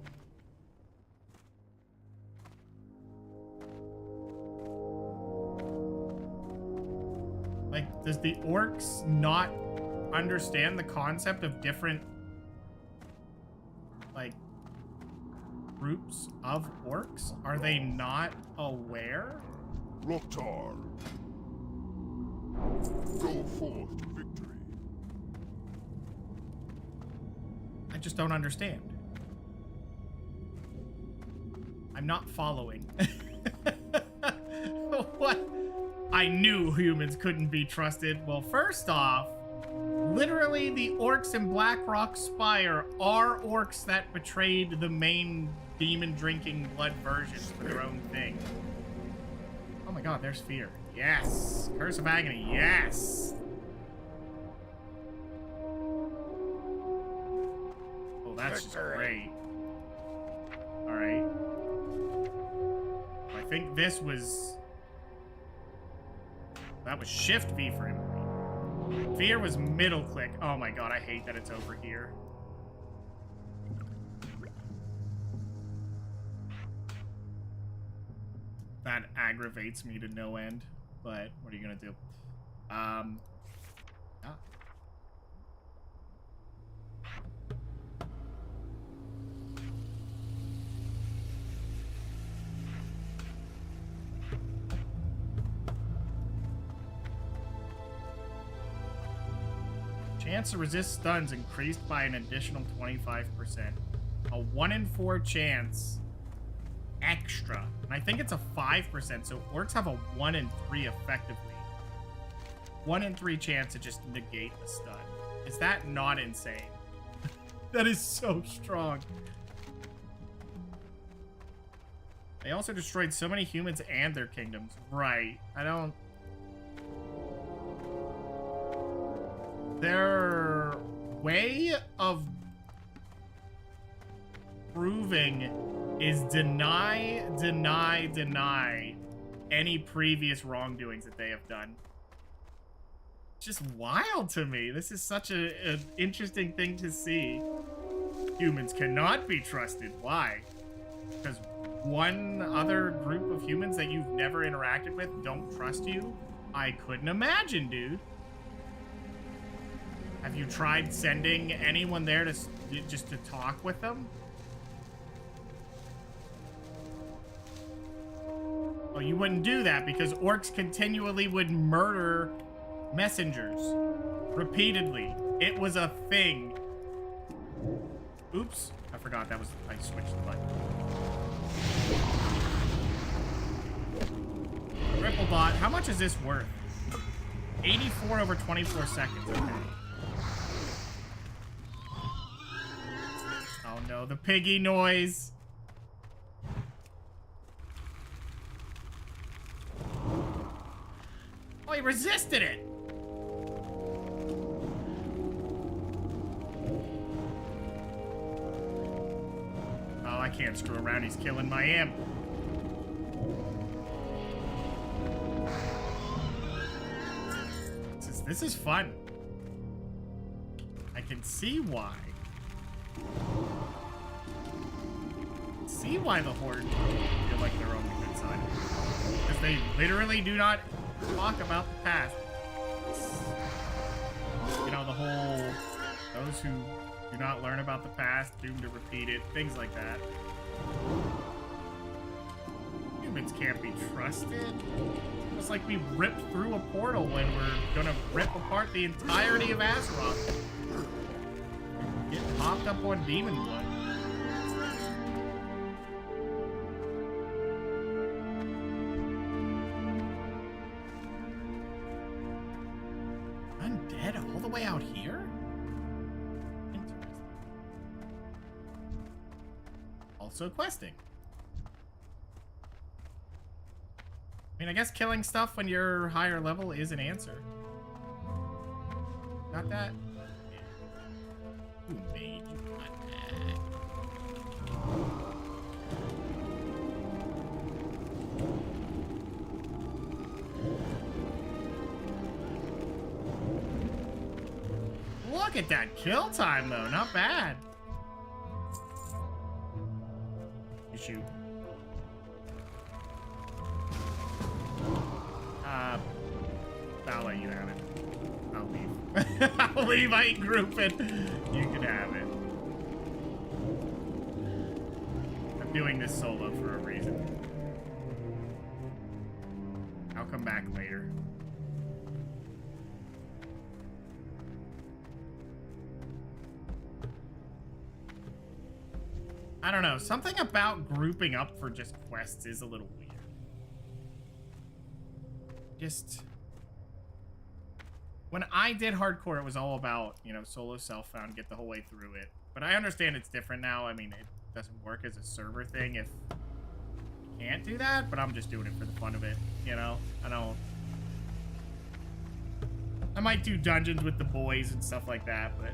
Like, does the orcs not understand the concept of different, like, groups of orcs? Are they not aware? Loktar. Go forth to victory. I just don't understand. I'm not following. What? I knew humans couldn't be trusted. Well, first off, literally the orcs in Blackrock Spire are orcs that betrayed the main demon-drinking blood versions for their own thing. Oh my god, there's Fear. Yes! Curse of Agony, yes! Oh, that's just great. Alright. I think this was... That was Shift V for him. Fear was middle click. Oh my god, I hate that it's over here. That aggravates me to no end, but what are you gonna do? Yeah. Chance to resist stuns increased by an additional 25%. A 1 in 4 chance extra. And I think it's a 5%, so orcs have a 1 in 3 effectively. 1 in 3 chance to just negate the stun. Is that not insane? That is so strong. They also destroyed so many humans and their kingdoms. Right. I don't... Their way of proving is deny any previous wrongdoings that they have done. It's just wild to me. This is such an interesting thing to see. Humans cannot be trusted. Why? Because one other group of humans that you've never interacted with don't trust you? I couldn't imagine, dude. Have you tried sending anyone there to just to talk with them? Oh, you wouldn't do that because orcs continually would murder messengers repeatedly. It was a thing. Oops, I forgot that was, I switched the button. Ripple bot, how much is this worth? 84 over 24 seconds, okay. Oh no, the piggy noise. Oh, he resisted it. Oh, I can't screw around. He's killing my imp. This is fun. I can see why. See why the Horde feel like they're on the good side. Because they literally do not talk about the past. You know, the whole, those who do not learn about the past, doomed to repeat it, things like that. Humans can't be trusted. It's like we ripped through a portal when we're gonna rip apart the entirety of Azeroth. Get popped up on demon blood. Undead all the way out here? Interesting. Also questing. I mean, I guess killing stuff when you're higher level is an answer. Got that? Yeah. Who made you got that? Look at that kill time, though. Not bad. You shoot. I'll let you have it. I'll leave. I'll leave. I ain't grouping. You can have it. I'm doing this solo for a reason. I'll come back later. I don't know. Something about grouping up for just quests is a little weird. just... When I did hardcore, it was all about, you know, solo self-found, get the whole way through it. But I understand it's different now. I mean, it doesn't work as a server thing if you can't do that, but I'm just doing it for the fun of it, you know? I might do dungeons with the boys and stuff like that, but...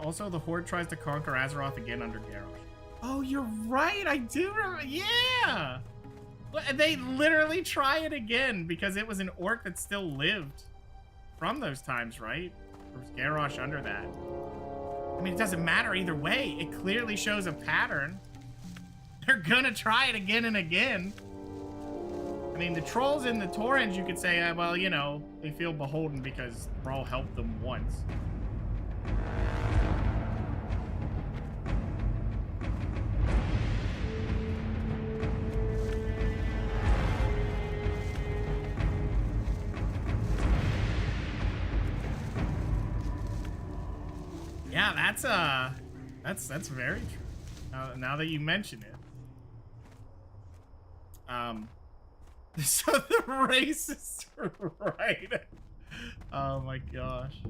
Also, the Horde tries to conquer Azeroth again under Garrosh. Oh, you're right. I do remember. Yeah. They literally try it again because it was an orc that still lived from those times, right? Or was Garrosh under that? I mean, it doesn't matter either way. It clearly shows a pattern. They're gonna try it again and again. I mean, the trolls in the Torrens, you could say, well, you know, they feel beholden because Thrall helped them once. Yeah, that's very true. Now that you mention it. So the racists are right. Oh my gosh.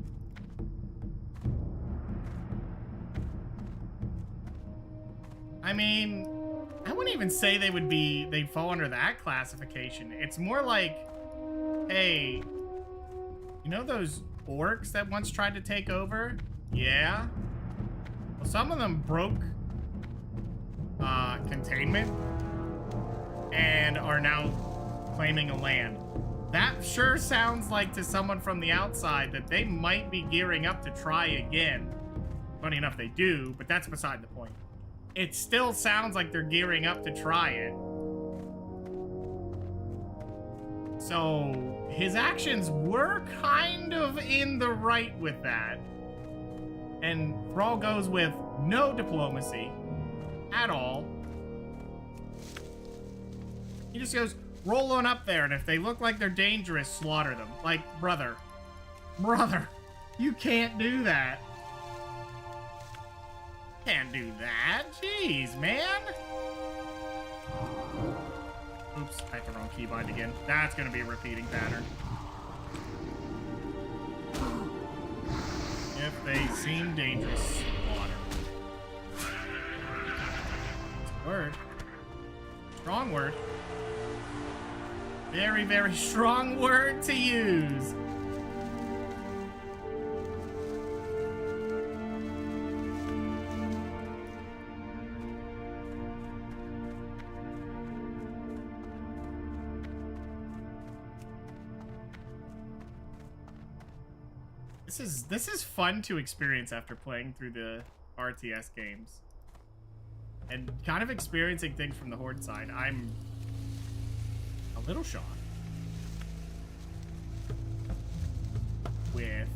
I mean, I wouldn't even say they'd fall under that classification. It's more like, hey, you know those orcs that once tried to take over? Yeah. Well, some of them broke containment and are now claiming a land. That sure sounds like to someone from the outside that they might be gearing up to try again. Funny enough, they do, but that's beside the point. It still sounds like they're gearing up to try it. So his actions were kind of in the right with that. And Thrall goes with no diplomacy at all. He just goes, roll on up there, and if they look like they're dangerous, slaughter them. Like, brother, you can't do that. Can't do that. Jeez, man. Oops, I hit the wrong keybind again. That's gonna be a repeating pattern. If they seem dangerous, slaughter. Word. Strong word. Very, very strong word to use. This is fun to experience after playing through the RTS games. And kind of experiencing things from the Horde side. I'm a little shocked with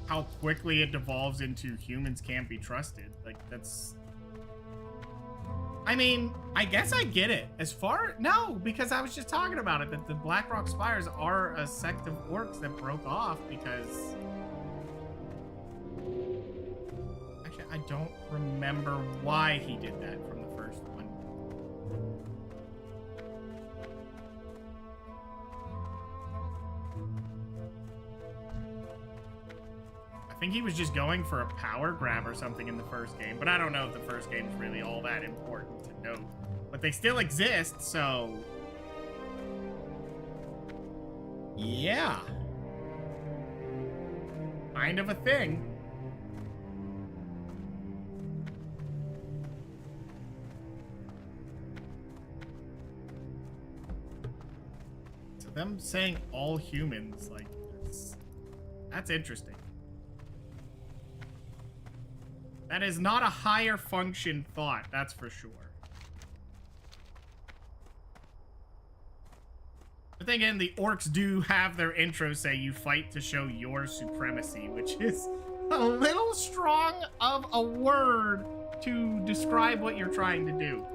how quickly it devolves into humans can't be trusted. Like, that's... I mean, I guess I get it. No, because I was just talking about it, that the Blackrock Spires are a sect of orcs that broke off because... Actually, I don't remember why he did that from the first one. I think he was just going for a power grab or something in the first game, but I don't know if the first game is really all that important to note. But they still exist, so... yeah. Kind of a thing. So them saying all humans, like, that's interesting. That is not a higher function thought, that's for sure. But then again, the orcs do have their intro say you fight to show your supremacy, which is a little strong of a word to describe what you're trying to do.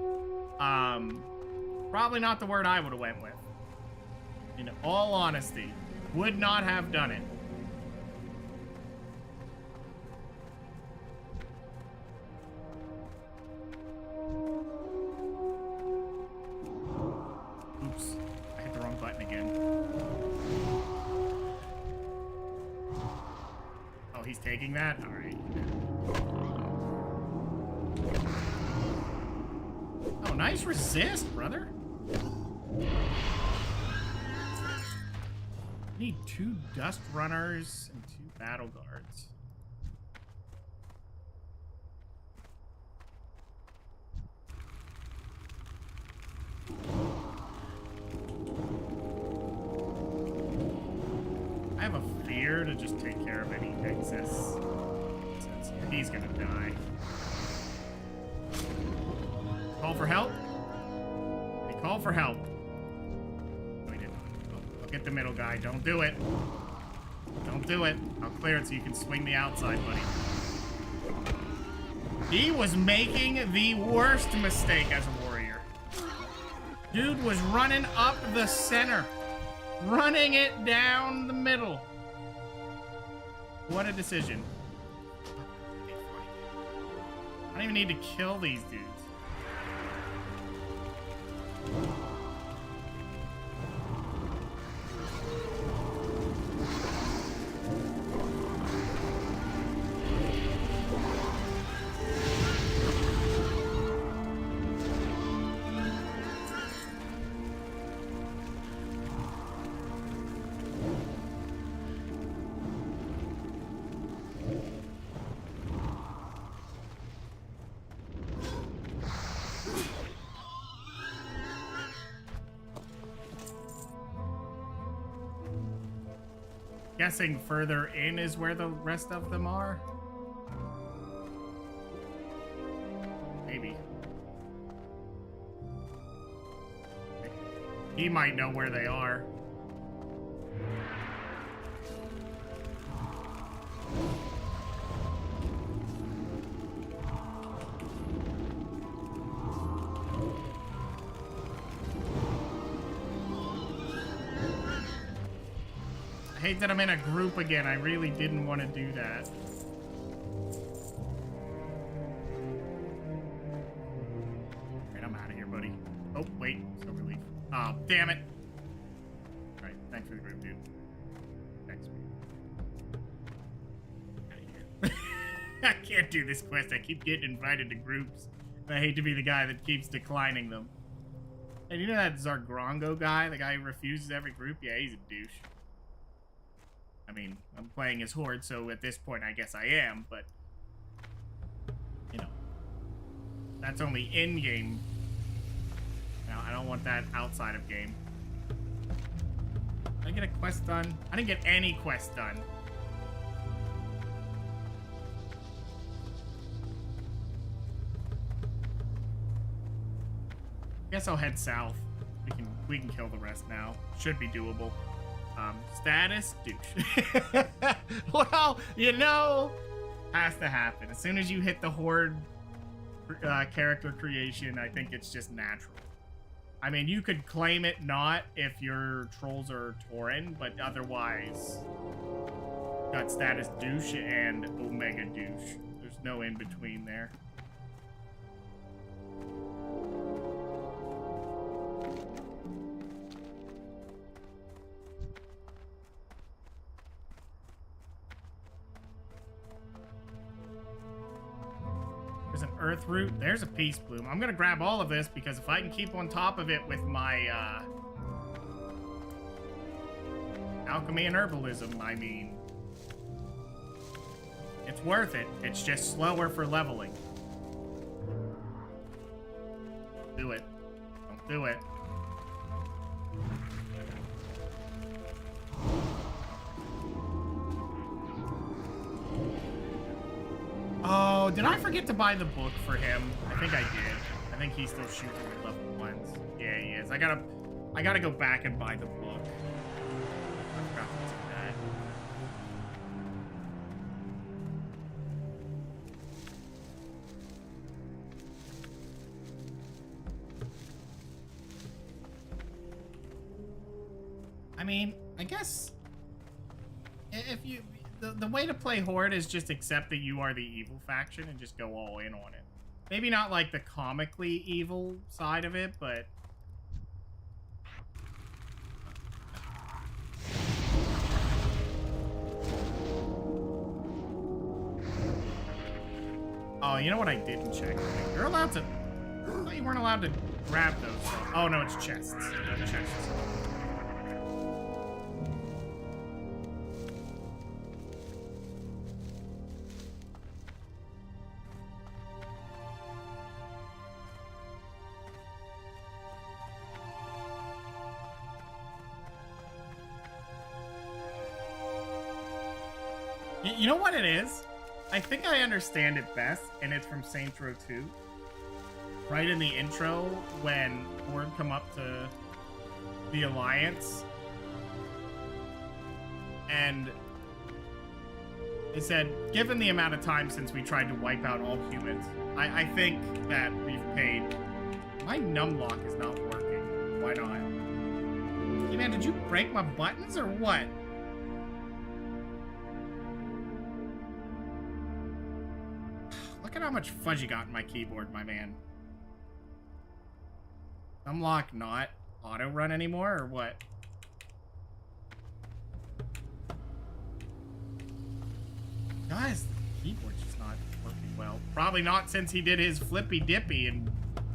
Probably not the word I would have went with. In all honesty, would not have done it. Oops, I hit the wrong button again. Oh, he's taking that? All right. Oh, nice resist, brother. Need 2 dust runners and 2 battle guards. I have a fear to just take care of any excess. He's gonna die. Call for help? They call for help. No, he didn't. Look at the middle guy. Don't do it. Don't do it. I'll clear it so you can swing the outside, buddy. He was making the worst mistake as a warrior. Dude was running up the center. Running it down the middle. What a decision. I don't even need to kill these dudes. Guessing further in is where the rest of them are? Maybe. He might know where they are. I hate that I'm in a group again. I really didn't want to do that. Alright, I'm out of here, buddy. Oh, wait. So relief. Oh, damn it. Alright, thanks for the group, dude. Thanks. Out of here. I can't do this quest. I keep getting invited to groups. I hate to be the guy that keeps declining them. And you know that Zargrongo guy? The guy who refuses every group? Yeah, he's a douche. I mean, I'm playing as Horde, so at this point I guess I am, but... You know. That's only in-game. Now, I don't want that outside of game. Did I get a quest done? I didn't get any quest done. Guess I'll head south. We can kill the rest now. Should be doable. Status douche. Well, you know, has to happen. As soon as you hit the Horde character creation, I think it's just natural. I mean, you could claim it not if your trolls are Tauren, but otherwise, got status douche and omega douche. There's no in between there. There's an earth root. There's a peace bloom. I'm gonna grab all of this because if I can keep on top of it with my alchemy and herbalism, I mean, it's worth it. It's just slower for leveling. Do it. Don't do it. Oh, did I forget to buy the book for him? I think I did. I think he's still shooting at level 1s. Yeah, he is. I gotta go back and buy the book. I forgot to do that. mean, I guess if you the way to play Horde is just accept that you are the evil faction and just go all in on it. Maybe not like the comically evil side of it, but oh, you know what I didn't check? You're allowed to. I thought you weren't allowed to grab those. Oh no, it's chests. They're chests. You know what it is? I think I understand it best, and it's from Saints Row 2. Right in the intro, when Horde come up to the Alliance, and it said, given the amount of time since we tried to wipe out all humans, I think that we've paid. My numlock is not working. Why not? Hey man, did you break my buttons or what? Look at how much fudge you got in my keyboard, my man. Numlock not auto run anymore or what? Guys, the keyboard's just not working well. Probably not since he did his flippy dippy and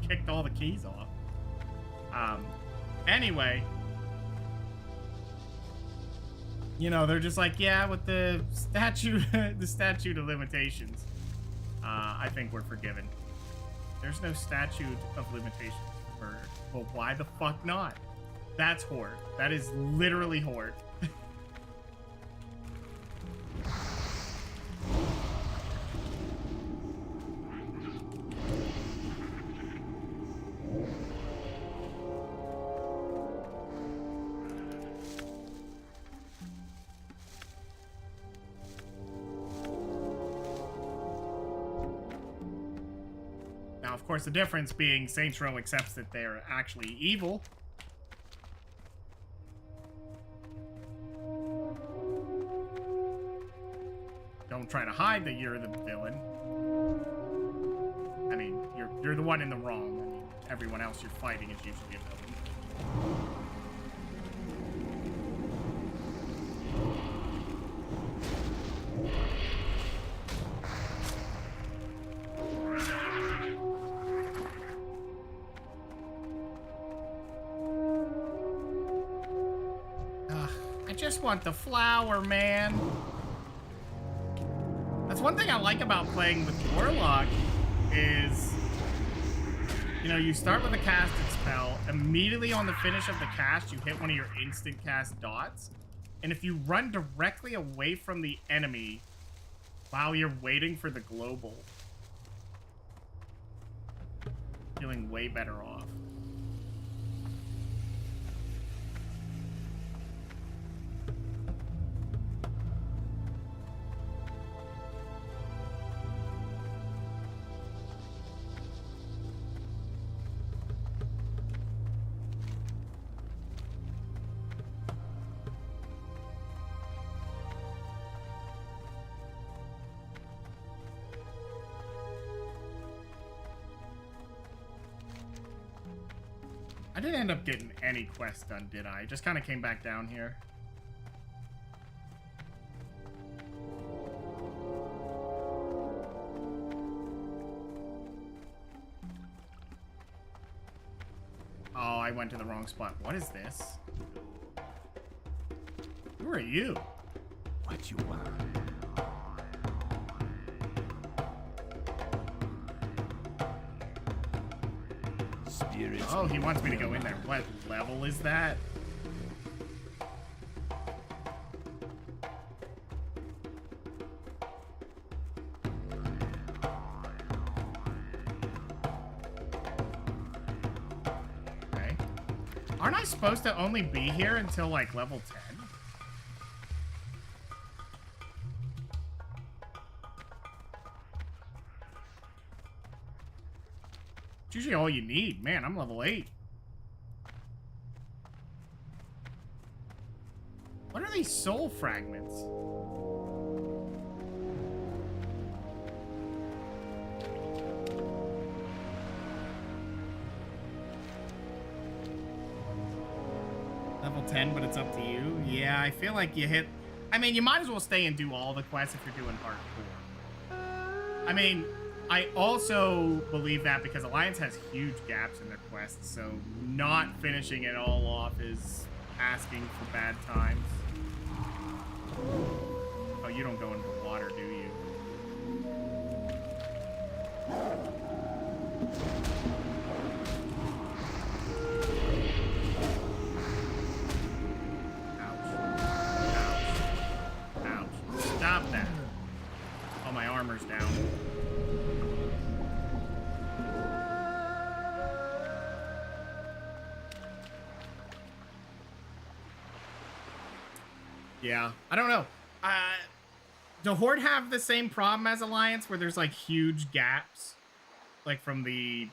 kicked all the keys off. Anyway. You know, they're just like, yeah, with the statute of limitations. I think we're forgiven. There's no statute of limitations for murder. Well, why the fuck not? That's Horde. That is literally Horde. Of course, the difference being Saints Row accepts that they're actually evil. Don't try to hide that you're the villain. I mean, you're the one in the wrong. I mean, everyone else you're fighting is usually a villain. Want the flower, man. That's one thing I like about playing with Warlock is, you know, you start with a casted spell. Immediately on the finish of the cast, you hit one of your instant cast dots. And if you run directly away from the enemy while you're waiting for the global, feeling way better off. I didn't end up getting any quests done, did I? Just kind of came back down here. Oh, I went to the wrong spot. What is this? Who are you? What you want? Oh, he wants me to go in there. What level is that? Okay. Aren't I supposed to only be here until like level 10? It's usually all you need. Man, I'm level 8. these soul fragments? Level 10, but it's up to you. Yeah, I feel like you hit... I mean, you might as well stay and do all the quests if you're doing hardcore. I mean, I also believe that because Alliance has huge gaps in their quests, so not finishing it all off is asking for bad times. Oh, you don't go into water, do you? Stop that. Oh, my armor's down. Yeah, I don't know. Do Horde have the same problem as Alliance where there's like huge gaps? Like from the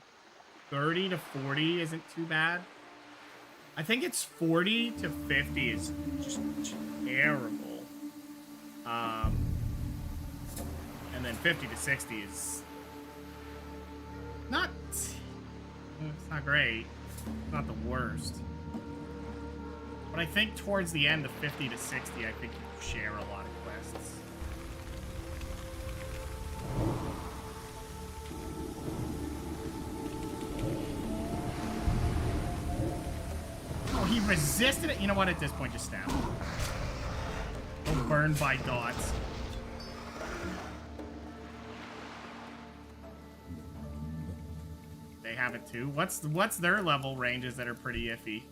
30 to 40 isn't too bad. I think it's 40 to 50 is just terrible. And then 50 to 60 is not, it's not great. It's not the worst. But I think towards the end of 50 to 60, I think you share a lot of quests. Oh, he resisted it? You know what? At this point, just stab him. Oh, burned by dots. They have it too. What's their level ranges that are pretty iffy?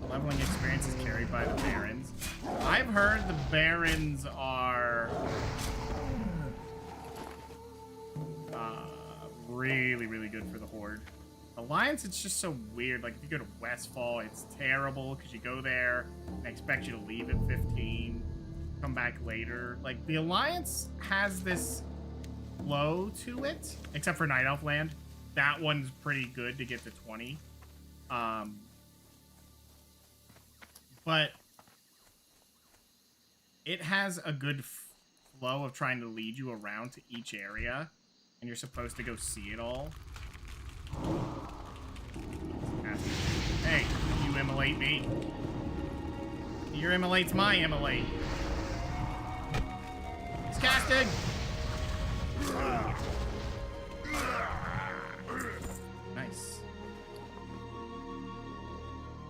The leveling experience is carried by the Barons. I've heard the Barons are really, really good for the Horde. Alliance, it's just so weird. Like, if you go to Westfall, it's terrible because you go there and they expect you to leave at 15, come back later. Like, the Alliance has this flow to it, except for Night Elf Land. That one's pretty good to get to 20. But it has a good flow of trying to lead you around to each area, and you're supposed to go see it all. Hey, you immolate me. Your immolate's my immolate. It's casting! Nice.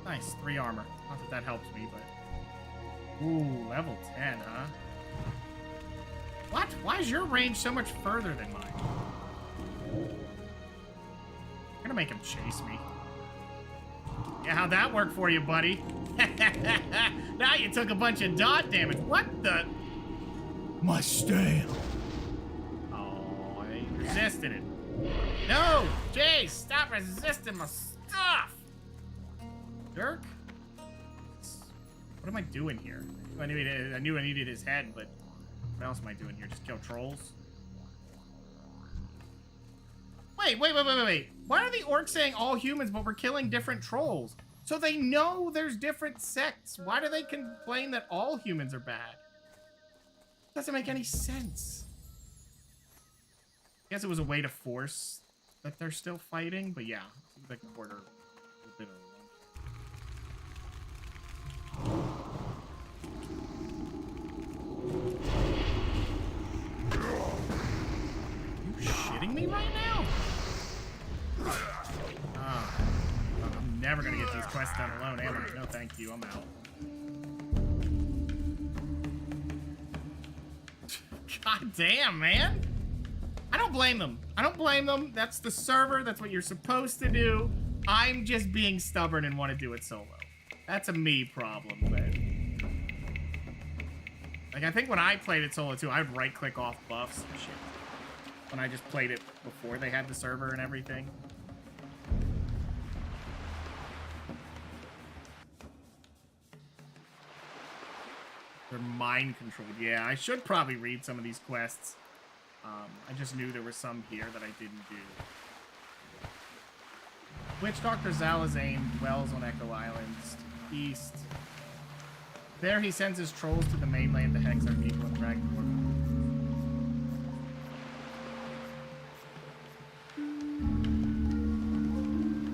Nice, 3 armor. Not that that helps me, but... Ooh, level 10, huh? What? Why is your range so much further than mine? I'm gonna make him chase me. Yeah, how'd that work for you, buddy? Now you took a bunch of dot damage. What the? My stamp. Oh, I resisted it. No! Jay, stop resisting my stuff! Jerk? What am I doing here? I knew I needed his head, but what else am I doing here? Just kill trolls? Wait. Why are the orcs saying all humans, but we're killing different trolls? So they know there's different sects. Why do they complain that all humans are bad? Doesn't make any sense. I guess it was a way to force that they're still fighting, but yeah, seems like the border a bit of a Are you shitting me right now? I'm never gonna get these quests done alone, am I? No, thank you. I'm out. God damn, man. I don't blame them. I don't blame them. That's the server. That's what you're supposed to do. I'm just being stubborn and want to do it solo. That's a me problem, but... Like, I think when I played it solo, too, I'd right-click off buffs and shit. When I just played it before they had the server and everything. They're mind-controlled. Yeah, I should probably read some of these quests. I just knew there was some here that I didn't do. Witch Doctor Zalazane dwells on Echo Islands, east. There he sends his trolls to the mainland to hex our people and drag them.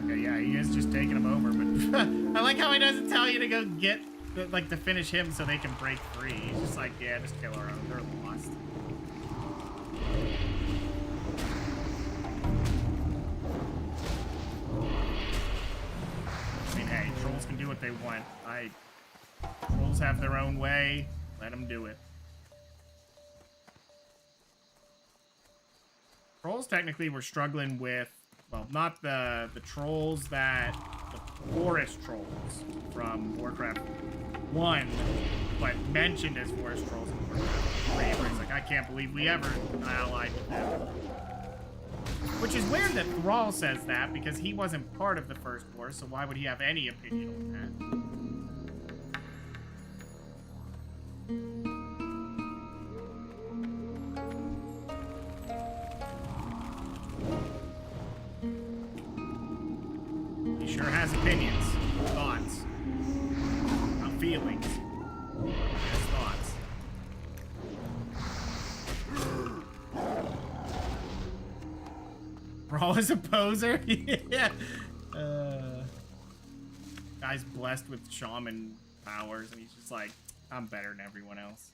Okay, yeah, he is just taking them over, but I like how he doesn't tell you to go get, like, to finish him so they can break free. He's just like, yeah, just kill our own. They're lost. I mean, hey, trolls can do what they want. Trolls have their own way. Let them do it. Trolls technically were struggling with, well, not the trolls the forest trolls from Warcraft 1, but mentioned as forest trolls in Warcraft 3, where it's like, I can't believe we ever allied with them. Which is weird that Thrall says that, because he wasn't part of the First War, so why would he have any opinion on that? He sure has opinions, thoughts, not feelings, just thoughts. Brawl is a poser? Yeah. Guy's blessed with shaman powers, and he's just like, I'm better than everyone else.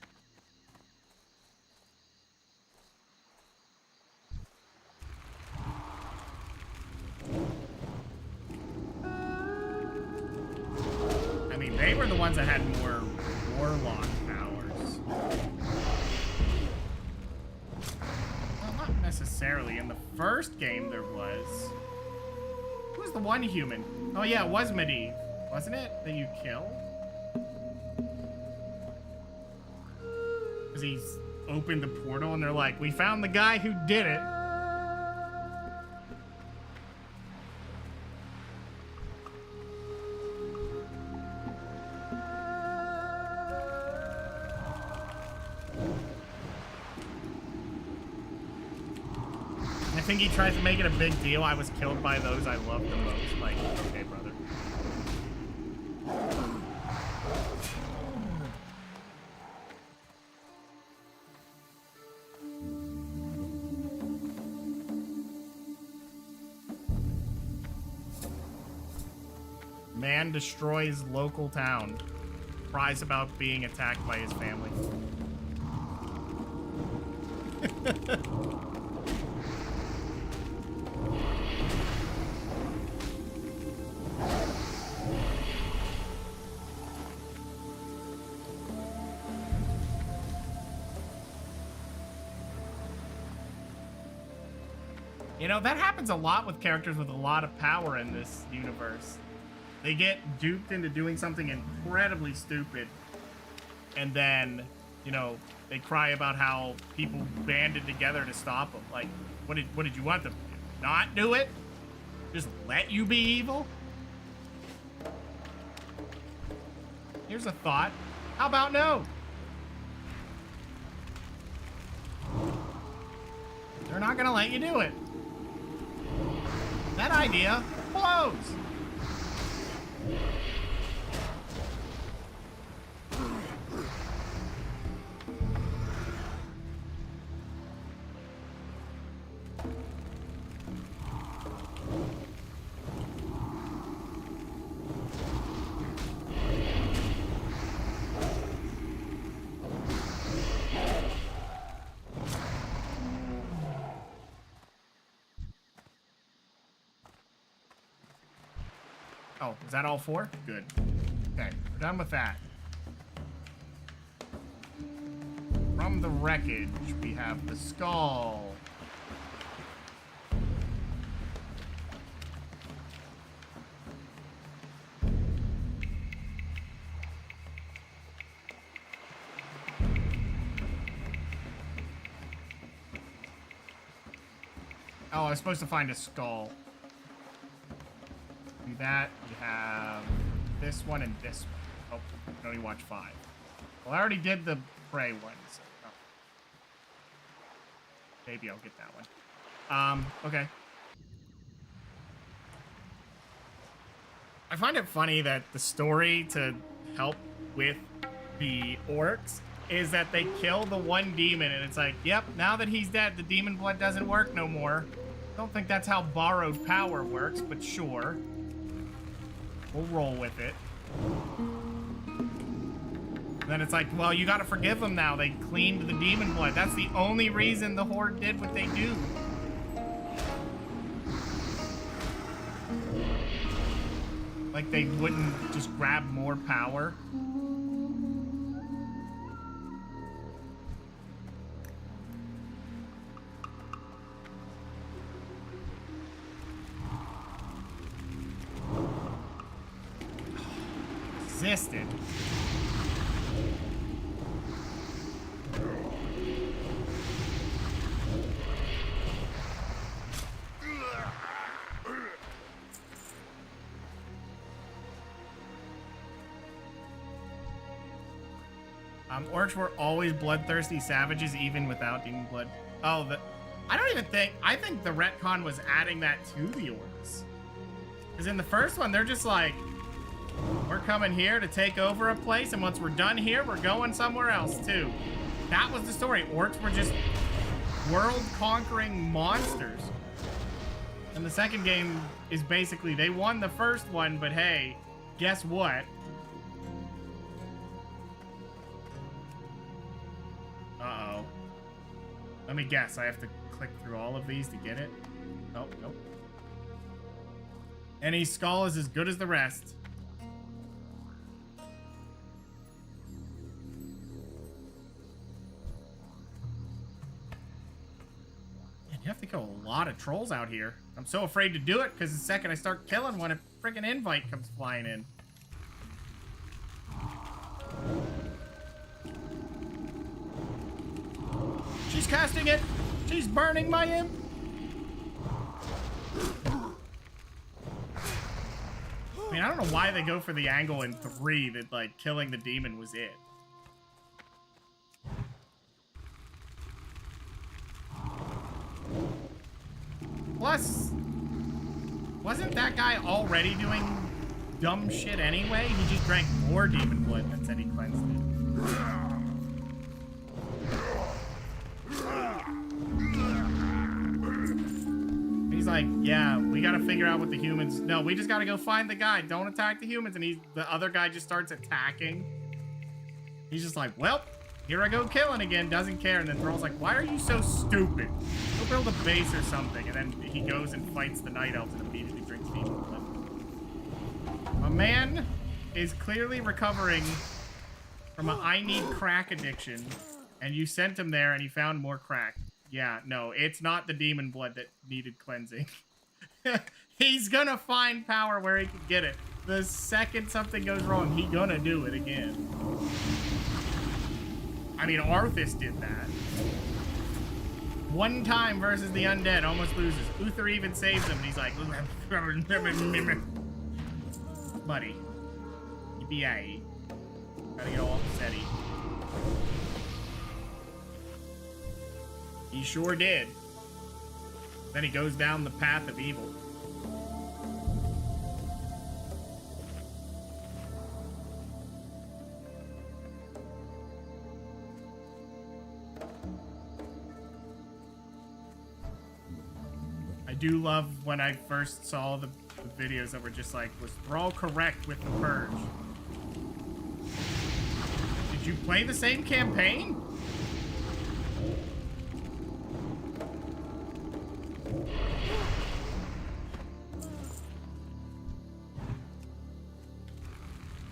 I mean, they were the ones that had more warlock powers. Well, not necessarily. In the first game, there was. Who was the one human? Oh, yeah, it was Medivh. Wasn't it? That you killed? Because he's opened the portal and they're like, we found the guy who did it. I think he tries to make it a big deal. I was killed by those I love the most. Like, okay, brother. Man destroys local town. Cries about being attacked by his family. You know, that happens a lot with characters with a lot of power in this universe. They get duped into doing something incredibly stupid, and then, you know, they cry about how people banded together to stop them. Like, what did you want them to not do it? Just let you be evil? Here's a thought. How about no? They're not gonna let you do it. That idea blows. Oh, is that all four? Good. Okay, we're done with that. From the wreckage, we have the skull. Oh, I was supposed to find a skull. Do that. We have this one and this one. Oh, I can only watch 5. Well, I already did the prey ones. Oh. Maybe I'll get that one. Okay. I find it funny that the story to help with the orcs is that they kill the one demon, and it's like, yep, now that he's dead, the demon blood doesn't work no more. Don't think that's how borrowed power works, but sure. We'll roll with it. Then it's like, well, you gotta forgive them now. They cleaned the demon blood. That's the only reason the Horde did what they do. Like they wouldn't just grab more power. Existed. Orcs were always bloodthirsty savages, even without demon blood. Oh, I think the retcon was adding that to the orcs. Because in the first one, they're just like, we're coming here to take over a place, and once we're done here, we're going somewhere else, too. That was the story. Orcs were just world-conquering monsters. And the second game is basically, they won the first one, but hey, guess what? Uh-oh. Let me guess. I have to click through all of these to get it. Oh, nope. Any skull is as good as the rest. Man, you have to kill a lot of trolls out here. I'm so afraid to do it because the second I start killing one, a freaking invite comes flying in. She's casting it. She's burning my imp. I mean, I don't know why they go for the angle in 3 that, like, killing the demon was it. Plus, wasn't that guy already doing dumb shit anyway? He just drank more demon blood and said he cleansed it. He's like, yeah, we gotta figure out what the humans... No, we just gotta go find the guy. Don't attack the humans. And the other guy just starts attacking. He's just like, well, here I go killing again. Doesn't care. And then Thrall's like, why are you so stupid? Go build a base or something. And then he goes and fights the Night Elves and immediately drinks demon blood. A man is clearly recovering from a I need crack addiction. And you sent him there and he found more crack. Yeah, no, it's not the demon blood that needed cleansing. He's gonna find power where he can get it. The second something goes wrong, he gonna do it again. I mean, Arthas did that. One time versus the undead, almost loses. Uther even saves him, and he's like, buddy, you be aight. Gotta get all upsetty. He sure did. Then he goes down the path of evil. I do love when I first saw the videos that were just like, was Thrall correct with the purge? Did you play the same campaign?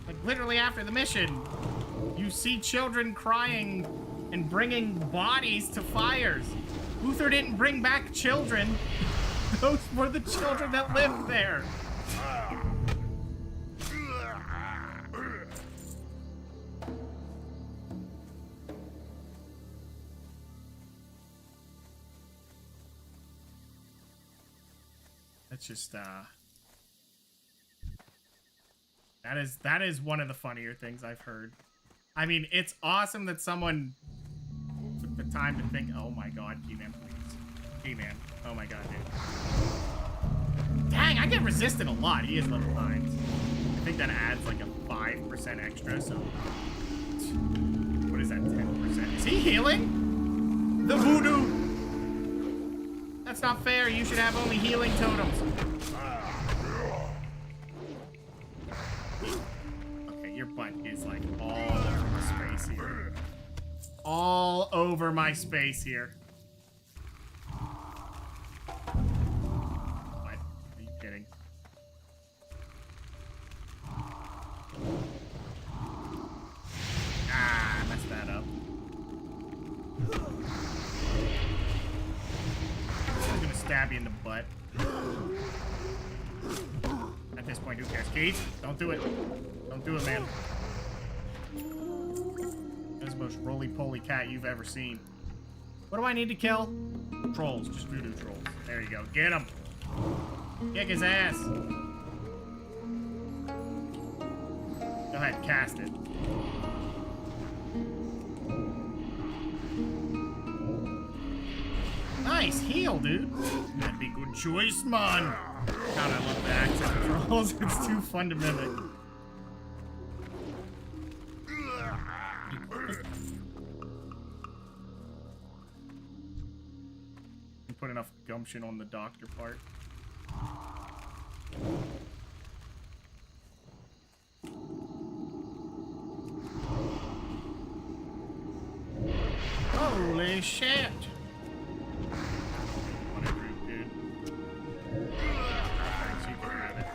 Like, literally after the mission, you see children crying and bringing bodies to fires. Uther didn't bring back children. Those were the children that lived there. That's just, that is one of the funnier things I've heard. I mean, it's awesome that someone took the time to think, oh my god, G-Man, please. He-Man. Oh my god, dude. Dang, I get resisted a lot. He is level 9. I think that adds like a 5% extra, so... What is that, 10%? Is he healing? The voodoo! That's not fair. You should have only healing totems. Okay, your butt is like all over my space here. All over my space here. What? Are you kidding? Ah, I messed that up. I'm gonna stab you in the butt. At this point, who cares? Keith, don't do it. Don't do it, man. That's the most roly-poly cat you've ever seen. What do I need to kill? Trolls, just voodoo trolls. There you go. Get him. Kick his ass. Go ahead, cast it. Nice heal, dude. That'd be a good choice, man. God, I love the accent trolls. It's too fun to mimic. You put enough gumption on the doctor part. Holy shit! What a group, dude. Thanks, you can have it.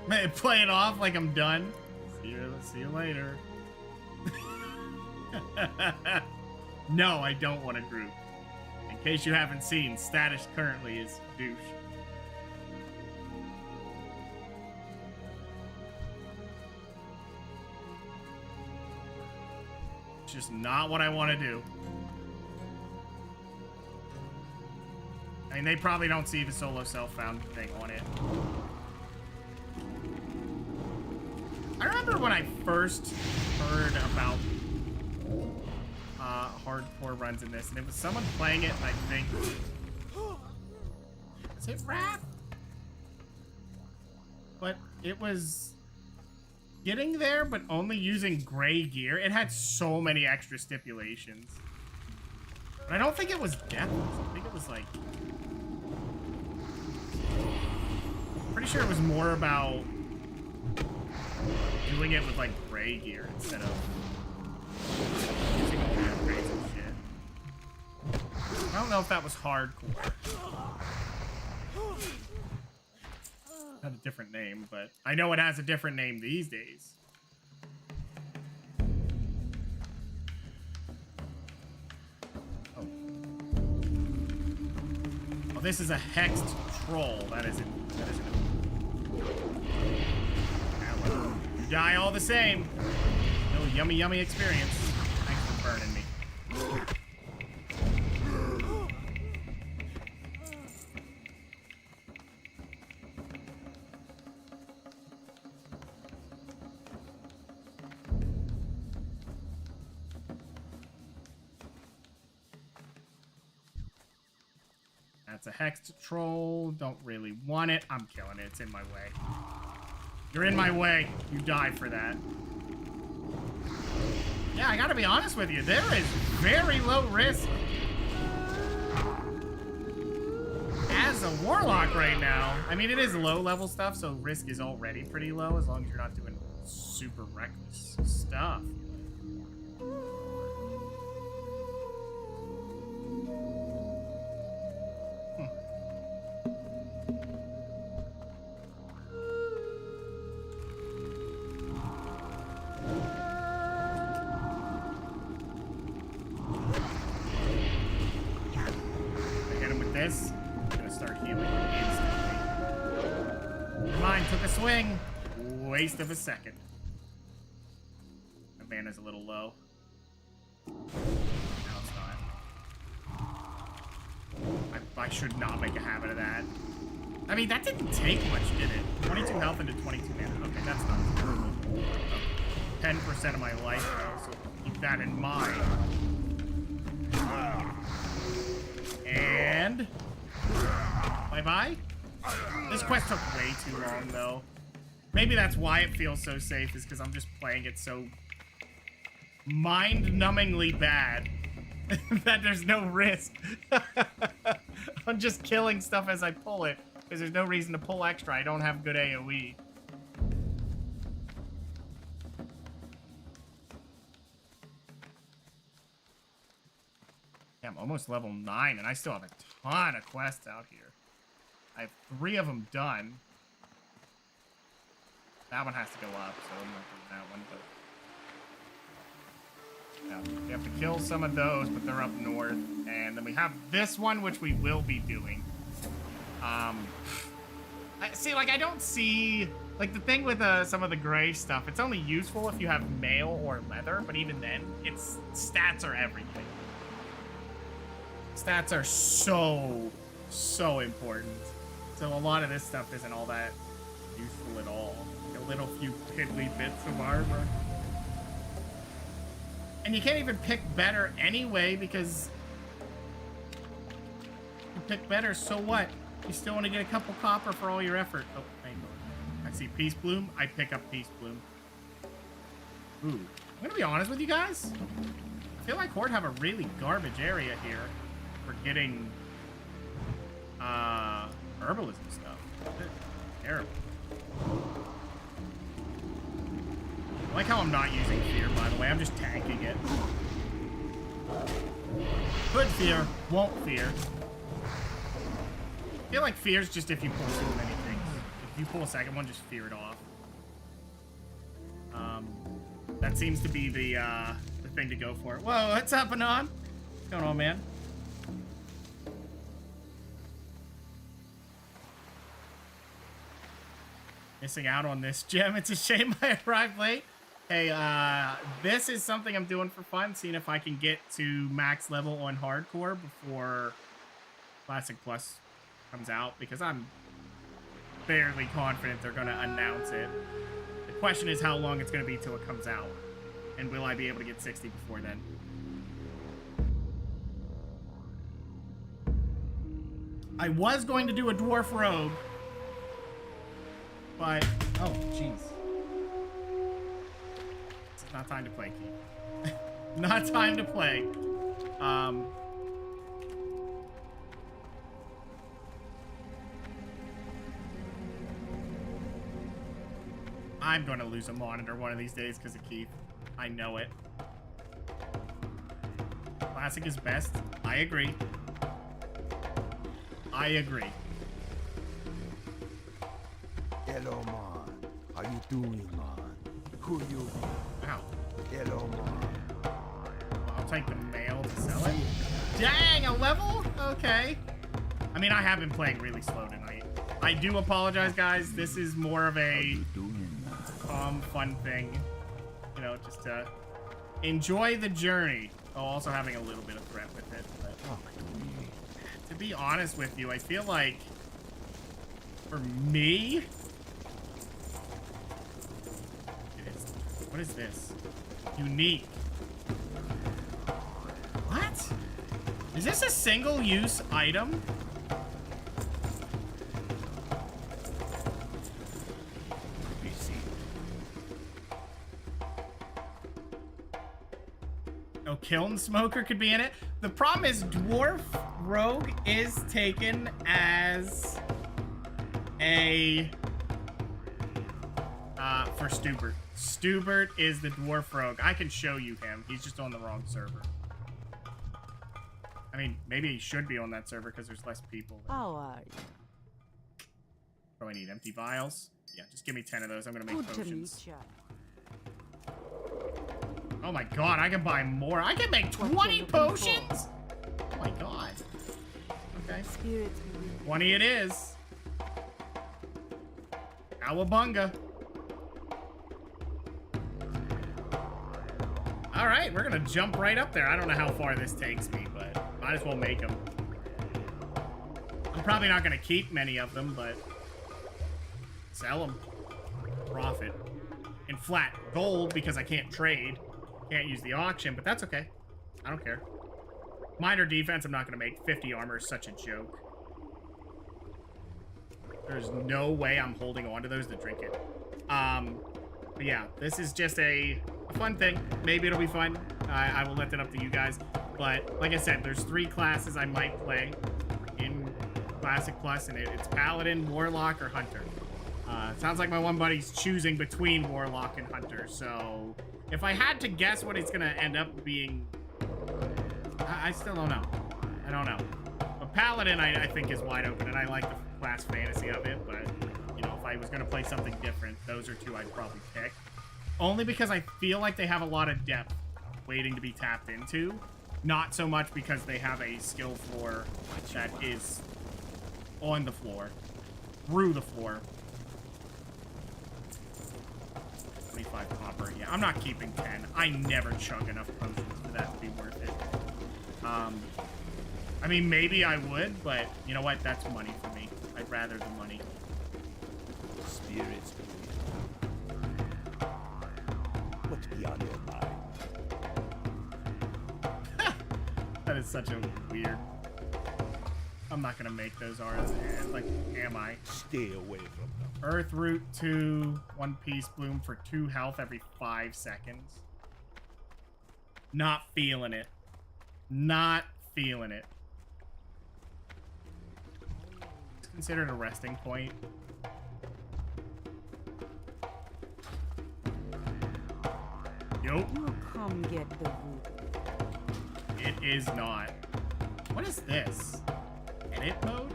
Man, play it off like I'm done. See you later. No, I don't want a group. In case you haven't seen, status currently is douche. It's just not what I want to do. I mean, they probably don't see the solo self-found thing on it. I remember when I first heard about hardcore runs in this, and it was someone playing it, and I think... Is it rap? But it was getting there, but only using gray gear. It had so many extra stipulations. But I don't think it was deathless. I think it was like... Pretty sure it was more about doing it with like gray gear instead of using all the upgrades and shit. I don't know if that was hardcore. Had a different name, but I know it has a different name these days. Oh, this is a hexed troll. That isn't. Hello. You die all the same. No yummy experience. Thanks for burning me. That's a hexed troll. Don't really want it. I'm killing it. It's in my way. You're in my way. You die for that. Yeah, I gotta be honest with you. There is very low risk as a warlock right now. I mean, it is low level stuff, so risk is already pretty low as long as you're not doing super reckless stuff. This, I'm gonna start healing instantly. Mine took a swing. Waste of a second. My mana's a little low. No, it's not. I should not make a habit of that. I mean, that didn't take much, did it? 22 health into 22 mana. Okay, that's not terrible. 10% of my life, though, so keep that in mind. And bye-bye. This quest took way too long, though. Maybe that's why it feels so safe, is because I'm just playing it so mind-numbingly bad that there's no risk. I'm just killing stuff as I pull it, because there's no reason to pull extra. I don't have good AoE. Yeah, I'm almost level 9, and I still have a ton of quests out here. I have 3 of them done. That one has to go up, so I'm not doing that one, but... Yeah, we have to kill some of those, but they're up north. And then we have this one, which we will be doing. I don't see... Like, the thing with some of the gray stuff, it's only useful if you have mail or leather, but even then, its stats are everything. Stats are so important. So a lot of this stuff isn't all that useful at all. A little few piddly bits of armor. And you can't even pick better anyway, because you pick better, so what? You still want to get a couple copper for all your effort. Oh, hang on. I see Peace Bloom. I pick up Peace Bloom. Ooh. I'm gonna be honest with you guys. I feel like Horde have a really garbage area here for getting herbalism stuff. Terrible. I like how I'm not using fear, by the way. I'm just tanking it. Could fear, won't fear. I feel like fear's just if you pull too many things. If you pull a second one, just fear it off. That seems to be the thing to go for. Whoa, what's up, Anon? What's going on, man? Missing out on this gem. It's a shame I arrived late. Hey, this is something I'm doing for fun, seeing if I can get to max level on hardcore before Classic Plus comes out, because I'm fairly confident they're going to announce it. The question is how long it's going to be till it comes out, and will I be able to get 60 before then? I was going to do a Dwarf Rogue, but, oh, jeez. It's not time to play, Keith. Not time to play. I'm going to lose a monitor one of these days because of Keith. I know it. Classic is best. I agree. I agree. Hello, man. How you doing, man? Who you? Wow. Hello, man. I'll take the mail to sell it. Dang, a level? Okay. I mean, I have been playing really slow tonight. I do apologize, guys. This is more of a calm, fun thing. You know, just to enjoy the journey. Oh, also having a little bit of threat with it. But to be honest with you, I feel like for me, what is this? Unique. What? Is this a single-use item? Oh, Kiln Smoker could be in it. The problem is Dwarf Rogue is taken as a for Stubert. Stubert is the Dwarf Rogue. I can show you him. He's just on the wrong server. I mean, maybe he should be on that server because there's less people there. How are you? What do I need? Empty vials? Yeah, just give me 10 of those. I'm gonna make Good to potions. meet ya. Oh my god, I can buy more. I can make 20 potions? Oh my god. Okay. Spirits be with you. 20 it is. Cowabunga. Alright, we're gonna jump right up there. I don't know how far this takes me, but might as well make them. I'm probably not gonna keep many of them, but sell them. Profit. In flat gold, because I can't trade. Can't use the auction, but that's okay. I don't care. Minor defense, I'm not going to make. 50 armor is such a joke. There's no way I'm holding on to those to drink it. But yeah, this is just a fun thing. Maybe it'll be fun. I will let that up to you guys. But like I said, there's 3 classes I might play in Classic Plus, and it's Paladin, Warlock, or Hunter. Sounds like my one buddy's choosing between Warlock and Hunter. So if I had to guess what it's gonna end up being, I still don't know. I don't know. But Paladin, I think, is wide open, and I like the class fantasy of it. But you know, if I was gonna play something different, those are 2 I'd probably pick. Only because I feel like they have a lot of depth waiting to be tapped into. Not so much because they have a skill floor that is on the floor, through the floor. 25 copper. Yeah, I'm not keeping 10. I never chug enough potions for that to be worth it. I mean, maybe I would, but you know what? That's money for me. I'd rather the money. Spirits. What's beyond your mind? That is such a weird... I'm not gonna make those R's. Like, am I? Stay away from them. Earth Root 2, 1 piece bloom for 2 health every 5 seconds. Not feeling it. Not feeling it. It's considered a resting point. Nope. You come get the root. It is not. What is this? Edit mode?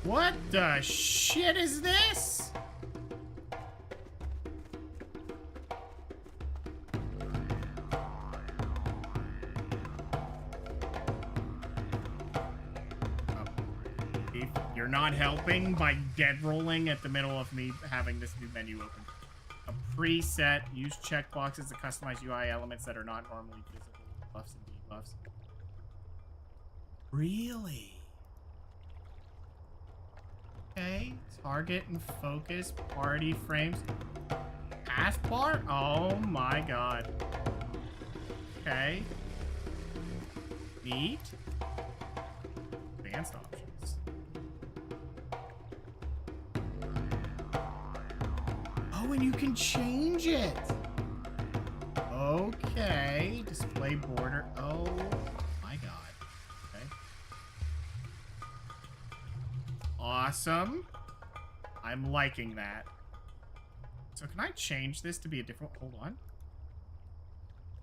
What the shit is this? If you're not helping by dead rolling at the middle of me having this new menu open. A preset. Use checkboxes to customize UI elements that are not normally visible. Buffs and debuffs. Really? Okay. Target and focus. Party frames. Taskbar? Oh my god. Okay. Neat. Advanced options. Oh, and you can change it. Okay. Display border. Oh my god. Okay. Awesome. I'm liking that. So can I change this to be a different... Hold on.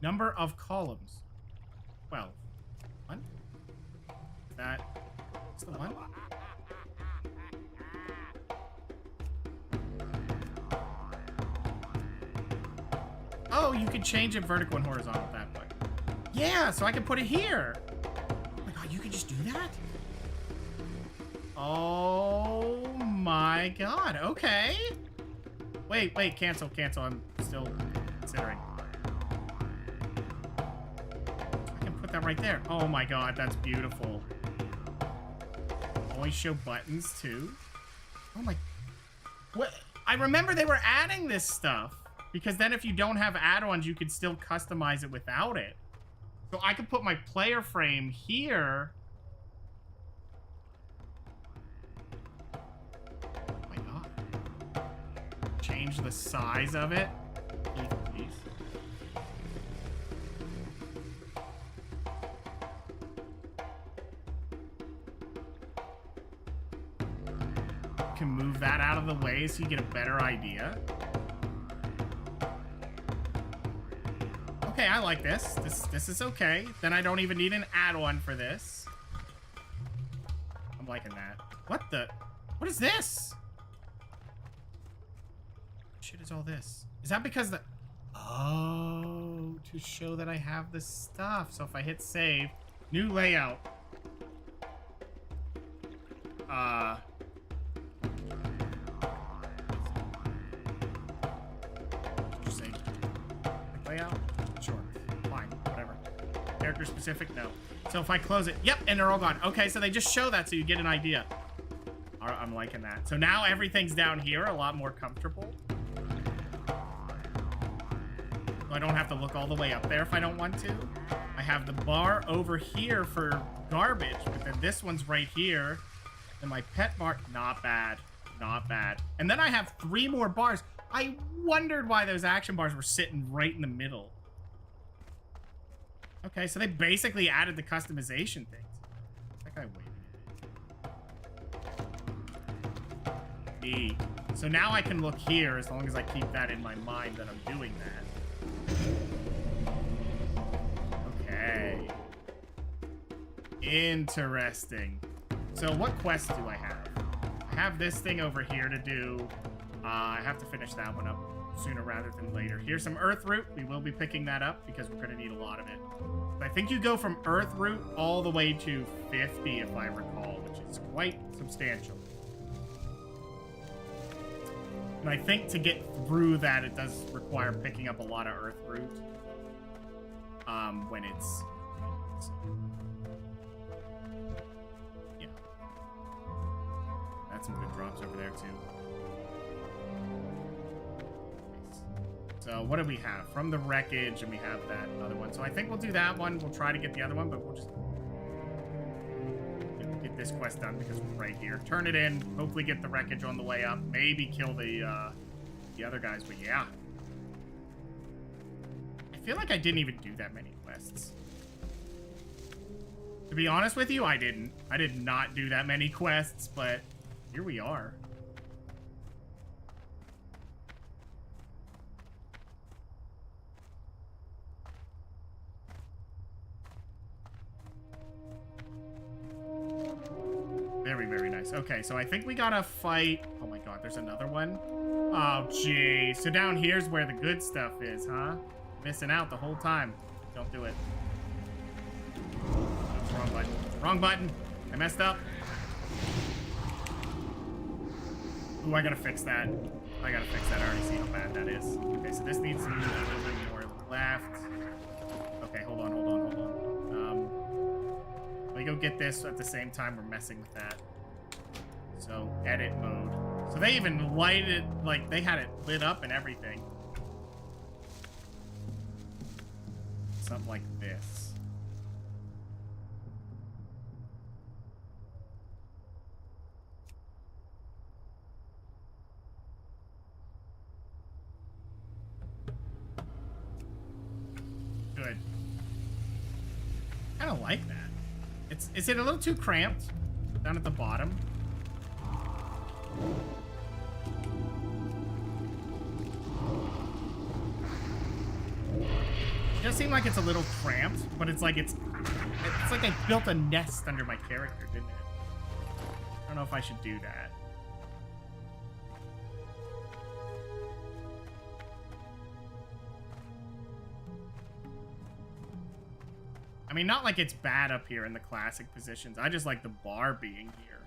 Number of columns. 12. 1? That's the 1? Oh, you can change it vertical and horizontal that way. Yeah, so I can put it here. Oh my god, you can just do that? Oh my god, okay. Wait, cancel. I'm still considering. I can put that right there. Oh my god, that's beautiful. Always show buttons too. Oh my... What? I remember they were adding this stuff. Because then if you don't have add-ons, you could still customize it without it. So I could put my player frame here. Oh my god. Change the size of it. Please. You can move that out of the way so you get a better idea. Okay, I like this. This is okay. Then I don't even need an add-on for this. I'm liking that. What is this? What shit is all this? Is that because the... Oh, to show that I have the stuff. So if I hit save, new layout. Save. Layout? Sure. Fine. Whatever. Character specific? No. So if I close it... Yep, and they're all gone. Okay, so they just show that so you get an idea. I'm liking that. So now everything's down here, a lot more comfortable. So I don't have to look all the way up there if I don't want to. I have the bar over here for garbage, but then this one's right here. And my pet bar, not bad, not bad. And then I have 3 more bars. I wondered why those action bars were sitting right in the middle. Okay, so they basically added the customization things. That guy waiting. E. So now I can look here as long as I keep that in my mind that I'm doing that. Okay. Interesting. So what quest do I have? I have this thing over here to do. I have to finish that one up sooner rather than later. Here's some Earth Root. We will be picking that up because we're going to need a lot of it. But I think you go from Earth Root all the way to 50, if I recall, which is quite substantial. And I think to get through that, it does require picking up a lot of Earth Root. When it's... Yeah. That's some good drops over there, too. Nice. So, what do we have? From the wreckage, and we have that other one. So, I think we'll do that one. We'll try to get the other one, but we'll just... get this quest done because we're right here. Turn it in. Hopefully get the wreckage on the way up. Maybe kill the other guys, but yeah. I feel like I didn't even do that many quests. To be honest with you, I didn't. I did not do that many quests, but here we are. Very, very nice. Okay, so I think we gotta fight... Oh my god, there's another one? Oh, gee. So down here's where the good stuff is, huh? Missing out the whole time. Don't do it. Oops, wrong button. Wrong button. I messed up. Ooh, I gotta fix that. I gotta fix that. I already see how bad that is. Okay, so this needs to move a little bit more left. Okay, hold on, hold on, hold on. Let me go get this at the same time we're messing with that. So, edit mode. So they even lighted, like, they had it lit up and everything. Something like this. Good. I don't like that. Is it a little too cramped down at the bottom? It does seem like it's a little cramped, but it's like it's like I built a nest under my character, didn't it? I don't know if I should do that. I mean, not like it's bad up here in the classic positions. I just like the bar being here.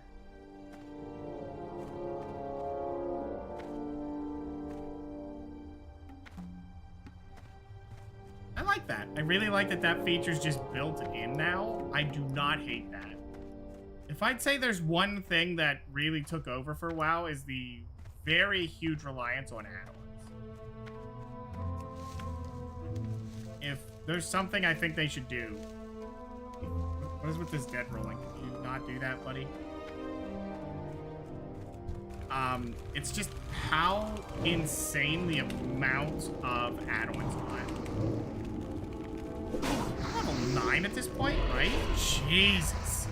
I like that. I really like that that feature's just built in now. I do not hate that. If I'd say there's one thing that really took over for WoW is the very huge reliance on add-ons. If there's something I think they should do. What is with this dead rolling? Can you not do that, buddy? It's just how insane the amount of add-ons are. Level 9 at this point, right? Jesus.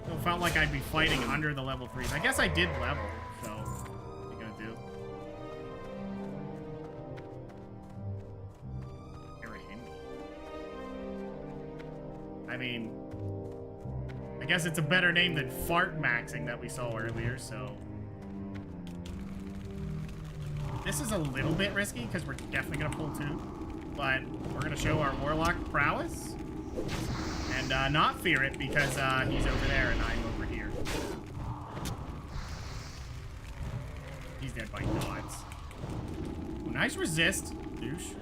It felt like I'd be fighting under the level 3s. I guess I did level, so what are you gonna do? I mean, I guess it's a better name than fart maxing that we saw earlier, so. This is a little bit risky because we're definitely gonna pull 2. But we're gonna show our warlock prowess and not fear it because he's over there and I'm over here. He's dead by gods. Ooh, nice resist, douche.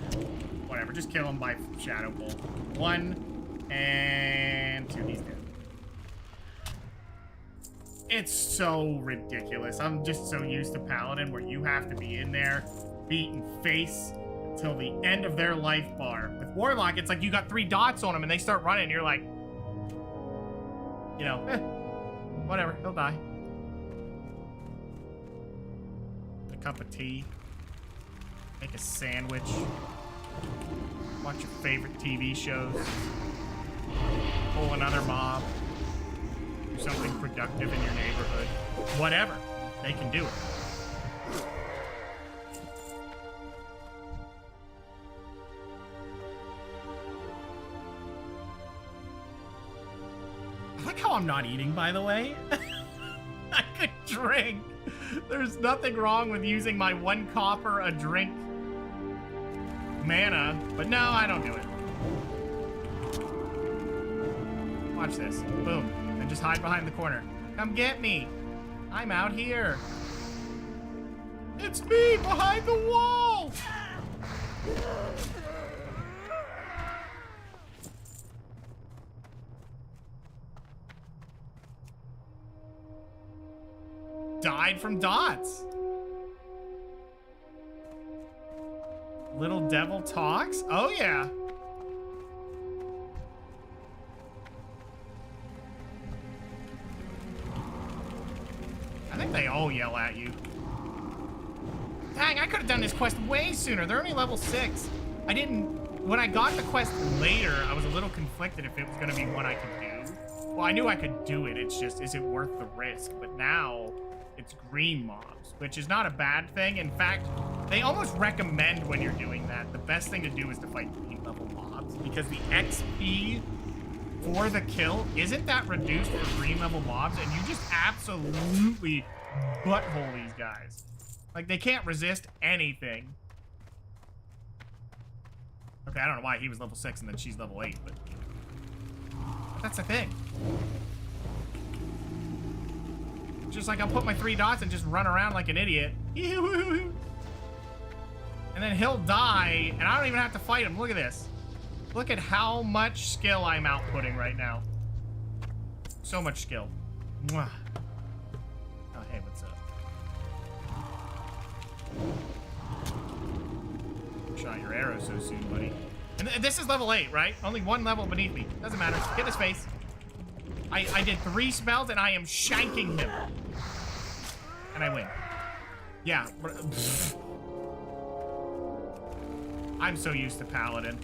Whatever, just kill him by shadow bolt. 1 and 2. He's dead. It's so ridiculous. I'm just so used to Paladin where you have to be in there, beating face. till the end of their life bar. With Warlock, it's like you got 3 dots on them and they start running and you're like, you know, whatever, he'll die. A cup of tea. Make a sandwich. Watch your favorite TV shows. Pull another mob. Do something productive in your neighborhood. Whatever. They can do it. I like how I'm not eating, by the way. I could drink. There's nothing wrong with using my 1 copper a drink mana, but no, I don't do it. Watch this. Boom. And just hide behind the corner. Come get me. I'm out here. It's me behind the wall. Died from dots. Little devil talks? Oh, yeah. I think they all yell at you. Dang, I could have done this quest way sooner. They're only level 6. I didn't... When I got the quest later, I was a little conflicted if it was going to be one I could do. Well, I knew I could do it. It's just, is it worth the risk? But now, it's green mobs, which is not a bad thing. In fact, they almost recommend when you're doing that, the best thing to do is to fight green level mobs, because the XP for the kill isn't that reduced for green level mobs, and you just absolutely butthole these guys. Like, they can't resist anything. Okay, I don't know why he was level 6 and then she's level 8, but that's the thing. Just like I'll put my 3 dots and just run around like an idiot. And then he'll die, and I don't even have to fight him. Look at this. Look at how much skill I'm outputting right now. So much skill. Mwah. Oh, hey, what's up? Shot your arrow so soon, buddy. And this is level 8, right? Only 1 level beneath me. Doesn't matter. Get in his face. I did 3 spells, and I am shanking him. And I win. Yeah. I'm so used to Paladin.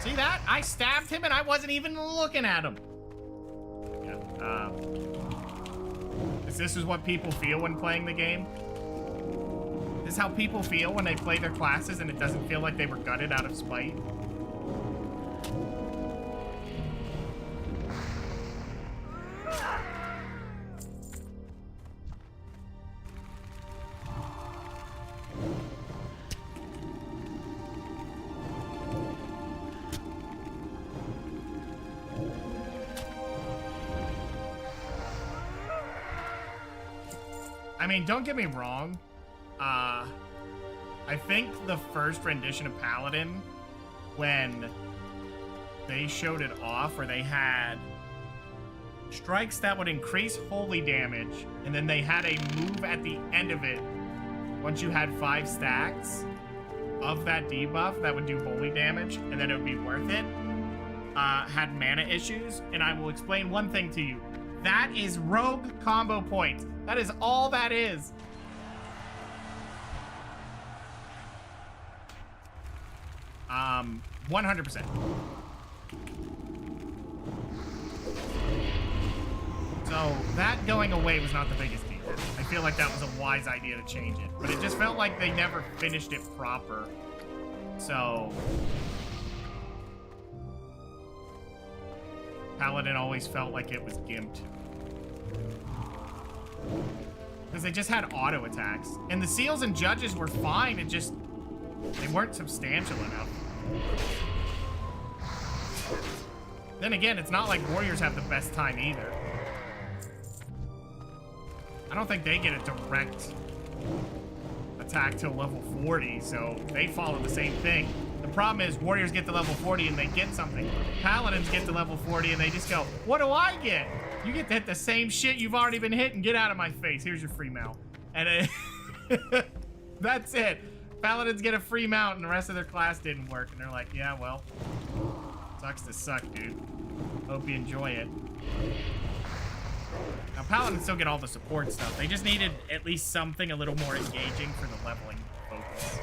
See that? I stabbed him and I wasn't even looking at him. Yeah, this is what people feel when playing the game. This is how people feel when they play their classes and it doesn't feel like they were gutted out of spite. I mean, don't get me wrong. I think the first rendition of Paladin, when they showed it off, where they had strikes that would increase holy damage, and then they had a move at the end of it, once you had 5 stacks of that debuff that would do holy damage, and then it would be worth it, had mana issues, and I will explain one thing to you. That is rogue combo points. That is all that is. Um, 100%. So that going away was not the biggest deal. I feel like that was a wise idea to change it, but it just felt like they never finished it proper. So Paladin always felt like it was gimped. Because they just had auto attacks. And the seals and judges were fine, it just, they weren't substantial enough. Then again, it's not like warriors have the best time either. I don't think they get a direct attack till level 40, so they follow the same thing. The The problem is warriors get to level 40 and they get something. Paladins get to level 40 and they just go, what do I get? You get to hit the same shit you've already been hitting. Get out of my face. Here's your free mount. And that's it. Paladins get a free mount and the rest of their class didn't work. And they're like, yeah, well, sucks to suck, dude. Hope you enjoy it. Now, Paladins still get all the support stuff. They just needed at least something a little more engaging for the leveling focus.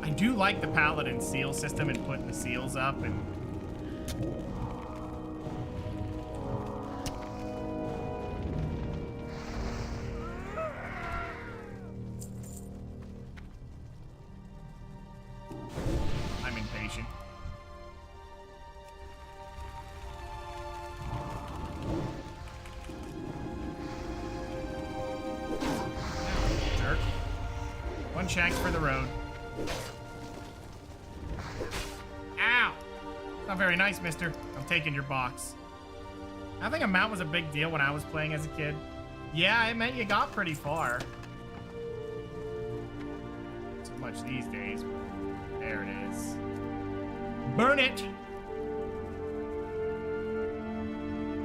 I do like the Paladin seal system and putting the seals up and... I'm impatient. Jerk. One shank for the road. Ow! Not very nice, mister. I'm taking your box. I think a mount was a big deal when I was playing as a kid. Yeah, it meant you got pretty far. Not so much these days. There it is. Burn it!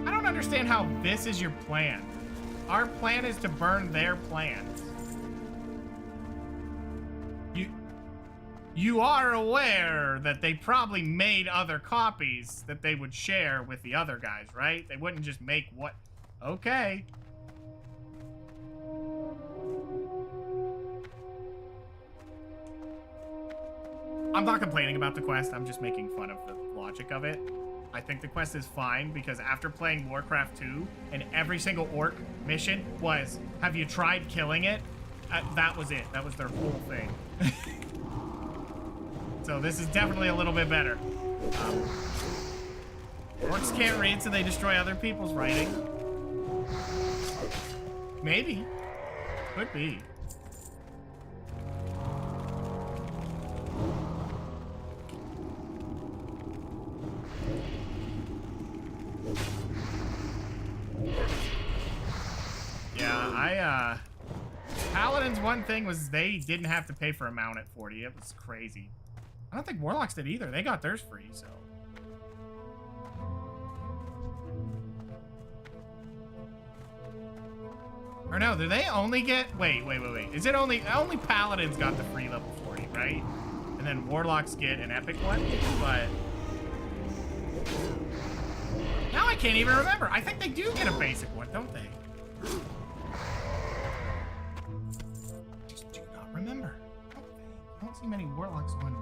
I don't understand how this is your plan. Our plan is to burn their plans. You are aware that they probably made other copies that they would share with the other guys, right? They wouldn't just make what... Okay. I'm not complaining about the quest. I'm just making fun of the logic of it. I think the quest is fine because after playing Warcraft 2 and every single orc mission was, have you tried killing it? That was it. That was their whole thing. So this is definitely a little bit better. Orcs can't read, so they destroy other people's writing. Maybe. Could be. Yeah, Paladins, one thing was they didn't have to pay for a mount at 40. It was crazy. I don't think Warlocks did either. They got theirs free, so. Or no, do they only get... Wait. Is it only Paladins got the free level 40, right? And then Warlocks get an epic one? But... now I can't even remember. I think they do get a basic one, don't they? Just do not remember. I don't see many Warlocks on...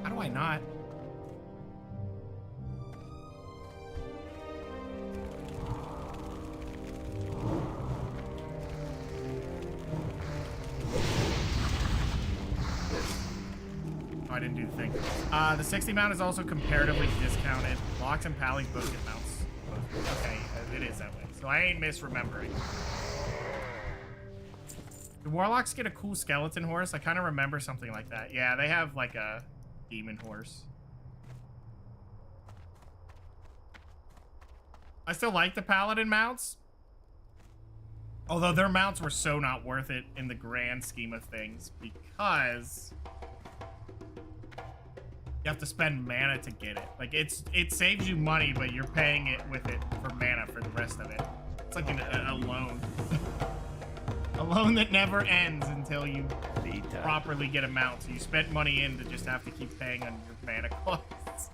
How do I not? Oh, I didn't do the thing. The 60 mount is also comparatively discounted. Locks and Pallies both get mounts. Okay, it is that way. So I ain't misremembering. Do Warlocks get a cool skeleton horse? I kind of remember something like that. Yeah, they have like a demon horse. I still like the Paladin mounts. Although their mounts were so not worth it in the grand scheme of things because you have to spend mana to get it. Like it saves you money, but you're paying it with it for mana for the rest of it. It's like a loan. A loan that never ends until you properly get a mount. So you spent money in to just have to keep paying on your mana costs.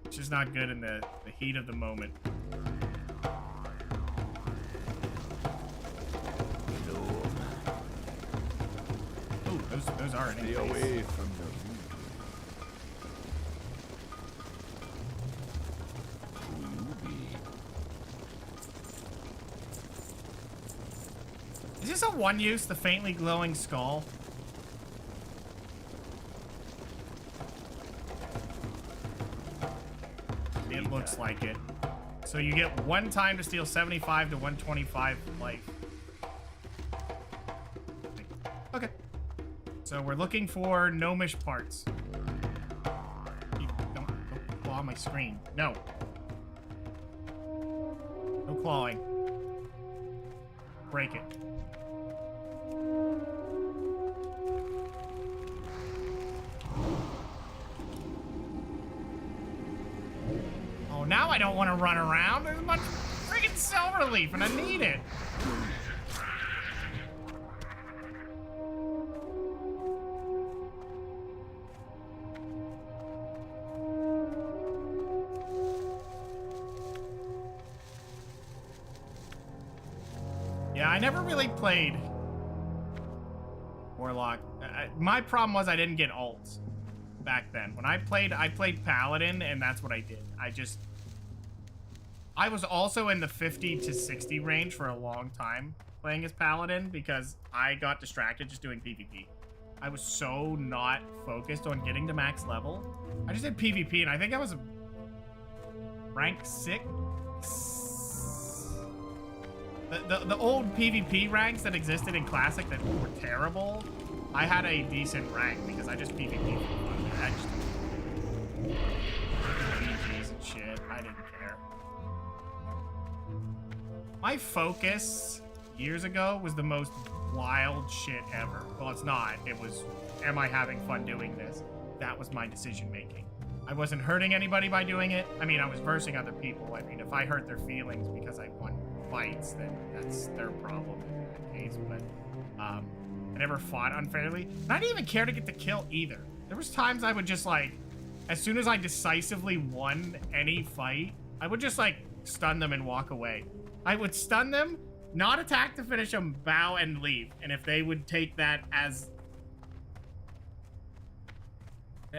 Which is not good in the heat of the moment. Ooh, those are an Stay away from the... Is this a one use, the faintly glowing skull? It looks like it. So you get one time to steal 75 to 125 life. Okay. So we're looking for gnomish parts. Don't claw my screen. No. clawing. Break it. Oh, now I don't want to run around. There's a bunch of freaking silver leaf, and I need it. Yeah, I never really played Warlock. My problem was I didn't get ults back then. When I played Paladin, and that's what I did. I was also in the 50 to 60 range for a long time playing as Paladin because I got distracted just doing PvP. I was so not focused on getting to max level. I just did PvP, and I think I was rank 6. The old PvP ranks that existed in Classic that were terrible, I had a decent rank because I just PvP'd for fun. I just PvPs and shit. I didn't care. My focus years ago was the most wild shit ever. Well, it's not. It was, am I having fun doing this? That was my decision making. I wasn't hurting anybody by doing it. I mean, I was versing other people. I mean, if I hurt their feelings because I won fights, then that's their problem in that case. But I never fought unfairly, and I didn't even care to get the kill either. There was times I would just like, as soon as I decisively won any fight, I would just like stun them and walk away. I would stun them, not attack to finish them, bow and leave. And if they would take that as,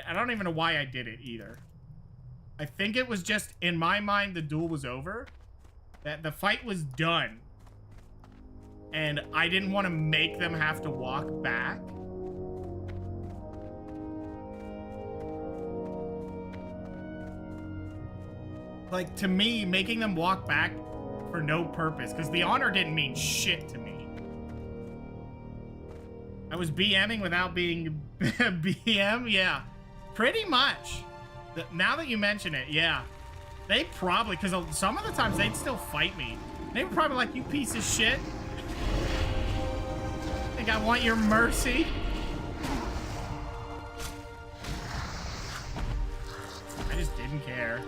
I don't even know why I did it either. I think it was just in my mind the duel was over. That the fight was done, and I didn't want to make them have to walk back. Like, to me, making them walk back for no purpose, because the honor didn't mean shit to me. I was BMing without being BM? Yeah, pretty much. Now that you mention it, yeah. They probably, because some of the times they'd still fight me. They were probably like, you piece of shit. Think I want your mercy? I just didn't care.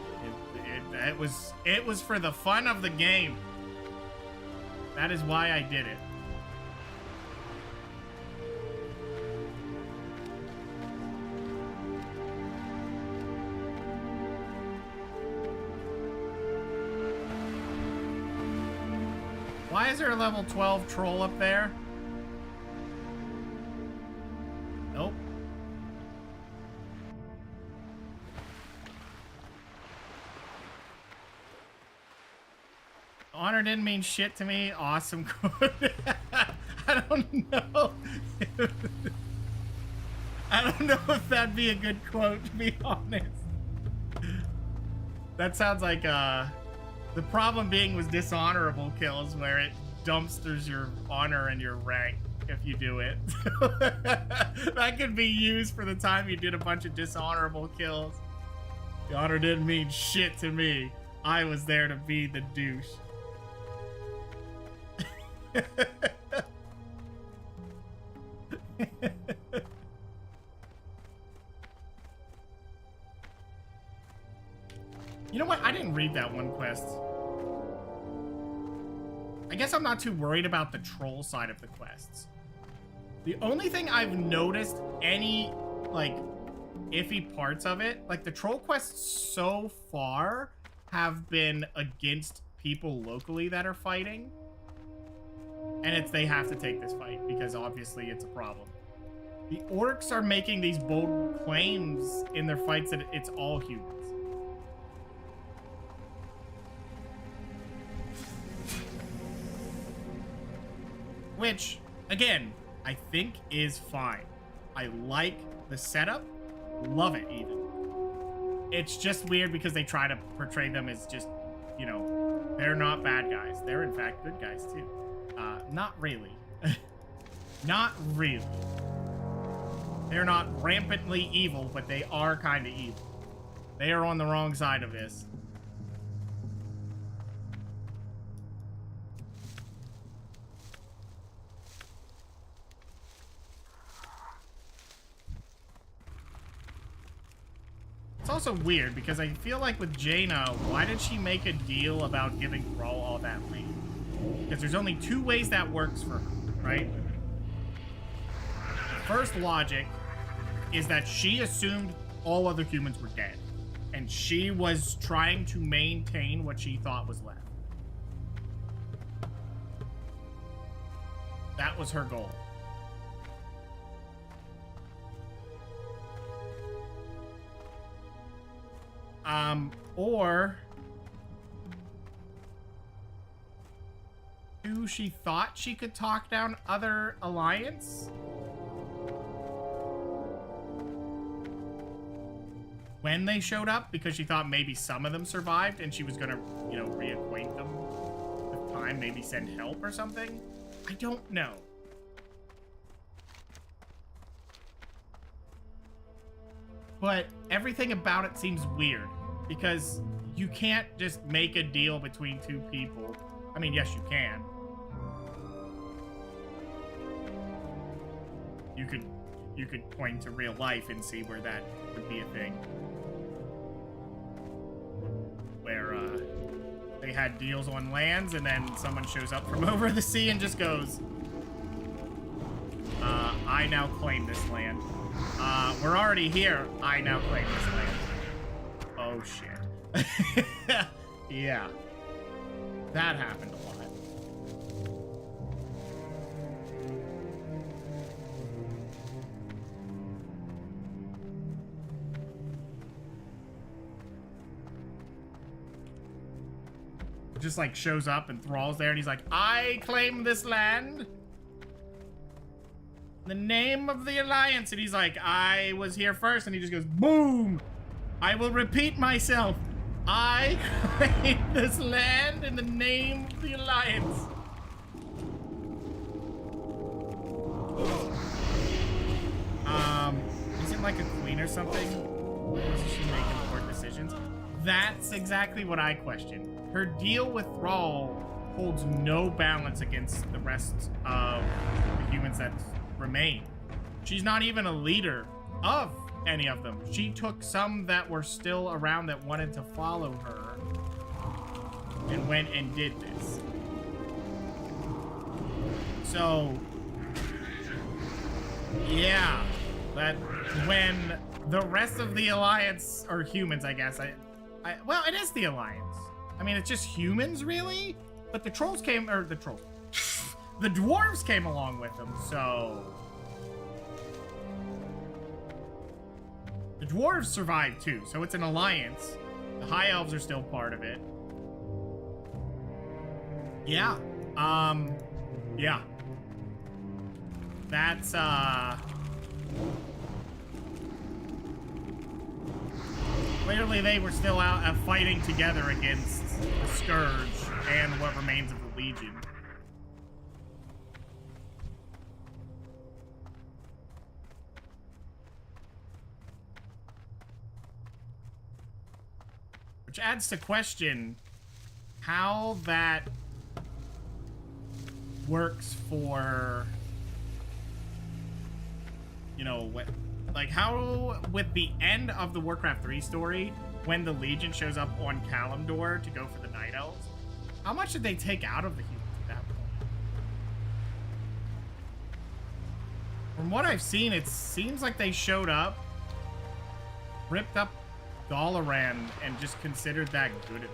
It was for the fun of the game. That is why I did it. Why is there a level 12 troll up there? Nope. Honor didn't mean shit to me. Awesome quote. I don't know. I don't know if that'd be a good quote, to be honest. That sounds like, the problem being was dishonorable kills, where it dumpsters your honor and your rank if you do it. That could be used for the time you did a bunch of dishonorable kills. The honor didn't mean shit to me. I was there to be the douche. You know what? I didn't read that one quest. I guess I'm not too worried about the troll side of the quests. The only thing I've noticed any, like, iffy parts of it, like the troll quests so far have been against people locally that are fighting. And they have to take this fight because obviously it's a problem. The orcs are making these bold claims in their fights that it's all humans. Which, again, I think is fine. I like the setup. Love it, even. It's just weird because they try to portray them as just, you know, they're not bad guys. They're, in fact, good guys, too. Not really. Not really. They're not rampantly evil, but they are kind of evil. They are on the wrong side of this. also weird because I feel like with Jaina, why did she make a deal about giving Thrall all that land? Because there's only two ways that works for her, right? The first logic is that she assumed all other humans were dead, and she was trying to maintain what she thought was left. That was her goal. Or two, she thought she could talk down other alliance when they showed up because she thought maybe some of them survived and she was gonna, you know, reacquaint them with time, maybe send help or something. I don't know. But everything about it seems weird because you can't just make a deal between two people. I mean, yes, you can. You could point to real life and see where that would be a thing. Where they had deals on lands and then someone shows up from over the sea and just goes, I now claim this land. We're already here. I now claim this land. Oh, shit. Yeah. That happened a lot. Just like shows up and Thrall's there and he's like, I claim this land. The name of the alliance. And he's like, I was here first. And he just goes, boom. I will repeat myself. I claim this land in the name of the alliance. Isn't like a queen or something? Is she making important decisions? That's exactly what I question. Her deal with Thrall holds no balance against the rest of the humans that remain. She's not even a leader of any of them. She took some that were still around that wanted to follow her and went and did this. So, yeah, that when the rest of the alliance, or humans, I guess, well, it is the alliance. I mean, it's just humans, really? But the trolls came, or the trolls, the dwarves came along with them, so the dwarves survived too, so it's an alliance. The high elves are still part of it. Yeah. Yeah. That's, clearly they were still out fighting together against the Scourge and what remains of the Legion. Which adds to question how that works for, you know, what, like how with the end of the Warcraft 3 story, when the Legion shows up on Kalimdor to go for the Night Elves, how much did they take out of the humans at that point? From what I've seen, it seems like they showed up, ripped up Dalaran, and just considered that good enough.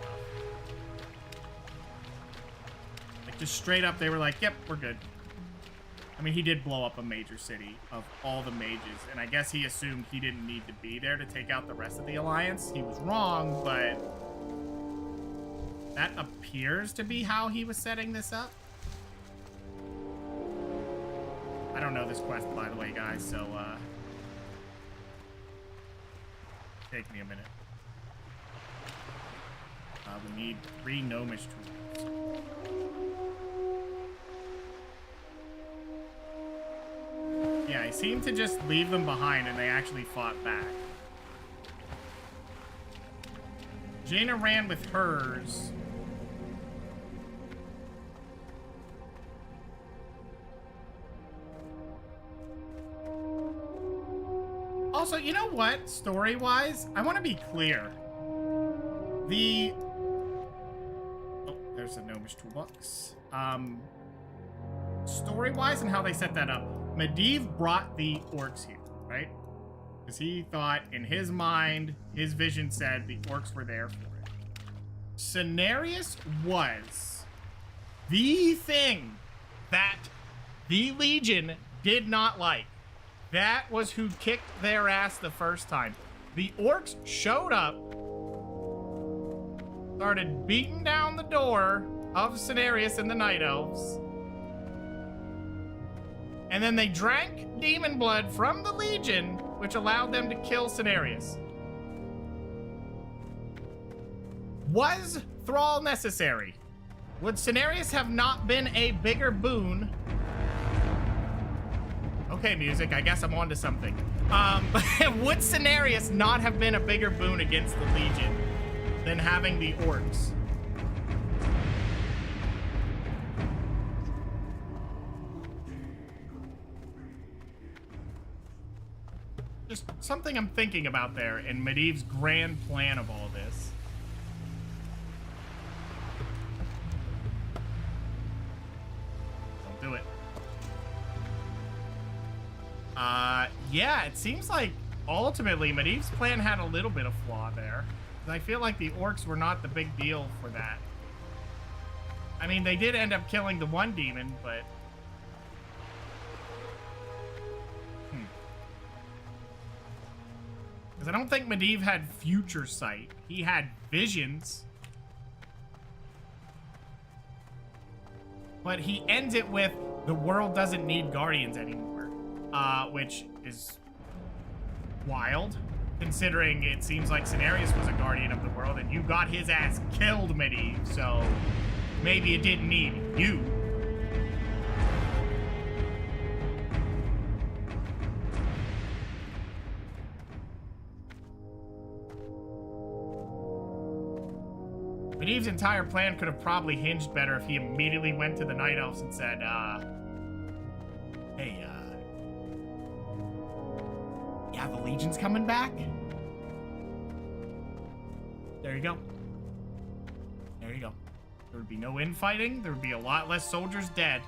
Like, just straight up, they were like, yep, we're good. I mean, he did blow up a major city of all the mages, and I guess he assumed he didn't need to be there to take out the rest of the Alliance. He was wrong, but that appears to be how he was setting this up. I don't know this quest, by the way, guys, so, take me a minute. We need 3 gnomish tools. Yeah, he seemed to just leave them behind and they actually fought back. Jaina ran with hers. Also, you know what? Story-wise, I want to be clear. Oh, there's a gnomish toolbox. Story-wise and how they set that up. Medivh brought the orcs here, right? Because he thought, in his mind, his vision said the orcs were there for it. Cenarius was the thing that the Legion did not like. That was who kicked their ass the first time. The orcs showed up, started beating down the door of Cenarius and the Night Elves, and then they drank demon blood from the Legion, which allowed them to kill Cenarius. Was Thrall necessary? Would Cenarius have not been a bigger boon? Okay, music, I guess I'm onto something. Would Cenarius not have been a bigger boon against the Legion than having the orcs? Just something I'm thinking about there in Medivh's grand plan of all this. Don't do it. Yeah, it seems like ultimately Medivh's plan had a little bit of flaw there. I feel like the orcs were not the big deal for that. I mean, they did end up killing the one demon, but... Because I don't think Medivh had future sight. He had visions. But he ends it with, the world doesn't need guardians anymore. Which is wild, considering it seems like Cenarius was a guardian of the world and you got his ass killed, Medivh, so maybe it didn't need you. Medivh's entire plan could have probably hinged better if he immediately went to the Night Elves and said, hey, yeah, the Legion's coming back? There you go. There you go. There would be no infighting. There would be a lot less soldiers dead.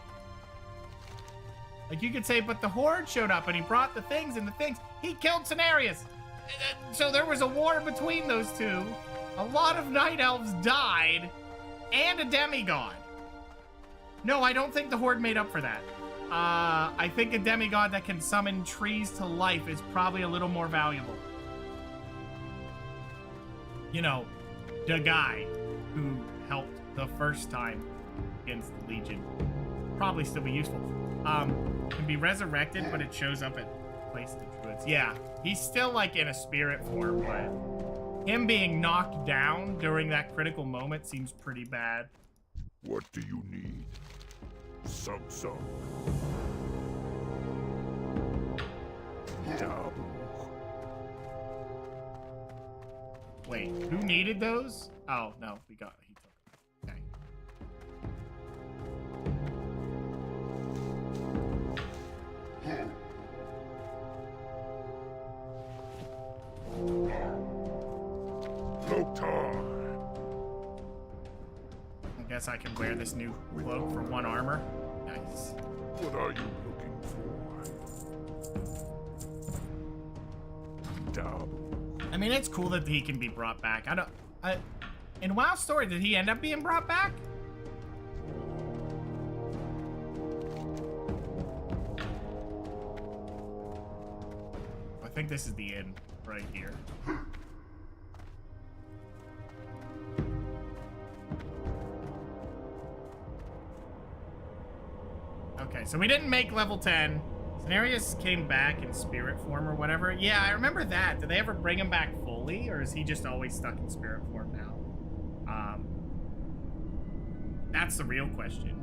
Like, you could say, but the Horde showed up and he brought the things and the things. He killed Cenarius. So there was a war between those two. A lot of Night Elves died and a demigod. No, I don't think the Horde made up for that. I think a demigod that can summon trees to life is probably a little more valuable. You know, the guy who helped the first time against the Legion. Probably still be useful. Can be resurrected, but it shows up at place of the Druids. Yeah, he's still like in a spirit form, but him being knocked down during that critical moment seems pretty bad. What do you need? Some. Wait, who needed those? Oh, no, he took it. Okay. Cloak time. I guess I can wear this new cloak for 1 armor. Nice. What are you looking for? I mean, it's cool that he can be brought back. In WoW's story, did he end up being brought back? I think this is the end right here. Okay, so we didn't make level 10. Cenarius came back in spirit form or whatever. Yeah, I remember that. Did they ever bring him back fully, or is he just always stuck in spirit form now? That's the real question.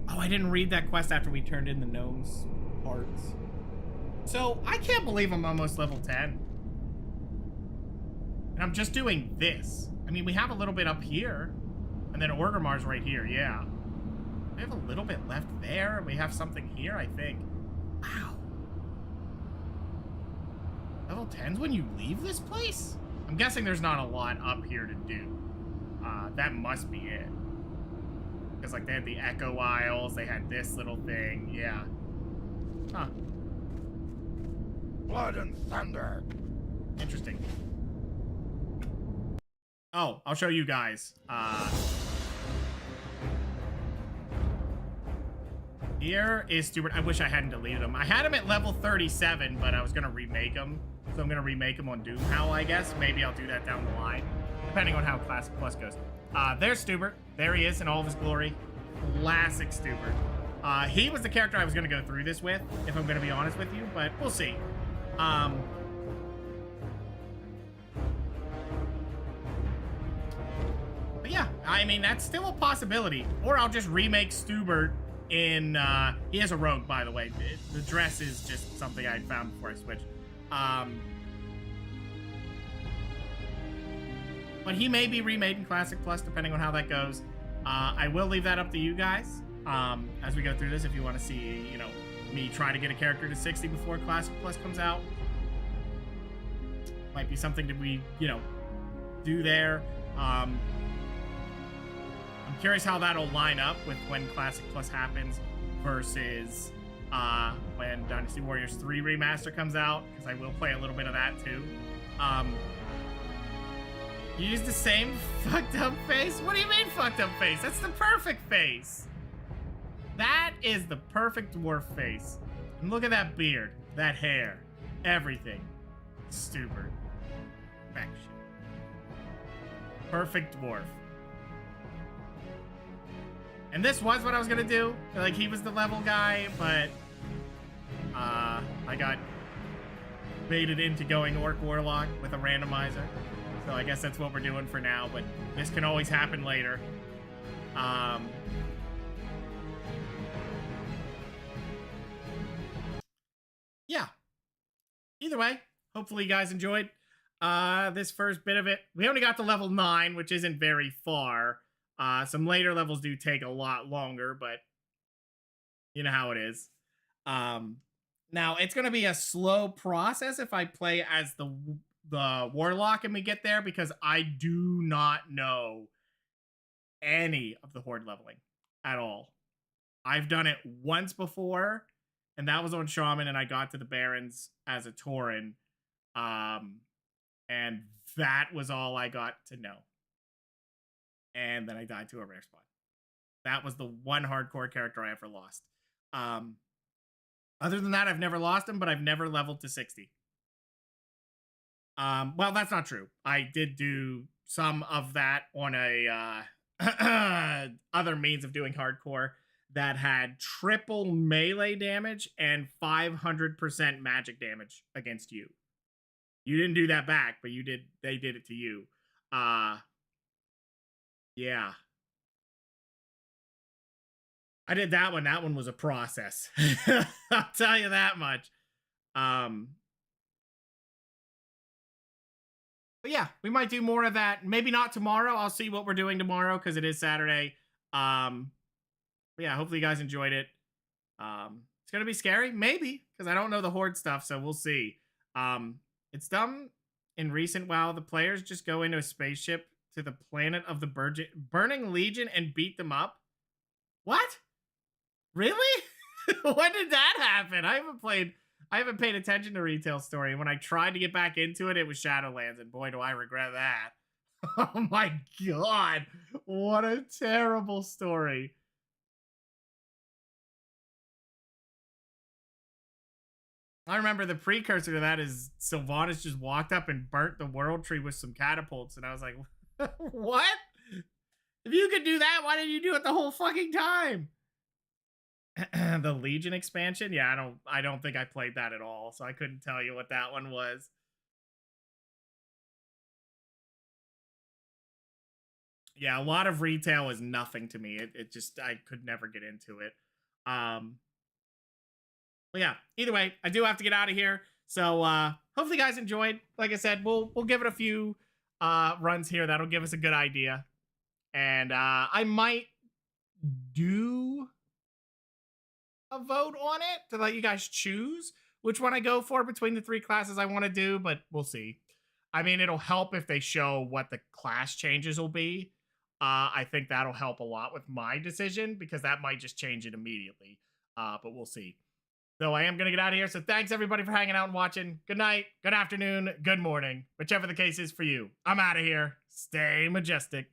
Oh, I didn't read that quest after we turned in the gnomes parts. So, I can't believe I'm almost level 10. And I'm just doing this. I mean, we have a little bit up here. And then Orgrimmar's right here, yeah. We have a little bit left there. We have something here, I think. Wow. Level 10's when you leave this place? I'm guessing there's not a lot up here to do. That must be it. Because, like, they had the Echo Isles, they had this little thing, yeah. Huh. Blood and thunder. Interesting. Oh, I'll show you guys. Here is Stuart. I wish I hadn't deleted him. I had him at level 37, but I was going to remake him. So I'm going to remake him on Doomhowl, I guess. Maybe I'll do that down the line, depending on how Classic Plus goes. There's Stubert. There he is in all of his glory. Classic Stubert. He was the character I was going to go through this with, if I'm going to be honest with you, but we'll see. But yeah, I mean, that's still a possibility. Or I'll just remake Stubert in, he has a rogue, by the way. The dress is just something I found before I switched. But he may be remade in Classic Plus, depending on how that goes. I will leave that up to you guys, as we go through this, if you want to see, you know, me try to get a character to 60 before Classic Plus comes out. Might be something that we, you know, do there. I'm curious how that'll line up with when Classic Plus happens versus when Dynasty Warriors 3 Remaster comes out, because I will play a little bit of that too. You use the same fucked up face? What do you mean fucked up face? That's the perfect face. That is the perfect dwarf face. And look at that beard, that hair, everything. Stupid. Perfection. Perfect dwarf. And this was what I was gonna do. Like, he was the level guy, but I got baited into going Orc Warlock with a randomizer. So I guess that's what we're doing for now, but this can always happen later. Yeah. Either way, hopefully you guys enjoyed this first bit of it. We only got to level 9, which isn't very far. Some later levels do take a lot longer, but you know how it is. Now, it's going to be a slow process if I play as the Warlock and we get there, because I do not know any of the Horde leveling at all. I've done it once before, and that was on Shaman, and I got to the Barons as a Tauren. And that was all I got to know. And then I died to a rare spawn. That was the one hardcore character I ever lost. Other than that, I've never lost him, but I've never leveled to 60. Well, that's not true. I did do some of that on a other means of doing hardcore that had triple melee damage and 500% magic damage against you. You didn't do that back, but you did. They did it to you. Yeah. I did that one. That one was a process. I'll tell you that much. But yeah, we might do more of that. Maybe not tomorrow. I'll see what we're doing tomorrow because it is Saturday. But yeah, hopefully you guys enjoyed it. It's going to be scary. Maybe, because I don't know the Horde stuff, so we'll see. It's dumb in recent WoW. The players just go into a spaceship to the planet of the Burning Legion and beat them up. What? Really? When did that happen? I haven't paid attention to Retail Story. When I tried to get back into it, it was Shadowlands, and boy, do I regret that. Oh my god. What a terrible story. I remember the precursor to that is Sylvanas just walked up and burnt the World Tree with some catapults, and I was like, what? If you could do that, why didn't you do it the whole fucking time? The Legion expansion? Yeah, I don't think I played that at all, so I couldn't tell you what that one was. Yeah, a lot of retail is nothing to me. It just, I could never get into it. But yeah, either way, I do have to get out of here. So hopefully you guys enjoyed. Like I said, we'll give it a few runs here. That'll give us a good idea. And I might do a vote on it to let you guys choose which one I go for between the 3 classes I want to do, but we'll see. I mean, it'll help if they show what the class changes will be. I think that'll help a lot with my decision because that might just change it immediately. But we'll see. So I am going to get out of here. So thanks everybody for hanging out and watching. Good night, good afternoon, good morning, whichever the case is for you. I'm out of here. Stay majestic.